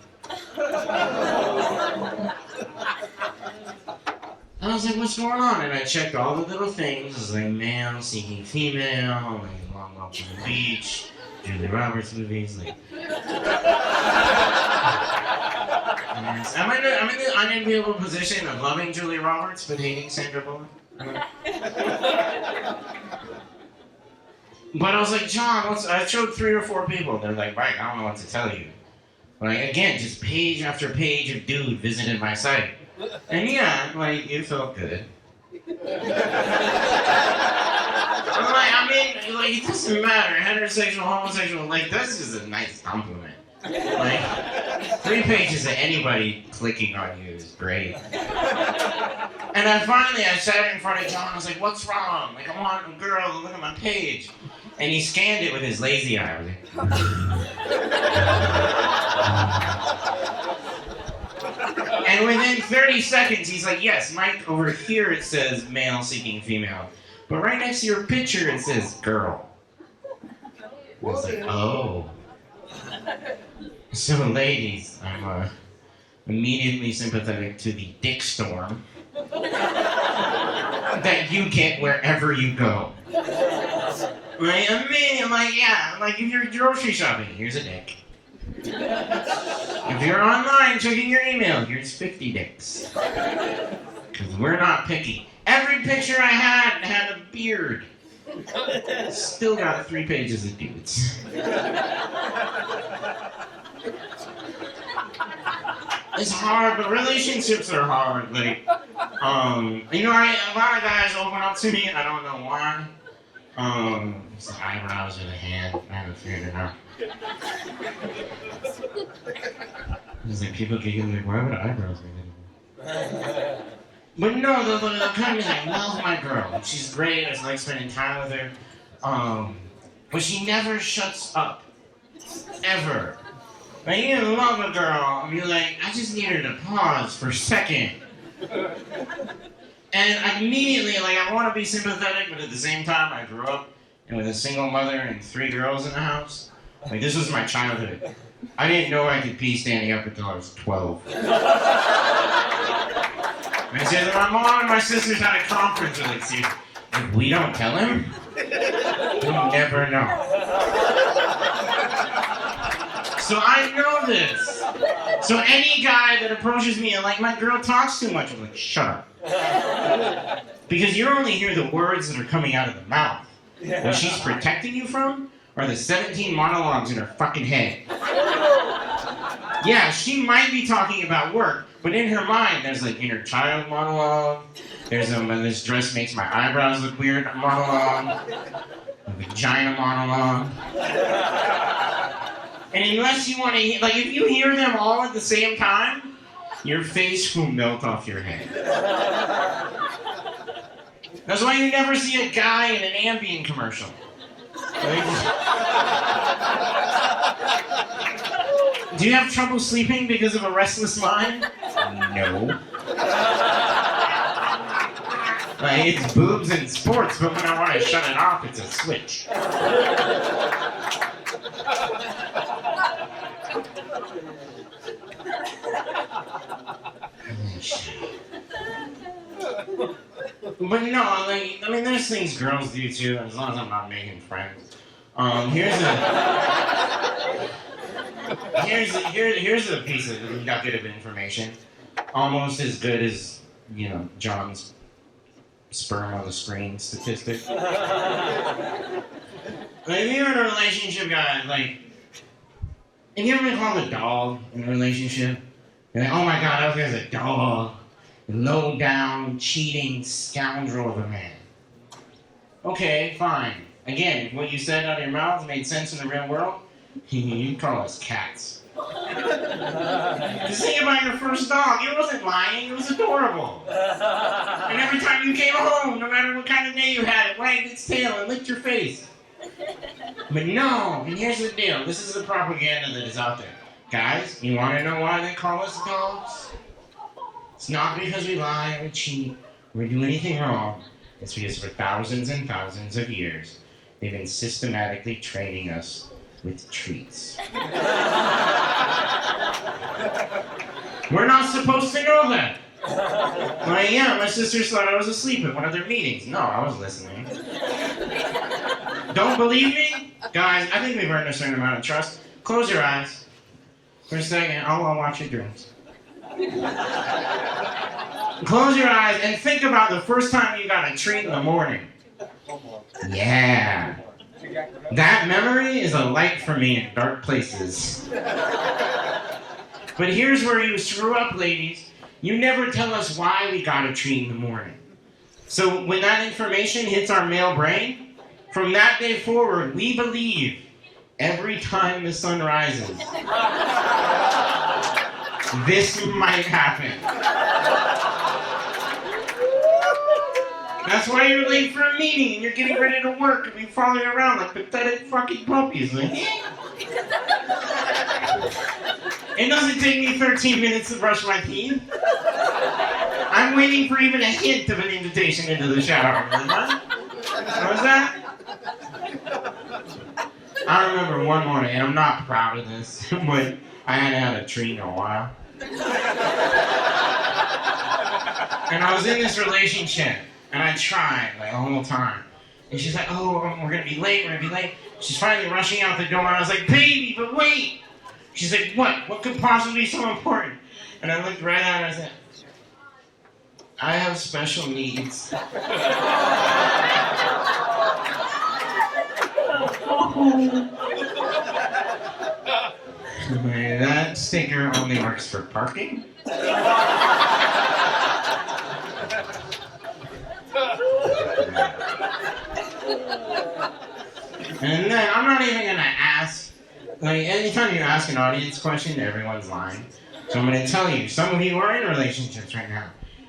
I was like, what's going on? And I checked all the little things. It was like male seeking female, like Long Walk to the Beach, Julia Roberts movies, like. I'm in the unenviable position of loving Julia Roberts but hating Sandra Bullock. But I was like, John, I showed 3 or 4 people. They're like, right, I don't know what to tell you. Like, again, just page after page of dude visited my site. And yeah, like, it felt good. I'm like, I mean, like, it doesn't matter, heterosexual, homosexual, like, this is a nice compliment. Like, 3 pages of anybody clicking on you is great. And then finally, I sat in front of John, I was like, what's wrong? Like, I want a girl to look at my page. And he scanned it with his lazy eye. I was like, and within 30 seconds, he's like, yes, Mike, over here it says male seeking female. But right next to your picture, it says girl. I was like, oh. So, ladies, I'm immediately sympathetic to the dick storm that you get wherever you go. Like, I mean, like, yeah, like if you're grocery shopping, here's a dick. If you're online checking your email, here's 50 dicks. Because we're not picky. Every picture I had a beard. Still got 3 pages of dudes. It's hard, but relationships are hard. Like, you know, a lot of guys open up to me. I don't know why. It's the eyebrows or the hand. I haven't figured it out. It's like people giggling like, why would eyebrows be anything? But no, the kind of like, love my girl. She's great. I just like spending time with her. But she never shuts up. Ever. Like, you love a girl, and you're like, I just need her to pause for a second. And immediately, like, I want to be sympathetic, but at the same time, I grew up with a single mother and 3 girls in the house. Like, this was my childhood. I didn't know I could pee standing up until I was 12. And I said, my mom and my sisters had a conference with, like, see, if we don't tell him, he'll never know. So I know this. So any guy that approaches me and like, my girl talks too much, I'm like, shut up. Because you only hear the words that are coming out of the mouth. What she's protecting you from are the 17 monologues in her fucking head. Yeah, she might be talking about work, but in her mind, there's like inner child monologue. There's this dress makes my eyebrows look weird monologue. A vagina monologue. And unless you want to, like, if you hear them all at the same time, your face will melt off your head. That's why you never see a guy in an Ambien commercial. Do you have trouble sleeping because of a restless mind? No. Like, it's boobs and sports, but when I want to shut it off, it's a switch. But no, like, I mean, there's things girls do too, as long as I'm not making friends. Here's a piece of nugget of information, almost as good as, you know, John's sperm on the screen statistic. Like, if you're in a relationship, guys, like, have you ever been called a dog in a relationship? You're like, oh my god, that guy's a dog. Low down, cheating scoundrel of a man. Okay, fine. Again, if what you said out of your mouth made sense in the real world, you call us cats. Just think about your first dog. It wasn't lying, it was adorable. And every time you came home, no matter what kind of day you had, it wagged its tail and licked your face. But no, and here's the deal. This is the propaganda that is out there. Guys, you want to know why they call us dogs? It's not because we lie or cheat or do anything wrong. It's because for thousands and thousands of years, they've been systematically training us with treats. We're not supposed to know that. Like, yeah, my sisters thought I was asleep at one of their meetings. No, I was listening. Don't believe me? Guys, I think we've earned a certain amount of trust. Close your eyes for a second. I'll watch your dreams. Close your eyes and think about the first time you got a treat in the morning. Yeah. That memory is a light for me in dark places. But here's where you screw up, ladies. You never tell us why we got a treat in the morning. So when that information hits our male brain, from that day forward, we believe every time the sun rises, this might happen. That's why you're late for a meeting and you're getting ready to work and we following around like pathetic fucking puppies. Like, it doesn't take me 13 minutes to brush my teeth. I'm waiting for even a hint of an invitation into the shower. Like, what? What was that? I remember one morning, and I'm not proud of this, but I hadn't had a treat in a while. And I was in this relationship, and I tried, like, the whole time. And she's like, oh, we're gonna be late, She's finally rushing out the door, and I was like, baby, but wait! She's like, what? What could possibly be so important? And I looked right at her and I said, I have special needs. That sticker only works for parking. And then I'm not even gonna ask Like, anytime you ask an audience question, everyone's lying. So I'm gonna tell you, some of you are in relationships right now.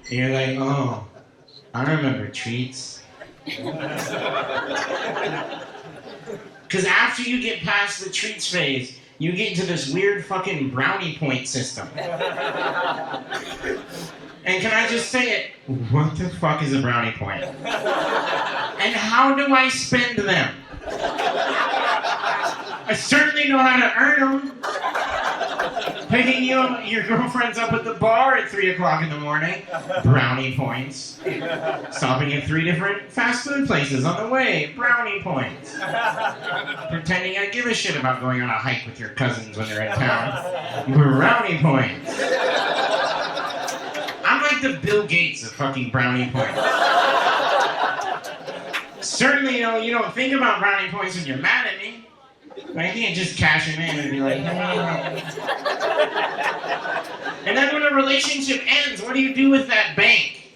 And you're like, oh, I remember treats. Because after you get past the treats phase, you get into this weird fucking brownie point system. And can I just say it? What the fuck is a brownie point? And how do I spend them? I certainly know how to earn them. Picking your girlfriends up at the bar at 3 o'clock in the morning. Brownie points. Stopping at 3 different fast food places on the way. Brownie points. Pretending I give a shit about going on a hike with your cousins when they're in town. Brownie points. I'm like the Bill Gates of fucking brownie points. Certainly, you don't think about brownie points when you're mad at me. I can't just cash them in and be like, hey. And then when a relationship ends, what do you do with that bank?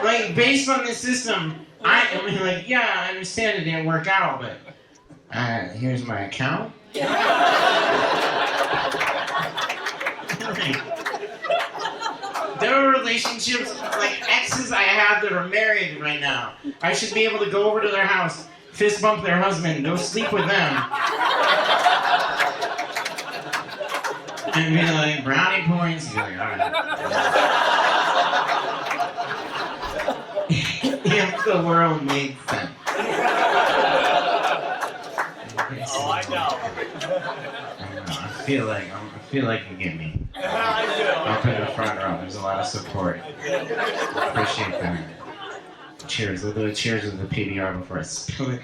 Like, based on this system, I'm like, yeah, I understand it didn't work out, but here's my account. There are relationships, like exes I have that are married right now. I should be able to go over to their house, fist bump their husband, go sleep with them. And be like, brownie points. Be like, alright. If the world made sense. Oh, I know. I feel like you get me. Up in the front row, there's a lot of support. Appreciate that. Cheers. We'll do a cheers with the PBR before I spill it.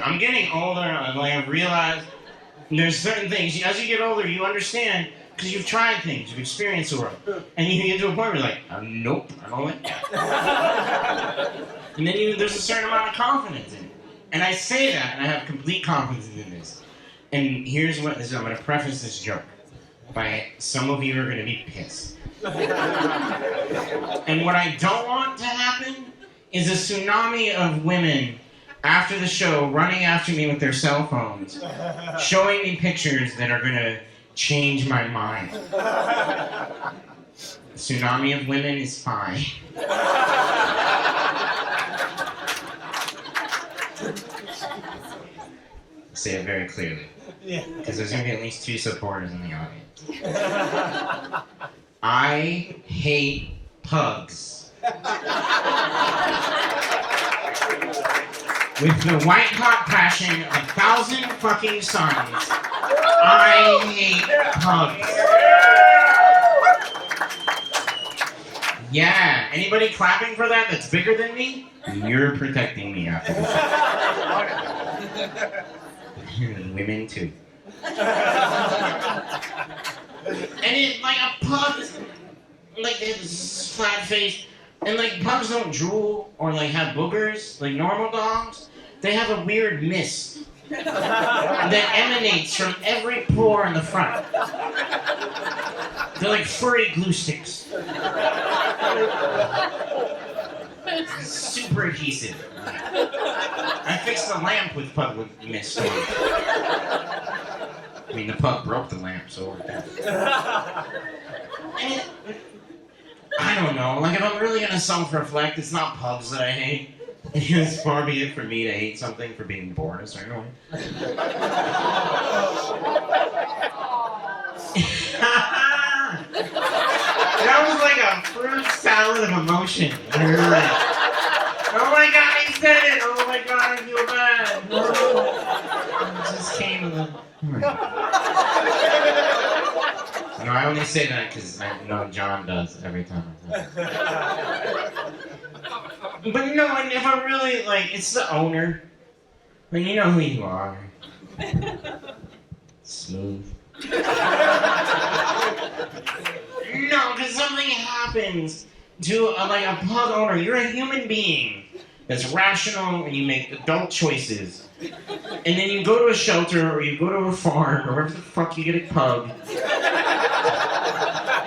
I'm getting older, I've realized there's certain things, as you get older, you understand, because you've tried things, you've experienced the world, and you get to a point where you're like, nope, I don't like that. And then there's a certain amount of confidence in it. And I say that, and I have complete confidence in this. And here's what I'm going to preface this joke by some of you are going to be pissed. And what I don't want to happen is a tsunami of women after the show running after me with their cell phones, showing me pictures that are going to change my mind. A tsunami of women is fine. Say it very clearly. Because there's going to be at least 2 supporters in the audience. I hate pugs. With the white hot passion of 1,000 fucking suns, I hate pugs. Yeah, anybody clapping for that that's bigger than me? You're protecting me after this. And women too. And it, like a pug, like this flat face, and like pugs don't drool or like have boogers like normal dogs. They have a weird mist that emanates from every pore in the front. They're like furry glue sticks. Super adhesive. I fixed the lamp with pug mist on it. I mean, the pug broke the lamp, so it worked out. And I don't know. Like, if I'm really gonna self-reflect, it's not pugs that I hate. It's far be it for me to hate something for being born a certain way. That was like a fruit salad of emotion. Oh my god, he said it! Oh my god, I feel bad. Oh. It just came to the... No, I only say that because I know John does every time I say it. But no, and if I'm really, like, it's the owner. Like, you know who you are. Smooth. No, because something happens to a pug owner. You're a human being that's rational and you make adult choices. And then you go to a shelter or you go to a farm or wherever the fuck you get a pug.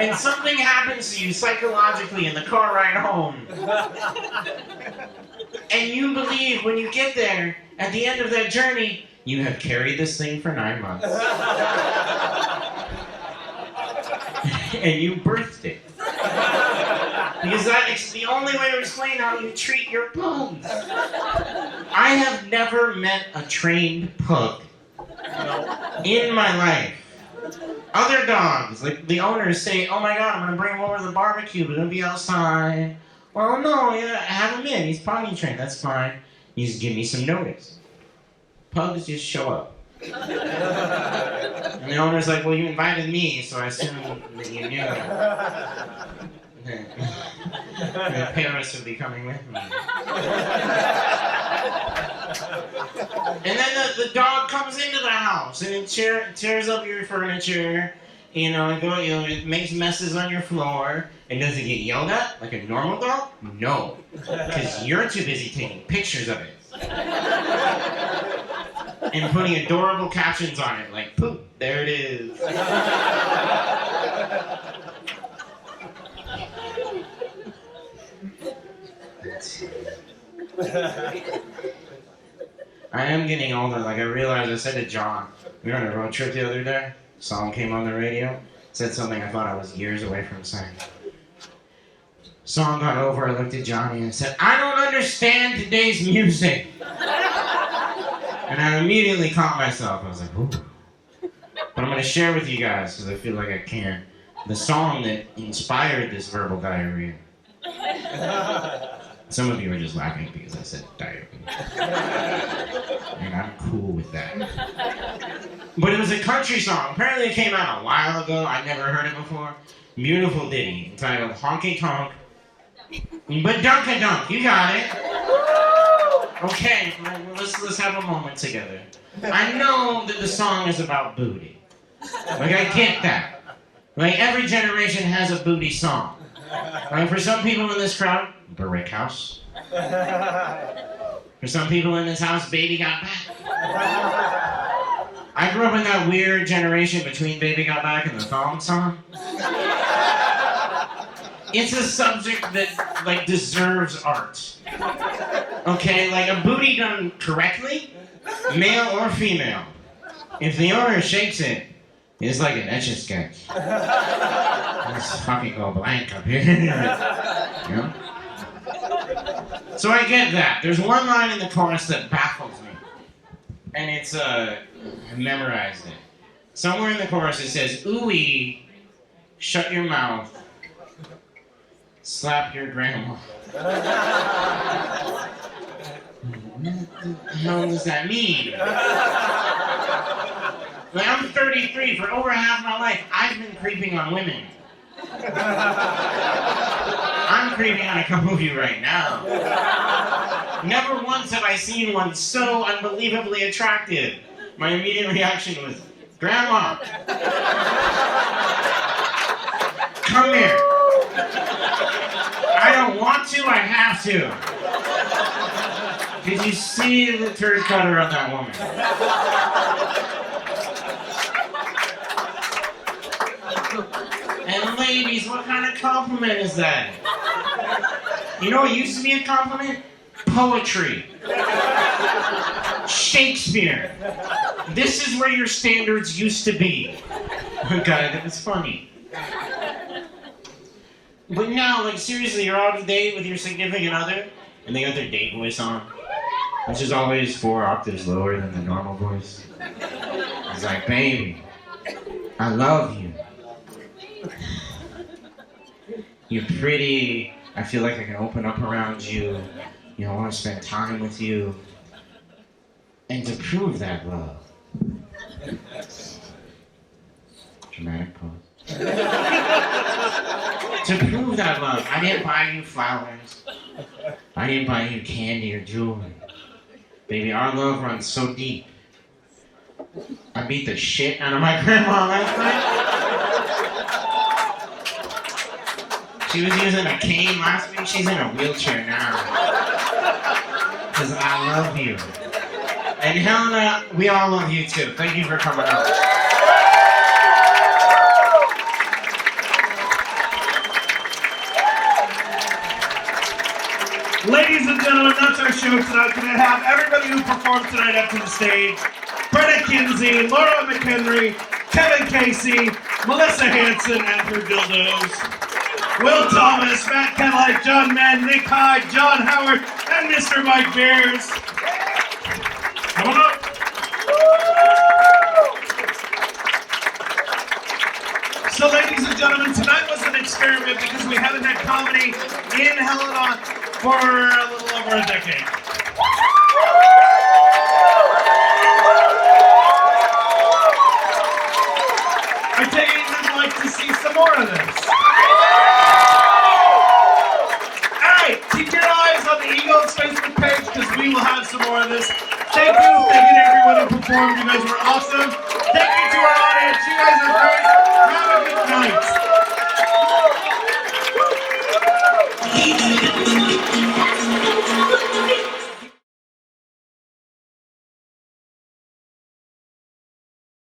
and something happens to you psychologically in the car ride home. And you believe when you get there, at the end of that journey, you have carried this thing for 9 months. And you birthed it. Because that's the only way to explain how you treat your pugs. I have never met a trained pug in my life. Other dogs, like the owners say, oh my god, I'm gonna bring him over to the barbecue, we're gonna be outside. Well, no, yeah, have him in, he's potty trained, that's fine. You just give me some notice. Pugs just show up. And the owner's like, well, you invited me, so I assume that you knew. The parents would be coming with me. And then the dog comes into the house and it tears up your furniture, it makes messes on your floor. And does it get yelled at like a normal dog? No, because you're too busy taking pictures of it. And putting adorable captions on it, like, poop, there it is. I am getting older. Like, I realized, I said to John, we were on a road trip the other day, song came on the radio, said something I thought I was years away from saying. Song got over, I looked at Johnny and said, I don't understand today's music. And I immediately caught myself. I was like, ooh. But I'm going to share with you guys, because I feel like I can, the song that inspired this verbal diarrhea. Some of you are just laughing because I said diarrhea. And I'm cool with that. But it was a country song. Apparently it came out a while ago. I'd never heard it before. Beautiful ditty entitled Honky Tonk. But Dunk-a-Dunk, you got it. Okay, let's have a moment together. I know that the song is about booty. Like, I get that. Like, every generation has a booty song. Like, for some people in this crowd, Brick House. For some people in this house, Baby Got Back. I grew up in that weird generation between Baby Got Back and the thong song. It's a subject that, like, deserves art. Okay, like a booty done correctly, male or female. If the owner shakes it, it's like an Etch-a-Sketch. Let's fucking go blank up here. Yeah. So I get that. There's one line in the chorus that baffles me. And it's, I memorized it. Somewhere in the chorus it says, ooh-wee, shut your mouth, slap your grandma. What the hell does that mean? Like, I'm 33. For over half my life, I've been creeping on women. I'm creeping on a couple of you right now. Never once have I seen one so unbelievably attractive. My immediate reaction was, Grandma! Come here! I don't want to, I have to. Did you see the turd cutter on that woman? And ladies, what kind of compliment is that? You know what used to be a compliment? Poetry. Shakespeare. This is where your standards used to be. God, it was funny. But now, like, seriously, you're out on a date with your significant other, and they got their date voice on, which is always 4 octaves lower than the normal voice. It's like, baby, I love you. You're pretty. I feel like I can open up around you. You know, I want to spend time with you. And to prove that love. Dramatic pause. To prove that love, I didn't buy you flowers. I didn't buy you candy or jewelry. Baby, our love runs so deep. I beat the shit out of my grandma last night. She was using a cane last week. She's in a wheelchair now. Because I love you. And Helena, we all love you too. Thank you for coming out. Ladies and gentlemen, that's our show tonight. Can I have everybody who performed tonight up to the stage? Brenda Kinsey, Laura McHenry, Kevin Casey, Melissa Hanson, and her dildos. Will Thomas, Matt Kettlehake, Jon Men, Nick Hyde, John Howard, and Mr. Mike Beers. Come on up. So, ladies and gentlemen, tonight was an experiment because we haven't had comedy in Helena for a little over a decade. I take it you'd like to see some more of this. Alright, keep your eyes on the Eagles Facebook page because we will have some more of this. Thank you to everyone who performed. You guys were awesome. Thank you to our audience. You guys are great.